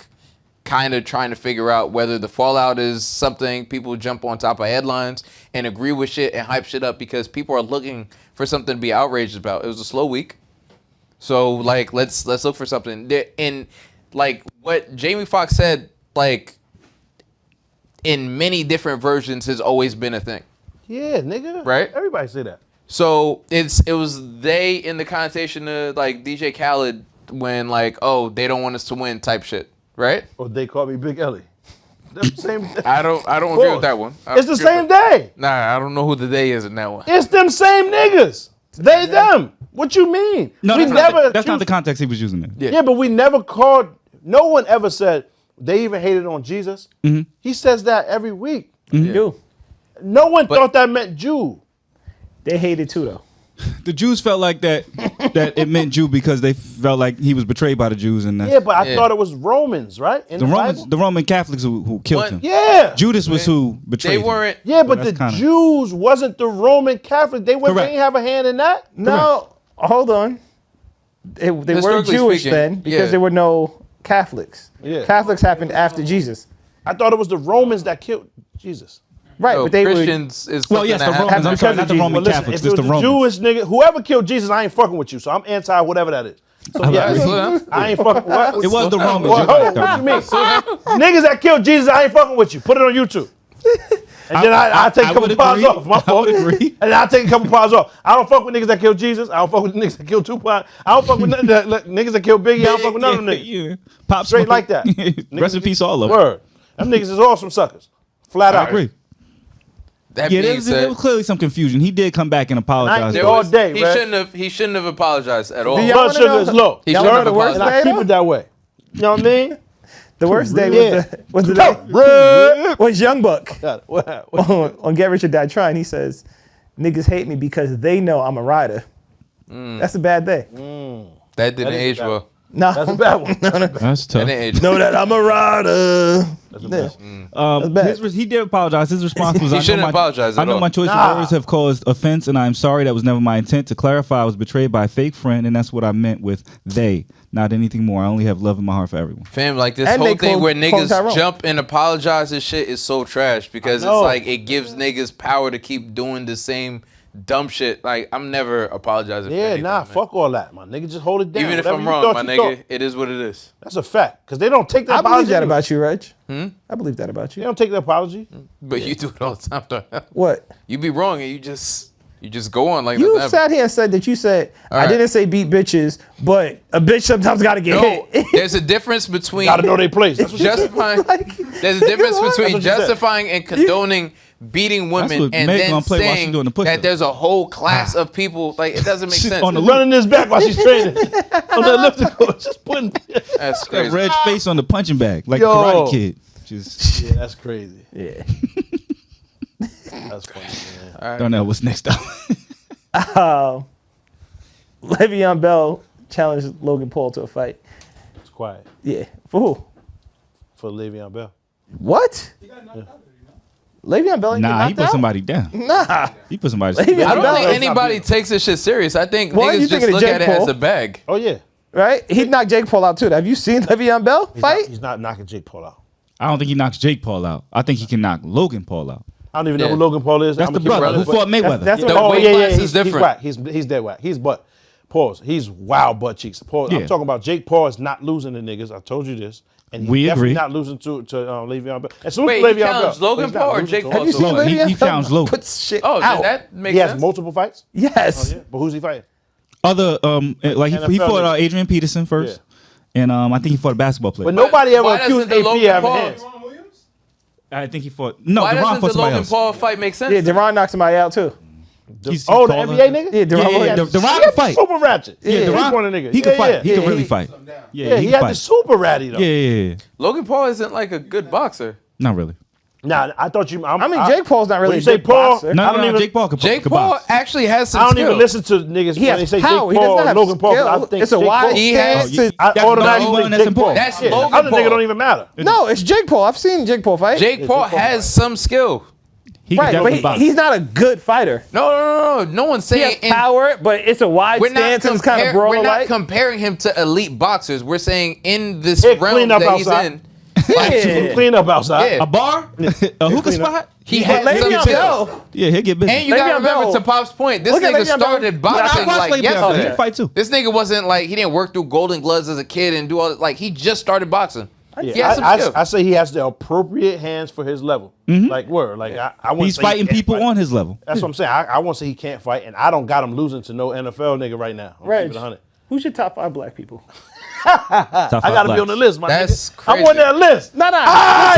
kind of trying to figure out whether the fallout is something people jump on top of headlines and agree with shit and hype shit up because people are looking for something to be outraged about. It was a slow week. So like let's look for something. And like what Jamie Foxx said, like in many different versions has always been a thing.
Yeah, nigga.
Right?
Everybody say that.
So it was they in the connotation of like DJ Khaled when like, oh, they don't want us to win type shit, right?
Or they call me Big Ellie. That's the same.
I don't agree with that one. I
It's the
don't agree
same
with that.
day.
Nah, I don't know who the they is in that one.
It's them same niggas. They them. What you mean?
No,
we
that's,
never.
that's not
accused-
the context he was using there.
Yeah.
Yeah, but we never called. No one ever said they even hated on Jesus. He says that every week.
You.
No one thought that meant Jew.
They hated too, though.
The Jews felt like that it meant Jew because they felt like he was betrayed by the Jews, and
Yeah, but I thought it was Romans, right? In
the Roman Catholics who killed him.
Yeah.
Judas was who betrayed
They weren't.
Yeah, but the
kinda-
Jews wasn't the Roman Catholic. They
Correct.
didn't have a hand in that.
No, hold on. They were
Historically
Jewish
speaking,
then because
yeah.
there were no Catholics.
Yeah.
Catholics happened after Jesus.
I thought it was the Romans that killed Jesus.
Right,
No,
but they
Christians is
Well,
something
yes,
that
the
happened.
Romans. I'm sorry,
because
not
of
the
Jesus.
Roman
Well, listen,
Catholics,
if
just
it
the
was a
Romans.
Jewish nigga, whoever killed Jesus, I ain't fucking with you. So I'm anti whatever that is. So yeah, I ain't fucking. What?
It was the Romans.
What,
you're
hold
right,
on, what
though.
you mean? Niggas that killed Jesus, I ain't fucking with you. Put it on YouTube. And then I'll take a couple
would
parts
agree.
off. My
I
fault.
would agree.
And I'll take a couple parts off. I don't fuck with niggas that killed Jesus. I don't fuck with niggas that killed Tupac. I don't fuck with niggas that killed Biggie. I don't fuck with none of them niggas.
Yeah. Pop
Straight
Smoke.
like that.
Rest in peace, all of them.
Word. Them niggas is awesome suckers. Flat
I
out.
agree.
That
Yeah,
being
there
said,
was clearly some confusion. He did come back and apologize.
there
there
all
was-
day,
he
man.
shouldn't have apologized at all.
Do y'all
Blood
wanna
sugar
know-
is low.
He
Y'all
shouldn't
know
have
the worst
And
apologized.
I
day,
keep it that way. You know what I mean?
The worst day
Yeah.
was the day
Bruh.
was Young Buck
What?
on Get Rich or Die Trying. He says, "Niggas hate me because they know I'm a rider." That's a bad day.
That didn't
is
age
bad.
well.
No,
That's a bad one.
That's tough.
That didn't age.
know that I'm a rider.
That's
bad.
He did apologize. His response was,
He
I know
shouldn't
my-
apologize at
I know
all.
my choice
Nah.
of words have caused offense, and I'm sorry. That was never my intent. To clarify, I was betrayed by a fake friend, and that's what I meant with they, not anything more. I only have love in my heart for everyone.
Fam, like this
And
whole
they
thing
called-
where
called
niggas
Tyrone.
jump and apologize and shit is so trash because it's
know.
like it gives niggas power to keep doing the same dumb shit. Like I'm never apologizing. for
Yeah,
anything,
nah,
man.
fuck all that, my nigga. Just hold it down.
Even if
Whatever
I'm
you
wrong,
thought,
my
you
nigga,
thought.
it is what it is.
That's a fact. Because they don't take the
I
apology.
believe that
anyway.
about you, Reg. I believe that about
They
you.
don't take the apology.
But you do it all the time. Though.
What?
You be wrong and you just go on like
You
nothing happened.
sat here and said that you said, I
right.
didn't say beat bitches, but a bitch sometimes got to get
No,
hit.
there's a difference between
Gotta know their place. That's what she said.
justifying.
Like,
There's a difference
what?
between
That's what you said.
justifying and condoning beating women
what
and
Meg
then
gonna play while she
saying
doing the push-up.
that there's a whole class of people. Like it doesn't make
She's
sense.
on the
Running this back while she's training on the elliptical. Just putting.
That's
That
crazy.
red face on the punching bag, like
Yo.
Karate Kid. Just
Yeah, that's crazy.
yeah.
That's funny, man.
don't know what's next up.
Le'Veon Bell challenged Logan Paul to a fight.
It's quiet
Yeah. For who?
for Le'Veon Bell.
What? Le'Veon Bell ain't get
Nah, he
knocked
put
out?
somebody down.
Nah.
He put somebody.
Le'Veon
I don't
Bell-
think anybody takes this shit serious. I think
Well, you
niggas just
thinking of
look
Jake
at it as
Paul?
a bag.
Oh yeah.
Right? He knocked Jake Paul out too. Have you seen Le'Veon Bell fight?
He's not knocking Jake Paul out.
I don't think he knocks Jake Paul out. I think he can knock Logan Paul out.
I don't even know
Yeah.
who Logan Paul is.
That's
I'ma
the
keep it
brother who
relevant.
fought Mayweather.
That's
The
what
weight class is
He's
different.
whack. He's dead whack. He's butt. Pause. He's wild butt cheeks. Pause.
Yeah.
I'm talking about Jake Paul is not losing to niggas. I told you this. And he's
We
definitely
agree.
not losing to Le'Veon Bell. As soon as
Wait, he
Le'Veon Bell.
challenged Logan
he's not
Paul or
losing
Jake
to him.
Paul?
Have you seen
Logan.
Le'Veon
He
Bell
challenged Logan.
put shit
Oh,
out?
that makes
He has
sense.
multiple fights?
Yes.
Yeah. But who's he fighting?
Other like he
NFL
fought
niggas.
Adrian Peterson first, and I think he fought a basketball player.
But nobody ever
why
accused
doesn't the
AP
Logan
of having
Paul-
hands.
I think he fought. No,
Why
Deron
doesn't
fought
the
somebody
Logan
else.
Paul fight make sense?
Yeah, Deron knocked somebody out too.
He's
Oh, the
taller.
NBA nigga?
Yeah, Deron
Yeah,
Williams.
Deron can fight.
Super ratchet.
Yeah,
He
Deron.
one of the niggas.
He can
Yeah,
fight.
yeah.
He can
Yeah,
really
he-
fight.
Yeah,
Yeah,
he
he
had
can
the
fight.
super ratty though.
Yeah.
Logan Paul isn't like a good boxer.
Not really.
Nah, I thought you.
I mean, Jake Paul's not really
when
a
you say
good
Paul,
boxer.
No,
I don't even.
Jake Paul could
Jake
could
Paul
box.
actually has some
I don't
skill.
even listen to niggas
He
when
has
they say
power.
Jake
He does
Paul
not
or
have
Logan Paul. 'cause I
skill.
think
It's a
Jake
wide
Paul.
He has-
stance. to-
I
That's
automatically
number one,
think
that's
Jake Paul.
important.
That's
Yeah,
Logan
other nigga
Paul.
don't even matter.
No, it's Jake Paul. I've seen Jake Paul fight.
Jake Paul has some skill.
He
Right,
can
but
definitely box.
he's not a good fighter.
No. No one's
He
saying
has power, but it's a wide
we're not,
stance and it's kind of
we're not
brawler-like.
comparing him to elite boxers. We're saying in this
He'll
realm
clean up
that he's
outside.
in,
Yeah.
Clean up outside.
Yeah.
a bar, a hookah spot.
he
But
has some
Le'Veon
skill.
Bell,
Yeah, he'll get busy.
And you gotta
Le'Veon
remember,
Bell-
to Pop's point, this
Look at
nigga
Le'Veon Bell.
started boxing
I watched
like
Le'Veon Bell. He
yesterday.
can fight too.
This nigga wasn't like, he didn't work through Golden Gloves as a kid and do all that. Like, he just started boxing. He
Yeah,
has some skill.
I say he has the appropriate hands for his level. Like word, like I wouldn't
He's
say he
fighting
can't
people
fight.
on his level.
That's what I'm saying. I won't say he can't fight, and I don't got him losing to no NFL nigga right now. I'm
Reg,
keeping it 100.
who's your top 5 black people?
I gotta be on the list, my
That's
nigga. I'm on
crazy.
that list.
No.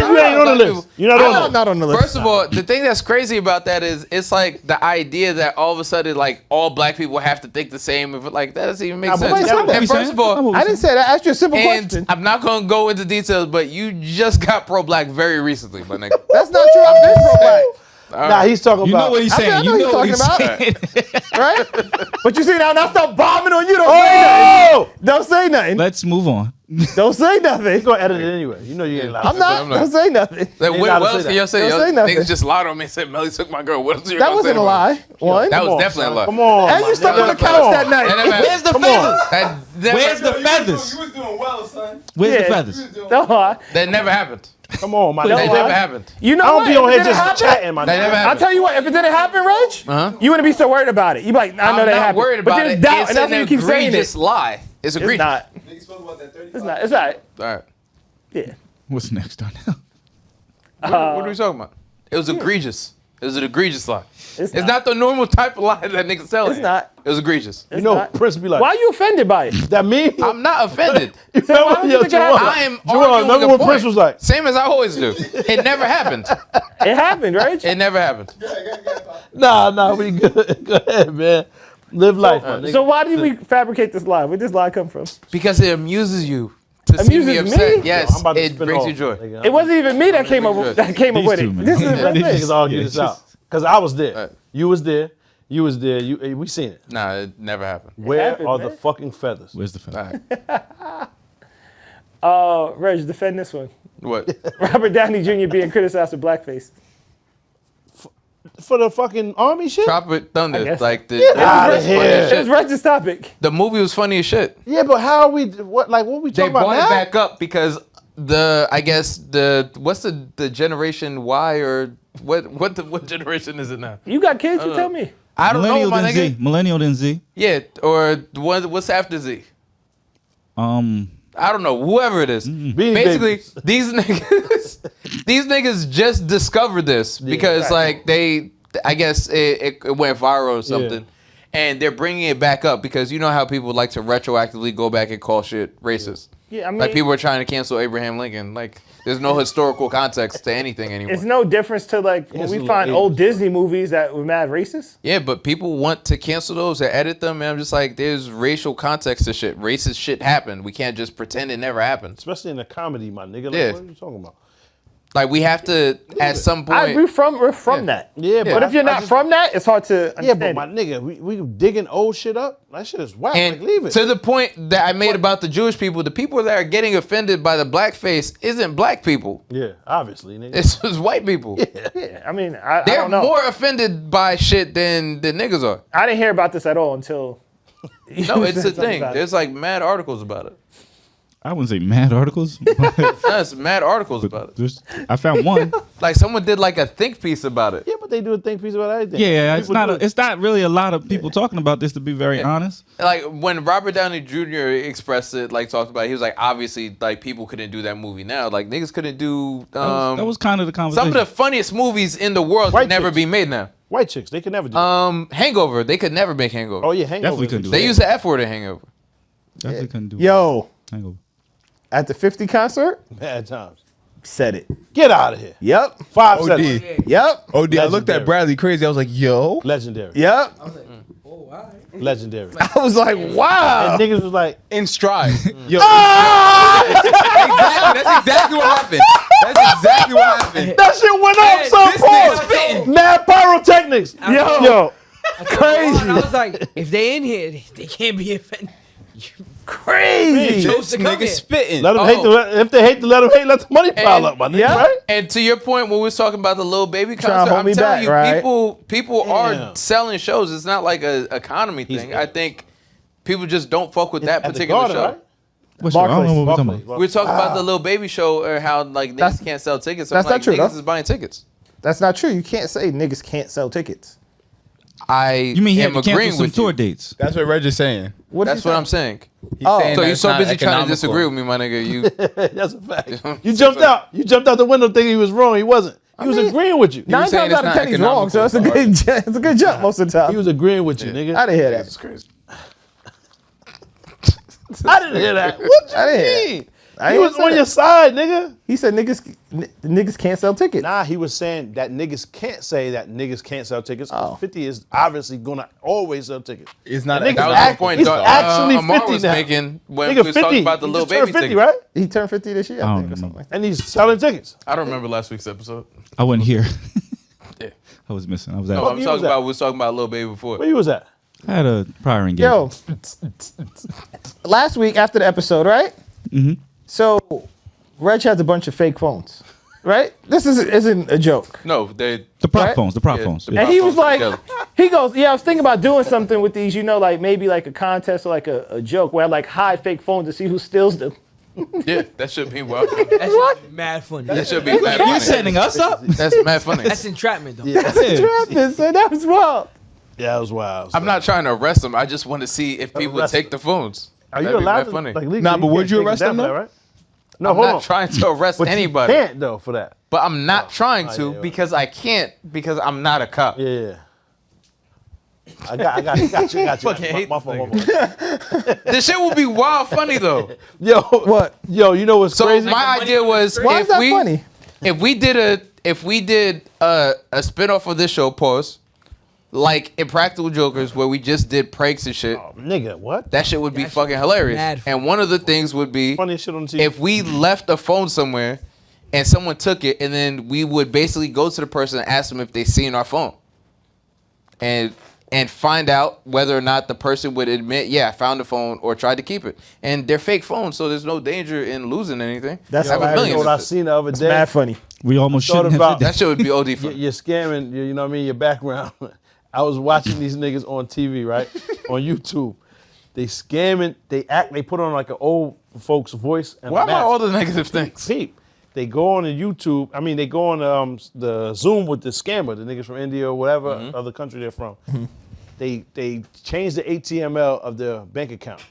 You ain't on the list. You're not on
I'm
the list.
not on the list.
First of all, the thing that's crazy about that is it's like the idea that all of a sudden like all black people have to think the same. If like that doesn't even make
Nah, but
sense.
that's not what
And
we
first
saying.
of all,
I didn't say that. I asked you a simple
and
question.
I'm not gonna go into details, but you just got pro-black very recently, my nigga.
That's not true. I've been pro-black.
Nah, he's talking
You
about.
know what he's
I
saying.
know
You know what
he's
he's
talking
saying.
Right? But you see now I start bombing on you. Don't
Oh!
say nothing.
Let's move on.
Don't say nothing.
He's gonna edit it anyway. You know you ain't allowed.
I'm not. Don't say nothing.
Like,
Ain't
what
allowed to
else
say
can y'all say?
Don't
Y'all
say nothing.
niggas just lied on me and said Melly took my girl. What else you
That
gonna
wasn't
say
a
about
lie.
me?
One.
That
Come
was
on,
definitely
son.
a lie.
Come on.
And
my
you slept
nigga.
on the
Come
couch
on.
that night.
That never
Where's the
Come
feathers?
on.
That never,
Where's the feathers?
You was doing well, son.
Where's
Yeah.
the feathers?
Don't lie.
that never happened.
Come on, my
That
nigga.
never happened.
You know
I don't
what?
be on
If
here
it didn't
just
happen,
chatting, my
That never
nigga.
happened.
I'll tell you what. If it didn't happen, Reg, you wouldn't be so worried about it. You be like, I know
I'm
that
not
happened.
worried
But
about
there's
it.
doubt,
It's
and that's
an
why you keep saying
egregious
it.
lie. It's
It's
egregious.
not.
Niggas spoke about that 35.
It's not. It's all right.
All right.
Yeah.
What's next, Darnell?
What are we talking about? It was egregious. It was an egregious lie.
It's
It's not the normal type of lie that niggas tell.
It's not.
It was egregious.
You know,
not.
Prince be like,
Why are you offended by it?
that me?
I'm not offended.
You
why
remember,
don't
yo,
you think it
Juwan,
happened?
I am
Juwan,
arguing
remember
with a
what Prince
point.
was like?
Same as I always do. It never happened.
It happened, right?
It never happened.
Nah, we good. Go ahead, man. Live life, my nigga.
So why did we fabricate this lie? Where'd this lie come from?
Because it amuses you to see me
Amuses
upset.
me?
Yes,
I'm about to
it
spin
brings
off,
you joy.
nigga.
It wasn't even me that came up with
These
it.
two, man.
This is
Yeah.
right there.
Niggas argue
Yeah,
this
just-
out. Because I was there.
Right.
You was there. You was there. We seen it.
Nah, it never happened.
Where
happened,
are
man.
the fucking feathers?
Where's the feathers?
All right.
Reg, defend this one.
What?
Robert Downey Jr. being criticized for blackface.
For the fucking army shit?
Tropic Thunder.
guess.
Like the
outta
it was funny
here.
as
It was
shit.
Reg's topic.
The movie was funny as shit.
Yeah, but how are we, what we
They
talking about
brought
now?
it back up because what's the generation Y or what generation is it now?
You got kids? You tell me.
I don't know,
Millennial
my
then
nigga.
Z. Millennial then Z.
Yeah, or what's after Z? I don't know, whoever it is.
Beanie
Basically,
Babies.
these niggas just discovered this because like I guess it went viral or something. And they're bringing it back up because you know how people like to retroactively go back and call shit racist.
Yeah, I mean,
Like people are trying to cancel Abraham Lincoln. Like there's no historical context to anything anymore.
it's no difference to like when
It's
we
a
find
little
old Disney movies that were mad racist.
Yeah, but people want to cancel those or edit them, and I'm just like, there's racial context to shit. Racist shit happened. We can't just pretend it never happened.
Especially in a comedy, my nigga. Like,
Yeah.
what are you talking about?
Like we have to, at some point.
We're from that.
Yeah,
But if you're not from that, it's hard to
Yeah,
understand.
but my nigga, we digging old shit up? That shit is whack.
And
Like, leave it.
to the point that I made about the Jewish people, the people that are getting offended by the blackface isn't black people.
Yeah, obviously, nigga.
It's just white people.
Yeah, I mean, I
They're
don't know.
more offended by shit than niggas are.
I didn't hear about this at all until.
No, it's a
said something
thing.
about it.
There's like mad articles about it.
I wouldn't say mad articles. But
There's mad articles about it.
I found one.
Like someone did like a think piece about it.
Yeah, but they do a think piece about everything.
Yeah, it's
People
not.
do it.
It's not really a lot of people talking about this. To be very honest,
Like when Robert Downey Jr. expressed it, like talked about it, he was like, obviously, like people couldn't do that movie now. Like niggas couldn't do
that was kind of the conversation.
some of the funniest movies in the world
White
could never
chicks.
be made now.
White chicks, they can never do it.
Hangover, they could never make Hangover.
Oh, yeah, Hangover.
Definitely couldn't do
They
it.
use the F word in Hangover.
Definitely couldn't do it.
Yo,
Hangover.
at the 50 concert,
Bad times.
said it.
Get out of here.
Yep.
5
OD.
seconds.
Yep.
OD, I looked
Legendary.
at Bradley crazy. I was like, yo.
Legendary.
Yep.
I was like, oh, all right.
Legendary.
I was like, wow.
And niggas was like,
In stride. Yo.
ah!
Exactly. That's exactly what happened. That's exactly what happened.
That shit went up so
this nigga's
fast.
spitting.
Mad pyrotechnics.
Yo.
Crazy. I was like, if they in here, they can't be offended.
Crazy.
chose
This
to come
nigga
here.
spitting.
Let them hate the, if they hate to let them hate, let the money pile up, my nigga,
Yeah.
right?
And to your point, when we was talking about the Lil Baby
Trying to
concert,
hold
I'm
me
telling
back,
you,
right?
people are
Damn.
selling shows. It's not like a economy thing. I think people just don't fuck with that
At the
particular
Garden,
show.
right?
What's your- I don't know what we're talking
Barclays.
about.
We were talking about the Lil Baby show or how like
That's-
niggas can't sell tickets.
that's
I'm
not
like,
true,
niggas
though.
is buying tickets.
That's not true. You can't say niggas can't sell tickets.
You mean he had
am
to
agreeing
cancel some
with
tour
you.
dates?
That's what Reg is saying.
That's what I'm saying.
He's
Oh.
saying
So
that
you're
it's
so
not
busy trying to
economical.
disagree with me, my nigga. You
That's a fact. You jumped out. You jumped out the window thinking he was wrong. He wasn't. He was agreeing with you.
9
saying
times out
it's
of
not
10 he's wrong, so it's a good it's a good jump most of the time.
He was agreeing with you, nigga.
I didn't hear
That's
that.
crazy.
I didn't hear that. What
I
you
didn't hear
mean?
I
He
ain't
was
say
on
that.
your side, nigga.
He said niggas can't sell tickets.
Nah, he was saying that niggas can't say that niggas can't sell tickets.
Oh.
50 is obviously gonna always sell tickets.
It's not
That nigga's
That was
act-
the point
he's
that
actually
Amar
50
was
now.
making when
Nigga,
we was
50.
talking about the
He
Lil
just turned
Baby
50,
thing.
right?
He turned 50 this year, I
I
think, or
don't
something
know.
like that.
And he's selling tickets.
I don't remember last week's episode.
I wasn't here.
Yeah.
I was missing. I was at.
No,
you was at?
we was talking about Lil Baby before.
Where you was at?
I had a prior engagement.
Yo, last week after the episode, right?
Mm-hmm.
So, Reg has a bunch of fake phones, right? This isn't a joke.
No, they.
The prop
Right?
phones. The prop
Yeah.
phones.
And he was like,
Together.
he goes, yeah, I was thinking about doing something with these, like maybe like a contest or like a joke where I like hide fake phones to see who steals them.
Yeah, that should be wild.
That should be mad funny.
That should be mad
You
funny.
setting us up?
That's mad funny.
That's entrapment, though.
Yeah.
So that was wild.
Yeah, it was wild.
I'm not trying to arrest them. I just want to see if people
Arrest
take the phones.
Are you
That'd be
allowed
mad
to?
funny.
Like, legally,
Nah, but
you
would
can't
you
take
arrest
down
them,
for
though?
that, right? No,
I'm
hold
not
on.
trying to arrest
But
anybody.
You can't though for that.
But I'm not trying to
yeah.
because I can't because I'm not a cop.
Yeah. I got you.
Fucking hate
My
this
fault.
This shit would be wild funny though.
Yo, what? Yo, you know what's
So
crazy?
my idea was
Why is that funny?
if we did a spinoff of this show, pause, like Impractical Jokers, where we just did pranks and shit.
Oh, nigga, what?
That shit would be fucking hilarious.
mad funny.
And one of the things would be
Funniest shit on TV.
if we left a phone somewhere and someone took it, and then we would basically go to the person and ask them if they seen our phone, and find out whether or not the person would admit, yeah, I found the phone or tried to keep it. And they're fake phones, so there's no danger in losing anything.
That's
I have a
hilarious.
million.
You know what I
of it.
seen the other day?
Mad funny.
We almost
Thought
shouldn't have
about-
did
That shit would be OD fun.
You're scamming, you know what I mean, your background. I was watching these niggas on TV, right? On YouTube. They scamming, they put on like an old folks voice and
Why
a
am I
mask.
all the negative things?
Peep. They go on the YouTube, they go on the Zoom with the scammer, the niggas from India or whatever other country they're from. They change the ATML of their bank account,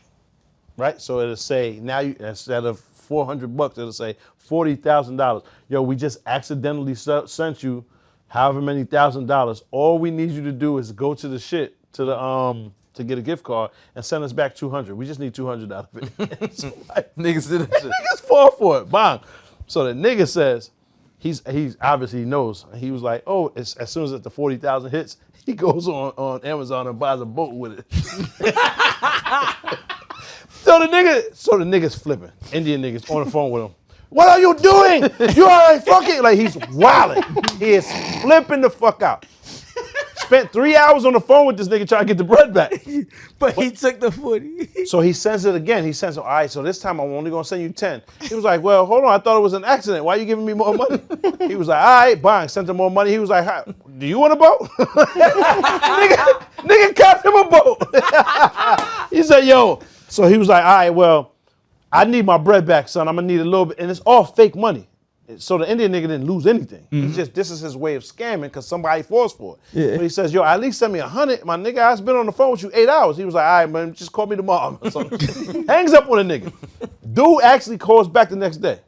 right? So it'll say, now you, instead of $400, it'll say $40,000. Yo, we just accidentally sent you however many $1,000. All we need you to do is go to the shit, to the to get a gift card and send us back 200. We just need 200 out of it. So, like,
Niggas did that shit.
niggas fall for it. Bang. So the nigga says, he's obviously knows. He was like, oh, as soon as the 40,000 hits, he goes on Amazon and buys a boat with it. So the nigga's flipping. Indian niggas on the phone with him. What are you doing? You all right, fucking? Like, he's wilding. He is flipping the fuck out. Spent 3 hours on the phone with this nigga trying to get the bread back.
But he took the 40.
So he sends it again. He sends it, all right, so this time I'm only gonna send you 10. He was like, well, hold on, I thought it was an accident. Why are you giving me more money? He was like, all right, bang, sent him more money. He was like, "Hi, do you want a boat? nigga capped him a boat. He said, yo, so he was like, all right, well, I need my bread back, son. I'm gonna need a little bit, and it's all fake money. So the Indian nigga didn't lose anything. It's just, this is his way of scamming because somebody falls for it.
Yeah.
So he says, yo, at least send me 100. My nigga, I've been on the phone with you 8 hours. He was like, all right, man, just call me tomorrow. So hangs up on the nigga. Dude actually calls back the next day.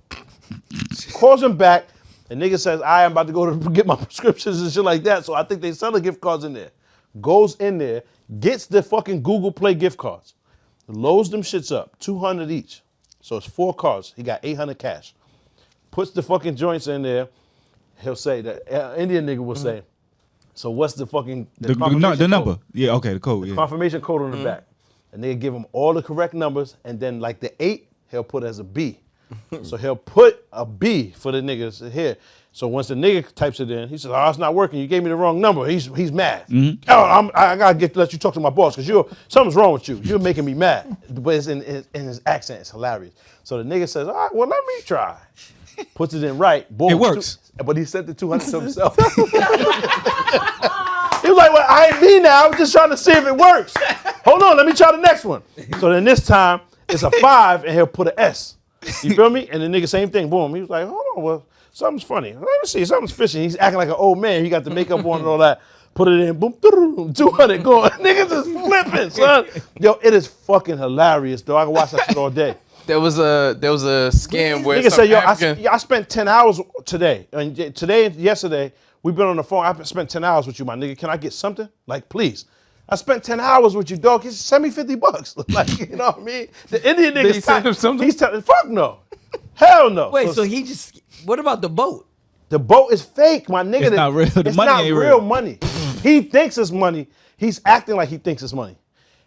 Calls him back. The nigga says, I'm about to go to get my prescriptions and shit like that. So I think they sell the gift cards in there. Goes in there, gets the fucking Google Play gift cards. Loads them shits up, 200 each. So it's 4 cards. He got 800 cash. Puts the fucking joints in there. He'll say that Indian nigga will say, so what's the fucking
The
confirmation
number.
code?
Yeah, okay, the code. Yeah.
Confirmation code on the back. And they give him all the correct numbers, and then like the 8, he'll put as a B. So he'll put a B for the niggas here. So once the nigga types it in, he says, oh, it's not working. You gave me the wrong number. He's mad. Oh, I gotta let you talk to my boss because something's wrong with you. You're making me mad. But it's in his accent. It's hilarious. So the nigga says, all right, well, let me try. Puts it in right. Boom.
It works.
But he sent the 200 to himself. He was like, well, I ain't me now. I'm just trying to see if it works. Hold on, let me try the next one. So then this time, it's a 5, and he'll put an S. You feel me? And the nigga, same thing. Boom. He was like, hold on, well, something's funny. Let me see, something's fishy. He's acting like an old man. He got the makeup on and all that. Put it in, boom, 200 going. Niggas is flipping, son. Yo, it is fucking hilarious, though. I can watch that shit all day.
There was a scam where
Nigga
some
say, yo,
African,
I spent 10 hours today. And today and yesterday, we've been on the phone. I spent 10 hours with you, my nigga. Can I get something? Like, please. I spent 10 hours with you, dog. He said, send me $50. Like, you know what I mean? The Indian nigga.
Did he send him something?
He's telling, fuck no. Hell no.
Wait, so he just, what about the boat?
The boat is fake, my nigga.
It's not real. The
It's
money
not
ain't
real
real.
money. He thinks it's money. He's acting like he thinks it's money.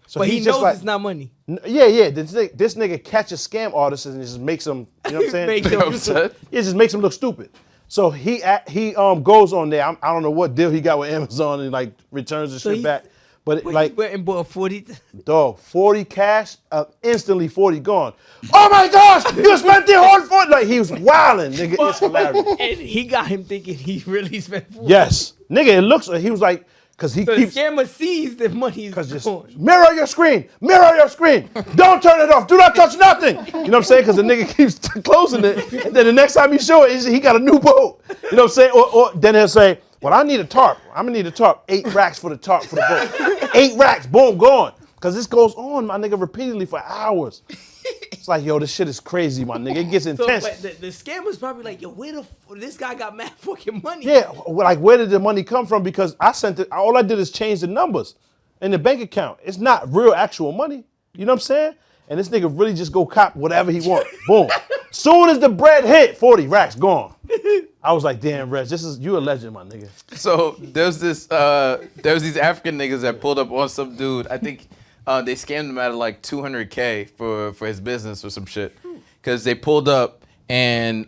So
But he
he's just
knows
like,
it's not money.
Yeah. This nigga catches scam artists and just makes them, you know what I'm saying?
Makes him
upset.
It just makes them look stupid. So he goes on there. I don't know what deal he got with Amazon and like returns the
So
shit
he-
back. But
Wait,
like,
he went and bought 40.
dog, 40 cash, instantly 40 gone. Oh my gosh, you spent the whole 40. Like he was wilding, nigga. It's hilarious.
And he got him thinking he really spent 40.
Yes, nigga. It looks like he was like, cause he
So
keeps.
the scammer sees the money is
Cause just
gone.
mirror your screen. Don't turn it off. Do not touch nothing. You know what I'm saying? Cause the nigga keeps closing it, and then the next time he show it, he got a new boat. You know what I'm saying? Or then he'll say, well, I need a tarp. I'm gonna need a tarp. 8 racks for the tarp for the boat. 8 racks, boom, gone. Cause this goes on, my nigga, repeatedly for hours. It's like, yo, this shit is crazy, my nigga. It gets
So
intense.
but the scammer's probably like, yo, where this guy got mad fucking money?
Yeah, like where did the money come from? Because I sent it. All I did is change the numbers in the bank account. It's not real actual money. You know what I'm saying? And this nigga really just go cop whatever he want. Boom. Soon as the bread hit, 40 racks gone. I was like, damn, Reg, you a legend, my nigga.
So there's these African niggas that pulled up on some dude. I think they scammed him out of like $200K for his business or some shit. Cause they pulled up and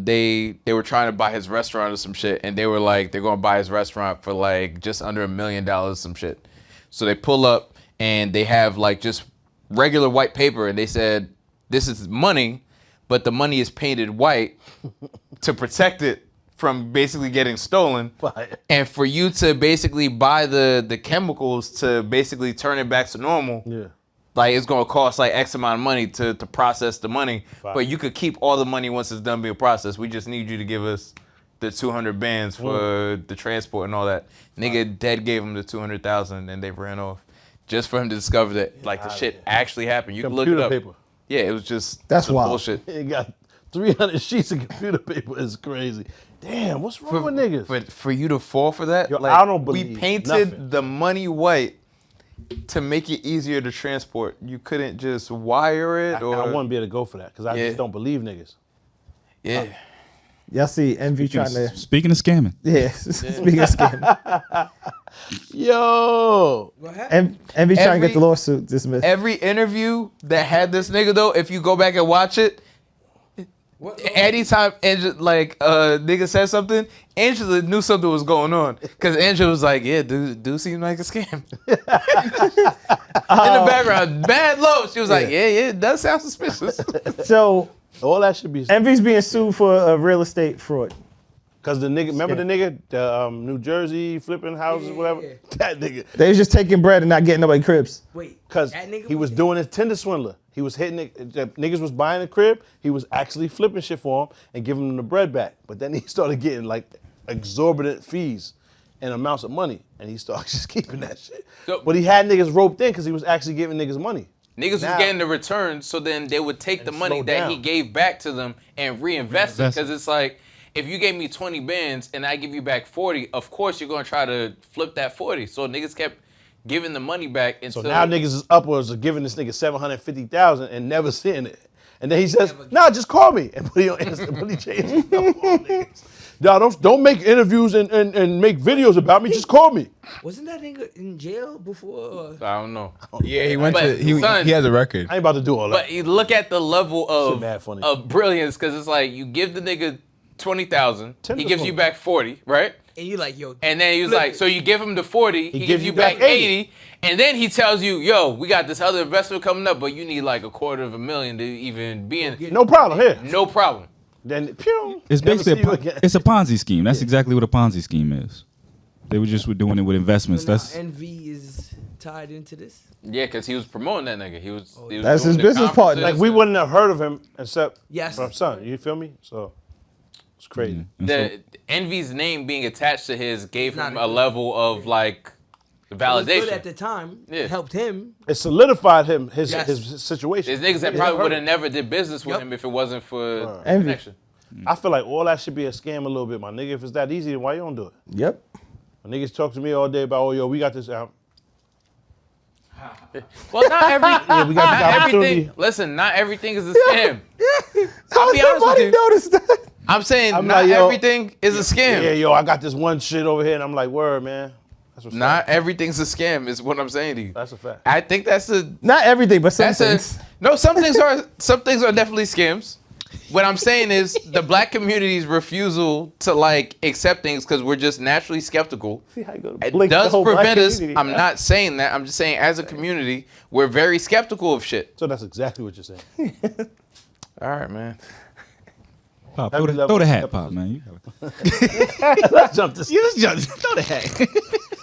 they were trying to buy his restaurant or some shit, and they were like, they're gonna buy his restaurant for like just under $1 million, some shit. So they pull up and they have like just regular white paper, and they said, this is money, but the money is painted white to protect it from basically getting stolen.
Right.
And for you to basically buy the chemicals to basically turn it back to normal,
Yeah.
like it's gonna cost like X amount of money to process the money.
Right.
But you could keep all the money once it's done being processed. We just need you to give us the 200 bands for the transport and all that. Nigga dead gave him the 200,000 and they ran off. Just for him to discover that like the shit actually happened. You can look it
Computer
up.
paper.
Yeah, it was just
That's
some
wild.
bullshit.
He got 300 sheets of computer paper. It's crazy. Damn, what's wrong with niggas?
But for you to fall for that,
Yo,
like,
I don't
we
believe
painted
nothing.
the money white to make it easier to transport. You couldn't just wire it, or
I wouldn't be able to go for that because I
Yeah.
just don't believe niggas.
yeah.
Y'all see Envy trying to.
Speaking of scamming,
Yeah, speaking of scam.
Yo,
What happened?
Envy trying to
Every-
get the lawsuit dismissed.
Every interview that had this nigga though, if you go back and watch it, anytime nigga said something, Angela knew something was going on. Cause Angela was like, yeah, dude seemed like a scam. In the background, bad low. She was like, yeah, it does sound suspicious.
So
all that should be
Envy's being sued for a real estate fraud.
because the nigga. Remember the nigga, the New Jersey flipping houses, whatever.
Yeah.
That nigga.
They was just taking bread and not getting nobody cribs.
Wait,
Because
that nigga
he was doing his Tinder swindler. He was hitting it. The niggas was buying a crib. He was actually flipping shit for him and giving them the bread back. But then he started getting like exorbitant fees and amounts of money, and he started just keeping that shit.
So-
But he had niggas roped in because he was actually giving niggas money.
Niggas was
Now-
getting the return, so then they would take the money
slow
that he
down.
gave back to them and reinvest it.
Reinvest it.
Because it's like, if you gave me 20 bands and I give you back 40, of course you're gonna try to flip that 40. So niggas kept giving the money back
So
until
now niggas is upwards of giving this nigga 750,000 and never seeing it. And then he says, "Nah, just call me." And put he on Insta, but he changed his number on niggas. Nah, don't make interviews and make videos about me. Just call me.
Wasn't that nigga in jail before?
I don't know.
Yeah, he went
But,
to he
son-
has a record.
I ain't about to do all that.
But you look at the level
Shit mad funny.
of brilliance, because it's like you give the nigga 20,000, he
Tinder
gives you
phone.
back 40, right?
And you like, yo,
And then he was
flip
like,
it.
so you give him the 40, he gives you back 80, and then he tells you, yo, we got this other investment coming up, but you need like $250,000 to even be in.
No problem here.
No problem.
Then pew.
it's
never
basically
see you again.
it's a Ponzi scheme. That's exactly what a Ponzi scheme is. They were just doing it with investments.
So now
That's
Envy is tied into this.
Yeah, because he was promoting that nigga. He was
That's
doing
his
the
business partner.
conferences
Like we
and
wouldn't have heard of him except
Yes.
from son. You feel me? So it's crazy.
and so-
The Envy's name being attached to his gave
Not
him
a
a
good-
level of like
It was good
validation.
at the time.
Yeah.
It helped him.
It solidified him his
Yes.
his situation.
There's niggas that
Yeah,
probably
heard
would have
it.
never did business with
Yup.
him if it wasn't for
Envy.
connection.
I feel like all that should be a scam a little bit, my nigga. If it's that easy, then why you don't do it?
Yep.
When niggas talk to me all day about, oh yo, we got this out.
Well, not every
we got
not
the opportunity.
everything. Listen, not everything is a scam. I'll be honest with
Nobody
you.
noticed that.
I'm saying
I'm
not
like, yo,
everything is a scam.
Yeah, yo, I got this one shit over here, and I'm like, word, man. That's what's
Not
up.
everything's a scam is what I'm saying to you.
That's a fact.
I think that's a
Not everything, but some
that's
things.
a no. Some things are definitely scams. What I'm saying is the black community's refusal to like accept things because we're just naturally skeptical.
See how you go to
It
blink the
does
whole black
prevent us.
community.
I'm not saying that. I'm just saying as a community, we're very skeptical of shit.
So that's exactly what you're saying.
All right, man.
Pop,
Every level
throw the
of
hat,
skepticism.
Pop, man. You gotta-
Let's jump this.
throw the hat.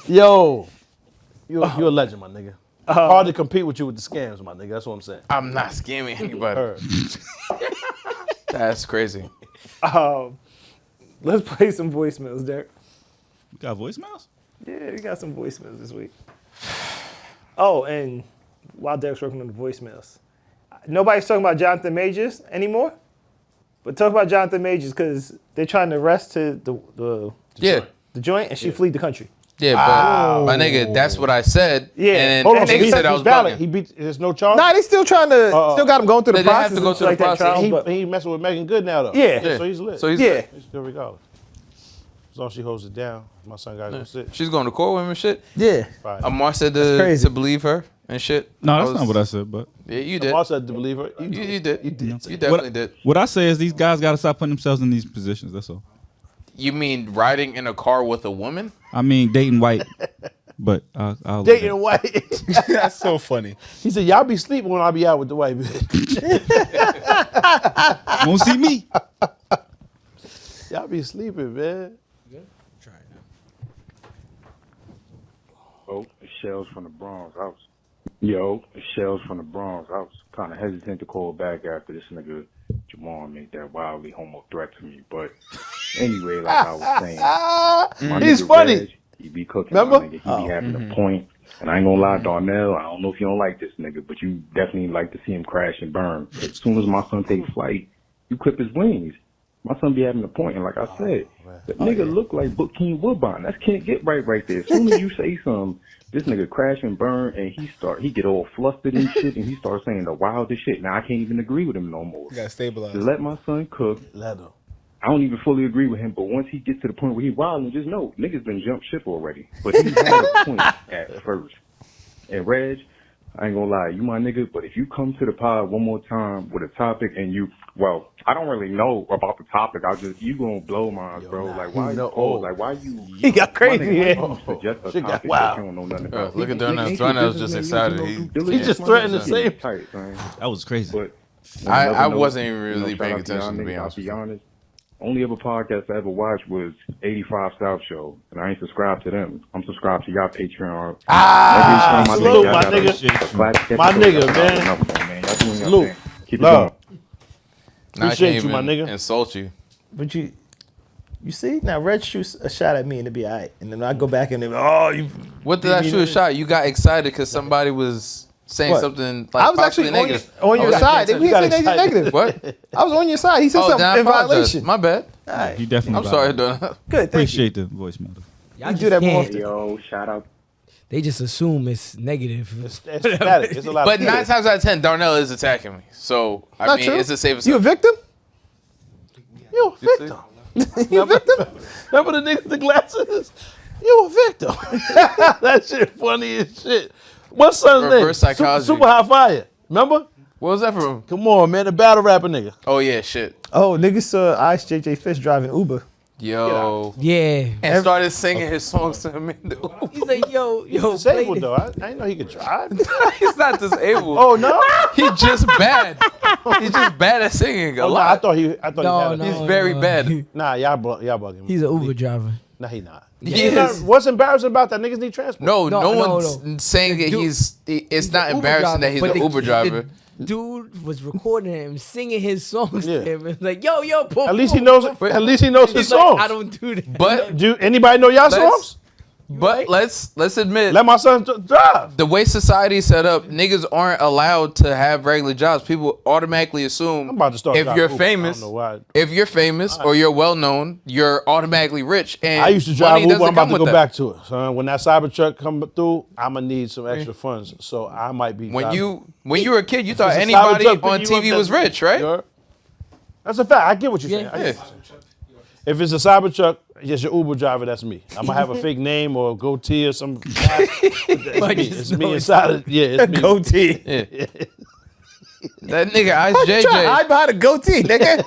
Yo, you're a legend, my nigga. Hard to compete with you with the scams, my nigga. That's what I'm saying.
I'm not scamming anybody.
Heard.
That's crazy.
Let's play some voicemails, Derek.
You got voicemails?
Yeah, we got some voicemails this week. Oh, and while Derek's working on the voicemails, nobody's talking about Jonathan Majors anymore. But talk about Jonathan Majors because they're trying to arrest the joint, and she fled the country.
Yeah, but my nigga, that's what I said.
Yeah.
And
Hold on,
and
so
they
he
said
said
I was
valid.
bugging.
He beat. There's no charge.
Nah, they still trying to, still got him going through the
They have
process.
to go
and
through
shit
the
like that,
process.
Charles, but-
He messing with Megan Good now though.
Yeah.
So he's lit.
So he's
Yeah.
lit.
He's good regardless. As long as she holds it down, my son got to go sit.
She's going to court with him and shit.
Yeah.
Fine.
Amar said
crazy.
to believe her and shit.
No, that's not what I said, but
Yeah, you did.
I said to believe her.
You did.
You did.
You definitely
what,
did.
what I say is these guys got to stop putting themselves in these positions. That's all.
You mean riding in a car with a woman?
I mean, dating white, but I'll
Dating white.
That's so funny.
He said, "Y'all be sleeping when I be out with the white bitch.
won't see me.
Y'all be sleeping, man."
Oh, Shells from the Bronx. I was, yo, Shells from the Bronx. I was kind of hesitant to call back after this nigga Jamal made that wildly homo threat to me. But anyway, like I was saying, my
He's
nigga
funny.
Reg, he be cooking,
Remember?
my nigga. He be having a point. And I ain't gonna lie, Darnell, I don't know if you don't like this nigga, but you definitely like to see him crash and burn. As soon as my son takes flight, you clip his wings. My son be having a point, and like I said, the nigga look like Bokeem Woodbine. That can't get right there. As soon as you say something, this nigga crash and burn, and he get all flustered and shit, and he starts saying the wildest shit. Now I can't even agree with him no more.
You gotta stabilize.
Let my son cook.
Let him.
I don't even fully agree with him, but once he gets to the point where he wilding, just know niggas been jumped ship already. But he had a point at first. And Reg, I ain't gonna lie, you my nigga, but if you come to the pod one more time with a topic and I don't really know about the topic. You gonna blow mine, bro. Like why you cold? Like why you?
He got crazy,
my nigga,
yeah.
why you suggest a
Shit got
topic
wild.
that you don't know nothing about?
Look at Darnell.
Ain't
Darnell's
your
just
business,
excited.
man. You do due
He
diligence.
just threatened the
Shit
same.
tight, man.
That was crazy.
But
I
never
wasn't
know,
even really paying
shout out to y'all
attention, to be
niggas,
honest
I'll
with you.
honest. Only other podcast I ever watched was 85 South Show, and I ain't subscribed to them. I'm subscribed to y'all Patreon.
salute, my nigga. My nigga, man.
Y'all doing your
Salute.
thing. Keep it
Love.
going.
Now I
Appreciate
can't
you, my
even
nigga.
insult you.
But you see, now Red shoots a shot at me and it'd be all right. And then I go back and they you.
What did I shoot a shot? You got excited because somebody was saying
What?
something like
I was actually
possibly negative.
on your
I wasn't
side.
paying
We
attention.
didn't say anything negative.
What?
I was on your side. He said
Oh, then I
something in
apologize.
violation.
My bad.
All right.
You definitely.
I'm sorry,
violated.
Darnell.
Good. Thank
Appreciate the voicemail.
Y'all
You do
just
that more
can't-
often.
Yo, shout out.
They just assume it's negative.
It's static. It's a lot
But
of
9 times out of 10, Darnell is attacking me. So I
Not
mean,
true.
it's a safe
You a
assumption.
victim?
You a victim.
You a victim?
Remember the nigga with the glasses? You a victim. That shit funny as shit. What's son's name?
Reverse psychology.
Super High Fire. Remember?
What was that from?
Come on, man. The battle rapper nigga.
Oh yeah, shit.
Oh, niggas saw Ice JJ Fish driving Uber.
Yo.
Yeah.
And started singing his songs to him in the Uber.
He's like, yo, play
Disabled
this.
though. I didn't know he could drive.
He's not disabled.
Oh no.
He just bad. He's just bad at singing a
Oh, no,
lot.
I thought he had a
No,
He's very bad.
Nah, y'all bugging me.
He's an Uber driver.
Nah, he not.
Yes.
What's embarrassing about that? Niggas need transport.
No, no,
No,
one's saying that
dude-
it's not
Uber
embarrassing
driver,
that he's
but
an
the-
Uber driver.
the dude was recording him singing his songs
Yeah.
to him. It's like, yo, perform,
At least he knows.
perform.
At least he knows his
He's like,
songs.
I don't do that.
But
Do anybody know y'all songs?
but let's admit
Let my son drive.
the way society's set up, niggas aren't allowed to have regular jobs. People automatically assume
I'm about to start
if
driving
you're
Uber.
famous,
I don't know why.
if you're famous or you're well known, you're automatically rich. And
I used to drive
money
Uber.
doesn't
I'm about
come
to
with
go
that.
back to it. Son, when that Cybertruck come through, I'm gonna need some extra funds. So I might be.
When
driving.
you were a kid, you thought
It's a
anybody
Cybertruck
on
pick you up,
TV was
that's-
rich, right?
Yeah. That's a fact. I get what you're saying.
Yeah.
I get what you're saying. If it's a Cybertruck, just your Uber driver, that's me. I'm gonna have a fake name or a goatee or some. It's me. It's me inside. Yeah, it's me.
Goatee.
Yeah. That nigga Ice
Try to hide
JJ.
behind a goatee, nigga.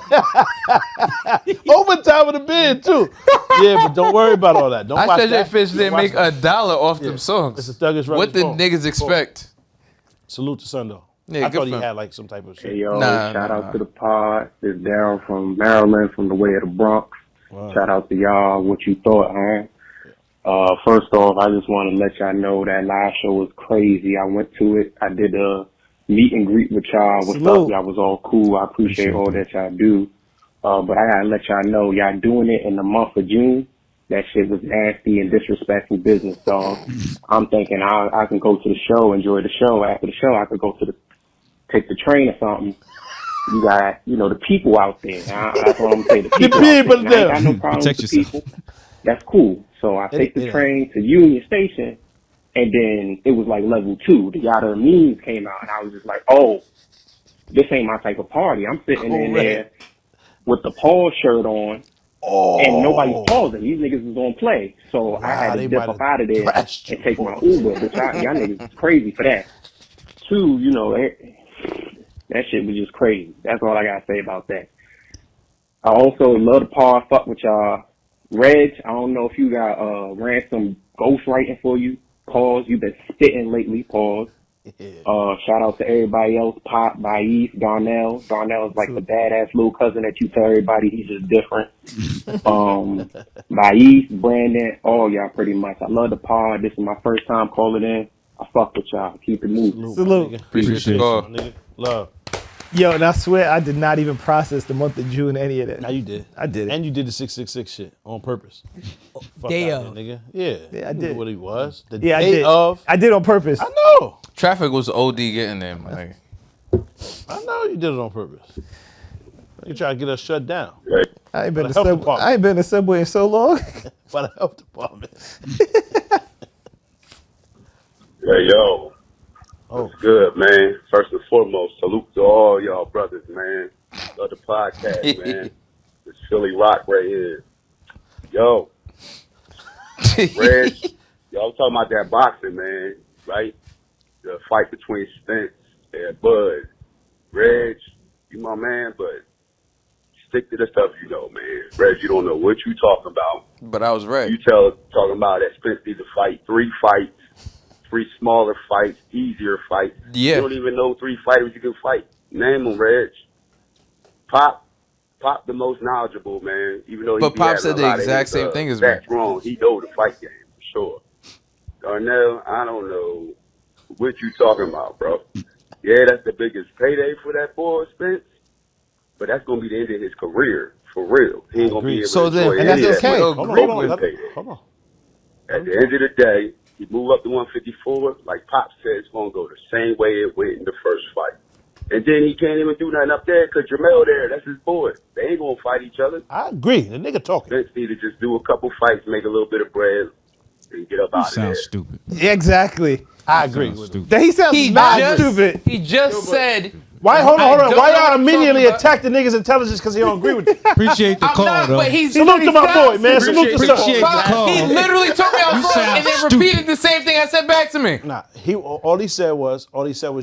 Overtime with the bid too. Yeah, but don't worry about all that. Don't watch
Ice JJ
that.
Fish
Don't
didn't
watch
make
that.
$1 off them
It's
songs.
a Thuggish
What did
Records
niggas expect?
Salute to Sun though.
Yeah,
I
good
thought he
for him.
had like some type of shit.
Hey, yo,
Nah,
shout
nah,
out
nah.
to the pod. It's Daryl from Maryland, from the way of the Bronx.
Wow.
Shout out to y'all. What you thought, huh? First off, I just want to let y'all know that live show was crazy. I went to it. I did a meet and greet with y'all. What's
Salute.
up? Y'all was all cool. I appreciate all that y'all do. But I gotta let y'all know, y'all doing it in the month of June. That shit was nasty and disrespectful business, dog. I'm thinking I can go to the show, enjoy the show. After the show, I could go to take the train or something. You got, the people out there. That's what I'm saying. The people
people
out there. I ain't got no
there.
problem
Protect
with the
yourself.
people. That's cool. So I take the train to Union Station, and then it was like level 2. The Yada Memes came out, and I was just like, oh, this ain't my type of party. I'm sitting in there with the Paul shirt on, and nobody's pausing. These niggas was on play. So I had to
they
dip
might
up
have
out of there
trashed
and
you,
take my
boys.
Uber. But y'all niggas is crazy for that. 2, that shit was just crazy. That's all I gotta say about that. I also love the pod. Fuck with y'all. Reg, I don't know if you got Ransom ghostwriting for you. Pause. You've been spitting lately. Pause. Shout out to everybody else. Pop, Baif, Darnell. Darnell's like the badass little cousin that you tell everybody he's just different. Baif, Brandon, all y'all pretty much. I love the pod. This is my first time calling in. I fuck with y'all. Keep it moving.
Salute.
Appreciate the call.
My nigga. Love.
Yo, and I swear I did not even process the month of June, any of that.
Now you did.
I did it.
And you did the 666 shit on purpose. Fuck
Day
out
of.
there, nigga. Yeah.
Yeah, I
You knew
did.
what he was. The
Yeah, I
day
did.
of.
I did on purpose.
I know.
Traffic was OD getting there, my nigga.
I know you did it on purpose. You try to get us shut down
I ain't been
the
to
health
Subway.
department.
I ain't been to Subway in so long.
by the health department.
Hey, yo.
Oh,
What's good, man? First and foremost, salute to all y'all brothers, man. Love the podcast, man. It's Philly Rock right here. Yo. Reg, y'all talking about that boxing, man, right? The fight between Spence and Bud. Reg, you my man, but stick to the stuff you know, man. Reg, you don't know what you talking about.
But I was right.
You talking about that Spence needs to fight 3 fights, 3 smaller fights, easier fights.
Yeah.
You don't even know 3 fighters you can fight. Name them, Reg. Pop the most knowledgeable, man. Even though
But
he
Pop
having
said
a
the
lot of
exact
his,
same thing as me.
That's wrong. He know the fight game for sure. Darnell, I don't know what you talking about, bro. Yeah, that's the biggest payday for that boy, Spence. But that's gonna be the end of his career, for real. He ain't gonna be able
So
to
then-
enjoy
and
any
that's
of that
okay.
money.
Hold on,
Agree
hold
Oakland
on.
payday.
Hold on.
At the end of the day, he move up to 154, like Pop said, it's going to go the same way it went in the first fight. And then he can't even do nothing up there because Jamel there, that's his boy. They ain't going to fight each other.
I agree. The nigga talking.
Vince need to just do a couple fights, make a little bit of bread, and get up
You
out of there.
sound stupid.
Exactly.
I agree
Sounds
with him.
stupid.
That he sounds mad stupid.
He just said.
Why? Hold on.
I
Why
don't know
y'all
what I'm
immediately
talking about.
attack the niggas' intelligence because he don't agree with you?
Appreciate the
I'm
call,
not,
though.
but he's
Salute to my boy, man. Salute to
Appreciate
son.
the call.
He literally told me I was
You
wrong
sound
and then
stupid.
repeated the same thing I said back to me.
Nah, all he said was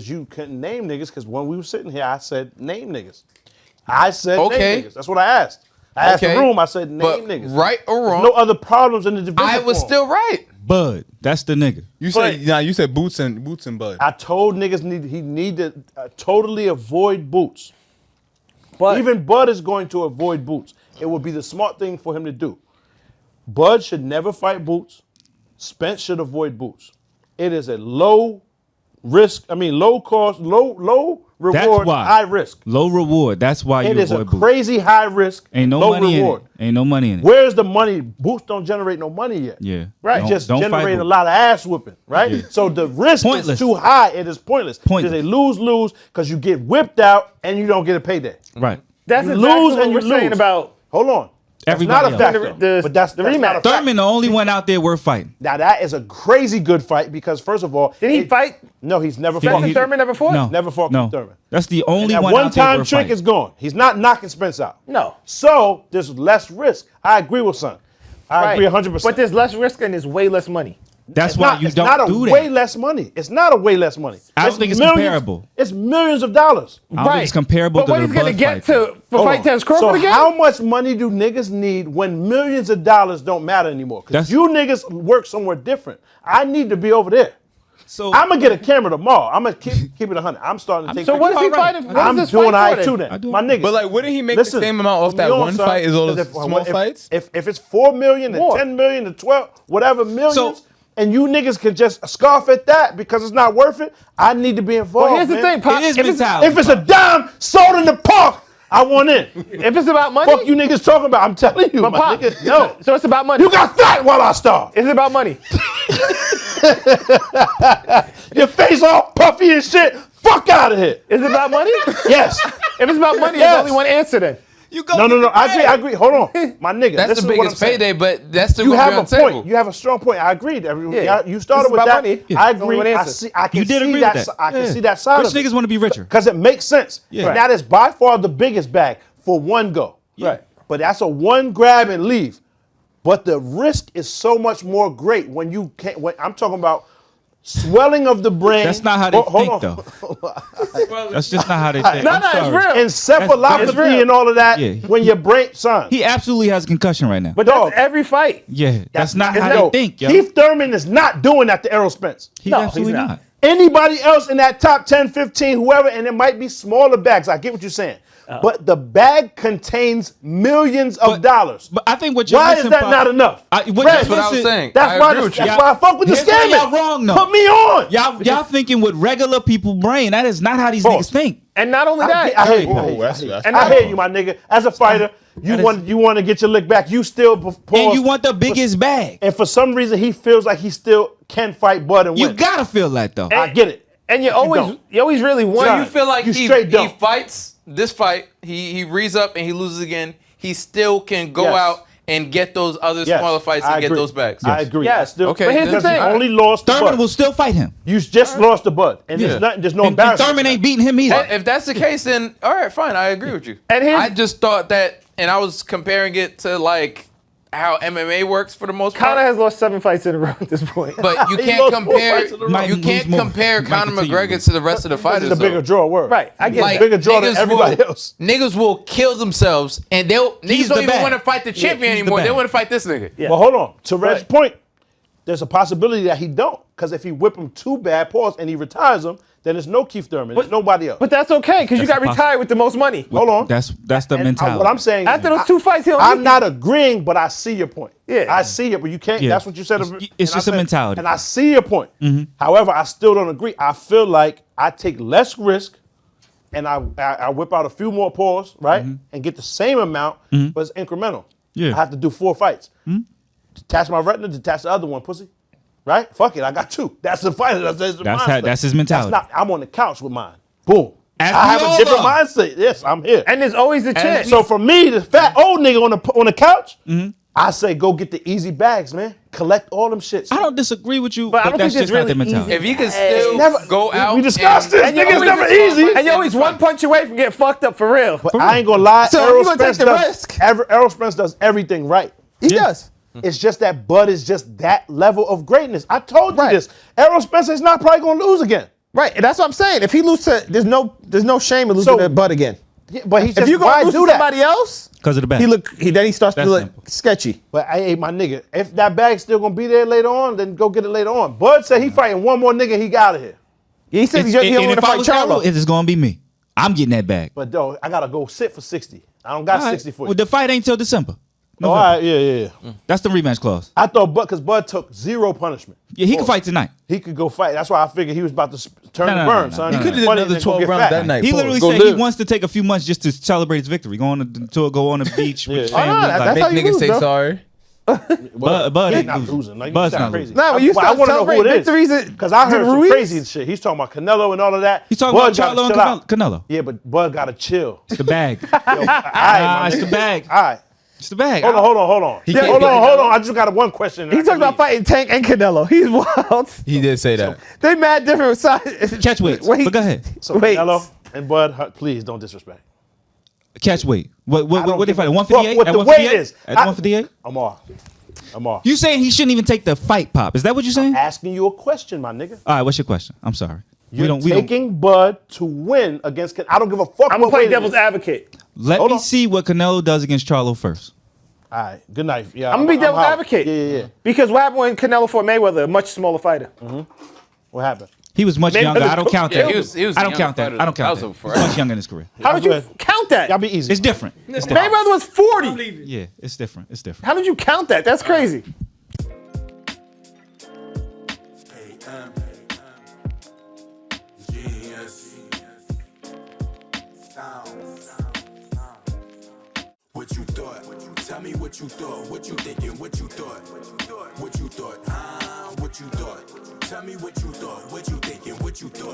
you couldn't name niggas because when we were sitting here, I said name niggas. I said
Okay.
name niggas. That's what I asked. I asked the
Okay.
room. I said name
But
niggas.
right or
There's
wrong,
no other problems in the division.
I was
for him.
still right.
Bud, that's the nigga.
You said Boots and Bud.
I told niggas he need to totally avoid Boots.
But
Even Bud is going to avoid Boots. It would be the smart thing for him to do. Bud should never fight Boots. Spence should avoid Boots. It is a low cost, low reward,
That's why.
high risk.
Low reward. That's why
It
you
is a
avoid Boots.
crazy high risk,
Ain't no
low
money
reward.
in it. Ain't no money in it.
Where's the money? Boots don't generate no money yet.
Yeah.
Right.
Don't-
Just
don't fight
generate a
Boots.
lot of ass whooping. Right.
Yeah.
So the risk
Pointless.
is too high. It is pointless.
Pointless.
It's a lose-lose because you get whipped out and you don't get a payday.
Right.
that's
You
exactly
lose
what
and
we're
you
saying
lose.
about
Hold on. That's
Everybody
not a
else.
fact,
The-
though. But that's
the
not a
rematch.
fact.
Thurman, the only one out there worth fighting.
Now that is a crazy good fight because first of all,
Did he fight?
No, he's never
Did
fought.
he-
Thurman never fought?
No.
Never fought
No.
Thurman.
That's the only
That
one out there
one-time
worth
trick
fighting.
is gone. He's not knocking Spence out.
No.
So there's less risk. I agree with son. I agree 100%.
But there's less risk and there's way less money.
That's why you don't do that.
It's not a way less money. It's not a way less money.
I don't think it's comparable.
It's millions of dollars.
I don't think it's comparable
But
to
what
the
he's going to
Bud
get
fight.
to for fight Terrence Crawford
So
again?
how much money do niggas need when millions of dollars don't matter anymore? Because you niggas work somewhere different. I need to be over there.
So
I'm gonna get a camera tomorrow. I'm gonna keep it 100. I'm starting to take.
So what is he fighting? What is
I'm
this
doing
fight
alright
for
too
then?
then, my niggas.
But like, wouldn't he make
Listen,
the same amount off that
you know,
one
son,
fight as all those
if-
small fights?
If it's 4 million and
More.
10 million and 12 whatever millions,
So-
and you niggas can just scoff at that because it's not worth it, I need to be involved.
Well, here's the
man.
thing, Pop.
It is
If it's-
mentality.
If it's a dime sold in the park, I want in.
If it's about money,
Fuck you niggas talking about. I'm telling you,
but
my
Pop,
nigga. No.
So it's about money.
You got fat while I starved.
Is it about money?
Your face all puffy and shit. Fuck out of here.
Is it about money?
Yes.
If it's about money,
Yes.
there's only one answer then.
You go
No. I agree. Hold on. My nigga.
That's
this
the
is what I'm
biggest
saying.
payday, but that's still
You
gonna
have
be
a
on the table.
point. You have a strong point. I agree.
Yeah.
You started
This is
with
about
that.
money.
I
It's only
agree.
one
I
answer.
can
did
see
agree
that.
with that.
I can
Yeah.
see that side
Rich
of it.
niggas want to be richer.
Because it makes sense.
Yeah.
And that is by far the biggest bag for one go.
Right.
But that's a one grab and leave. But the risk is so much more great when you can't. When I'm talking about swelling of the brain.
That's not how they
Hold
think,
on.
though. That's just not how they think.
No,
I'm
no, it's
sorry.
real.
Encephalopathy and all of that.
Yeah.
When your brain, son.
He absolutely has a concussion right now.
But
That's
dog,
every fight.
Yeah, that's not
it's
how
no-
they think, yo.
Keith Thurman is not doing that to Errol Spence.
He's
No,
absolutely
he's not.
not.
Anybody else in that top 10, 15, whoever, and it might be smaller bags. I get what you're saying. But the bag contains millions of dollars.
But I think what you're
Why is
missing,
that
Pop-
not enough?
That's what I was saying.
That's
I
why,
agree with you.
that's why I fuck with the
Here's where
scamming.
y'all wrong, though.
Put me on.
Y'all thinking with regular people brain. That is not how these
Boss.
niggas think.
And not only
I
that,
hear you.
Whoa,
I hear you.
that's-
And
I
I-
hear you, my nigga. As a fighter, you want to get your lick back. You still pause.
And you want the biggest bag.
And for some reason, he feels like he still can fight Bud and
You
win.
gotta feel that, though.
I get it.
and you
don't.
always really want.
John,
You feel like
You
he
straight don't.
fights this fight, he reads up and he loses again. He still can go
Yes.
out and get those other
Yes,
smaller fights
I
and get
agree.
those bags.
I agree.
Yes.
I still,
Okay,
But here's the
because you
thing.
only lost to
Thurman
Bud.
will still fight him.
You just lost to Bud, and
Yeah.
there's nothing. There's no
And
embarrassment.
Thurman ain't beating him either.
If that's the case, then all right, fine. I agree with you.
And here's-
I just thought that, and I was comparing it to like how MMA works for the most part.
Conor has lost 7 fights in a row at this point.
But you
He
can't
lost 4
compare.
fights in a row.
Might
You
lose
can't
more.
compare
Might
Conor
continue to
McGregor
lose.
to the rest of the
This
fighters.
is a bigger
though.
draw word.
Right, I get
Like
that.
bigger draw than
niggas
everybody
will,
else.
Niggas will kill themselves, and niggas
He's
don't
the
even
bag.
want to fight the champion
he's the
anymore. They
bag.
want to fight this nigga.
Yeah.
Well, hold on. To Red's
Right.
point, there's a possibility that he don't, because if he whip him too bad, pause, and he retires him, then there's no Keith Thurman. There's nobody else.
But that's okay because you
That's
got
possible.
retired with the most money.
Hold on.
That's the
And
mentality.
what I'm saying,
After those 2 fights, he don't
I'm
need-
not agreeing, but I see your point.
Yeah.
I see it, but you can't.
Yeah.
That's what you said.
It's
and
just
I
a
said-
mentality.
And I see your point. However, I still don't agree. I feel like I take less risk, and I whip out a few more paws, right, and get the same amount, but it's incremental.
Yeah.
I have to do 4 fights. Detach my retina, detach the other one, pussy. Right? Fuck it, I got 2. That's the fighter.
That's his mentality.
I'm on the couch with mine. Boom.
As
I
we
have a
all
different
are.
mindset. Yes, I'm here.
And there's always the chance.
So for me, the fat old nigga on the couch, I say go get the easy bags, man. Collect all them shits.
I don't disagree with you,
But I
but
don't
that's
think
just
it's
not the
really
mentality.
If you can still
Never-
go out,
We discussed this.
And you're
Niggas
always-
never easy.
And you're always 1 punch away from getting fucked up for real.
But I ain't gonna lie.
So if
Errol
you gonna take
Spence
the
does.
risk-
Errol Spence does everything right.
He does.
It's just that Bud is just that level of greatness. I told you
Right.
this. Errol Spence is not probably gonna lose again.
Right, and that's what I'm saying. If he loses to, there's no shame in losing
So-
to Bud again.
Yeah, but he just
If you
why
gonna lose
do
to
that?
somebody else,
Because of the back.
then he starts to
That's
look
simple.
sketchy.
But hey, my nigga, if that bag's still gonna be there later on, then go get it later on. Bud said he fighting one more nigga, he got out of here.
He said he
and
don't want
if
to
I
fight
was Errol,
Charlo.
it's gonna be me. I'm getting that bag.
But though, I gotta go sit for 60. I don't got
All right.
60 for you.
Well, the fight ain't till December.
Oh, all right, yeah.
That's the rematch clause.
I thought Bud, because Bud took 0 punishment.
Yeah, he can fight tonight.
He could go fight. That's why I figured he was about to turn
No,
the
no,
burn,
no,
son.
no, no.
He
He
could
could've
have
did another 12 rounds that night.
He
Pause.
literally
Go
said he
live.
wants to take a few months just to celebrate his victory. Go on the beach with his
Yeah.
family.
Oh, no,
like,
that's how
Make
you
niggas
lose,
say
bro.
sorry.
Bud
He
ain't
not
losing.
losing. Like,
Bud's
you
not
sound crazy.
losing.
Nah, when you
I
start
want to know who it is.
celebrating
Because I heard some
Ruiz?
crazy shit. He's talking about Canelo and all of that.
He's talking
Bud
about
gotta
Charlo and
chill out.
Canelo.
Yeah, but Bud got to chill.
It's the bag.
All right,
It's the bag.
All right.
It's the bag.
Hold on.
can't
Hold
beat
on. I just got one question.
He talked about fighting Tank and Canelo. He's wild.
He did say that.
They mad different sides.
Catch weights.
Wait.
But go ahead.
So
Wait.
Canelo and Bud, please don't disrespect.
Catch weight. What
I don't
they
give
fighting?
a
158?
fuck what
At
the weight
158?
is.
At 158?
I'm off. I'm off.
You saying he shouldn't even take the fight, Pop? Is that what you're saying?
Asking you a question, my nigga.
All right, what's your question? I'm sorry.
You're taking Bud to win against. I don't give a fuck.
I'm gonna play devil's advocate.
Let me see what Canelo does against Charlo first.
All right, good night. Yeah,
I'm gonna be devil's advocate.
Yeah.
Because what happened when Canelo fought Mayweather, a much smaller fighter?
What happened?
He was much younger. I don't count that.
he was
I don't count that. I don't count that. He was much younger in his career.
How did you count that?
Y'all be easy.
It's different. It's different.
Mayweather was 40.
Yeah, it's different. It's different.
How did you count that? That's crazy.
What you thought? Tell me what you thought. What you thinking? What you thought? What you thought? What you thought? Tell me what you thought. What you thinking? What you thought?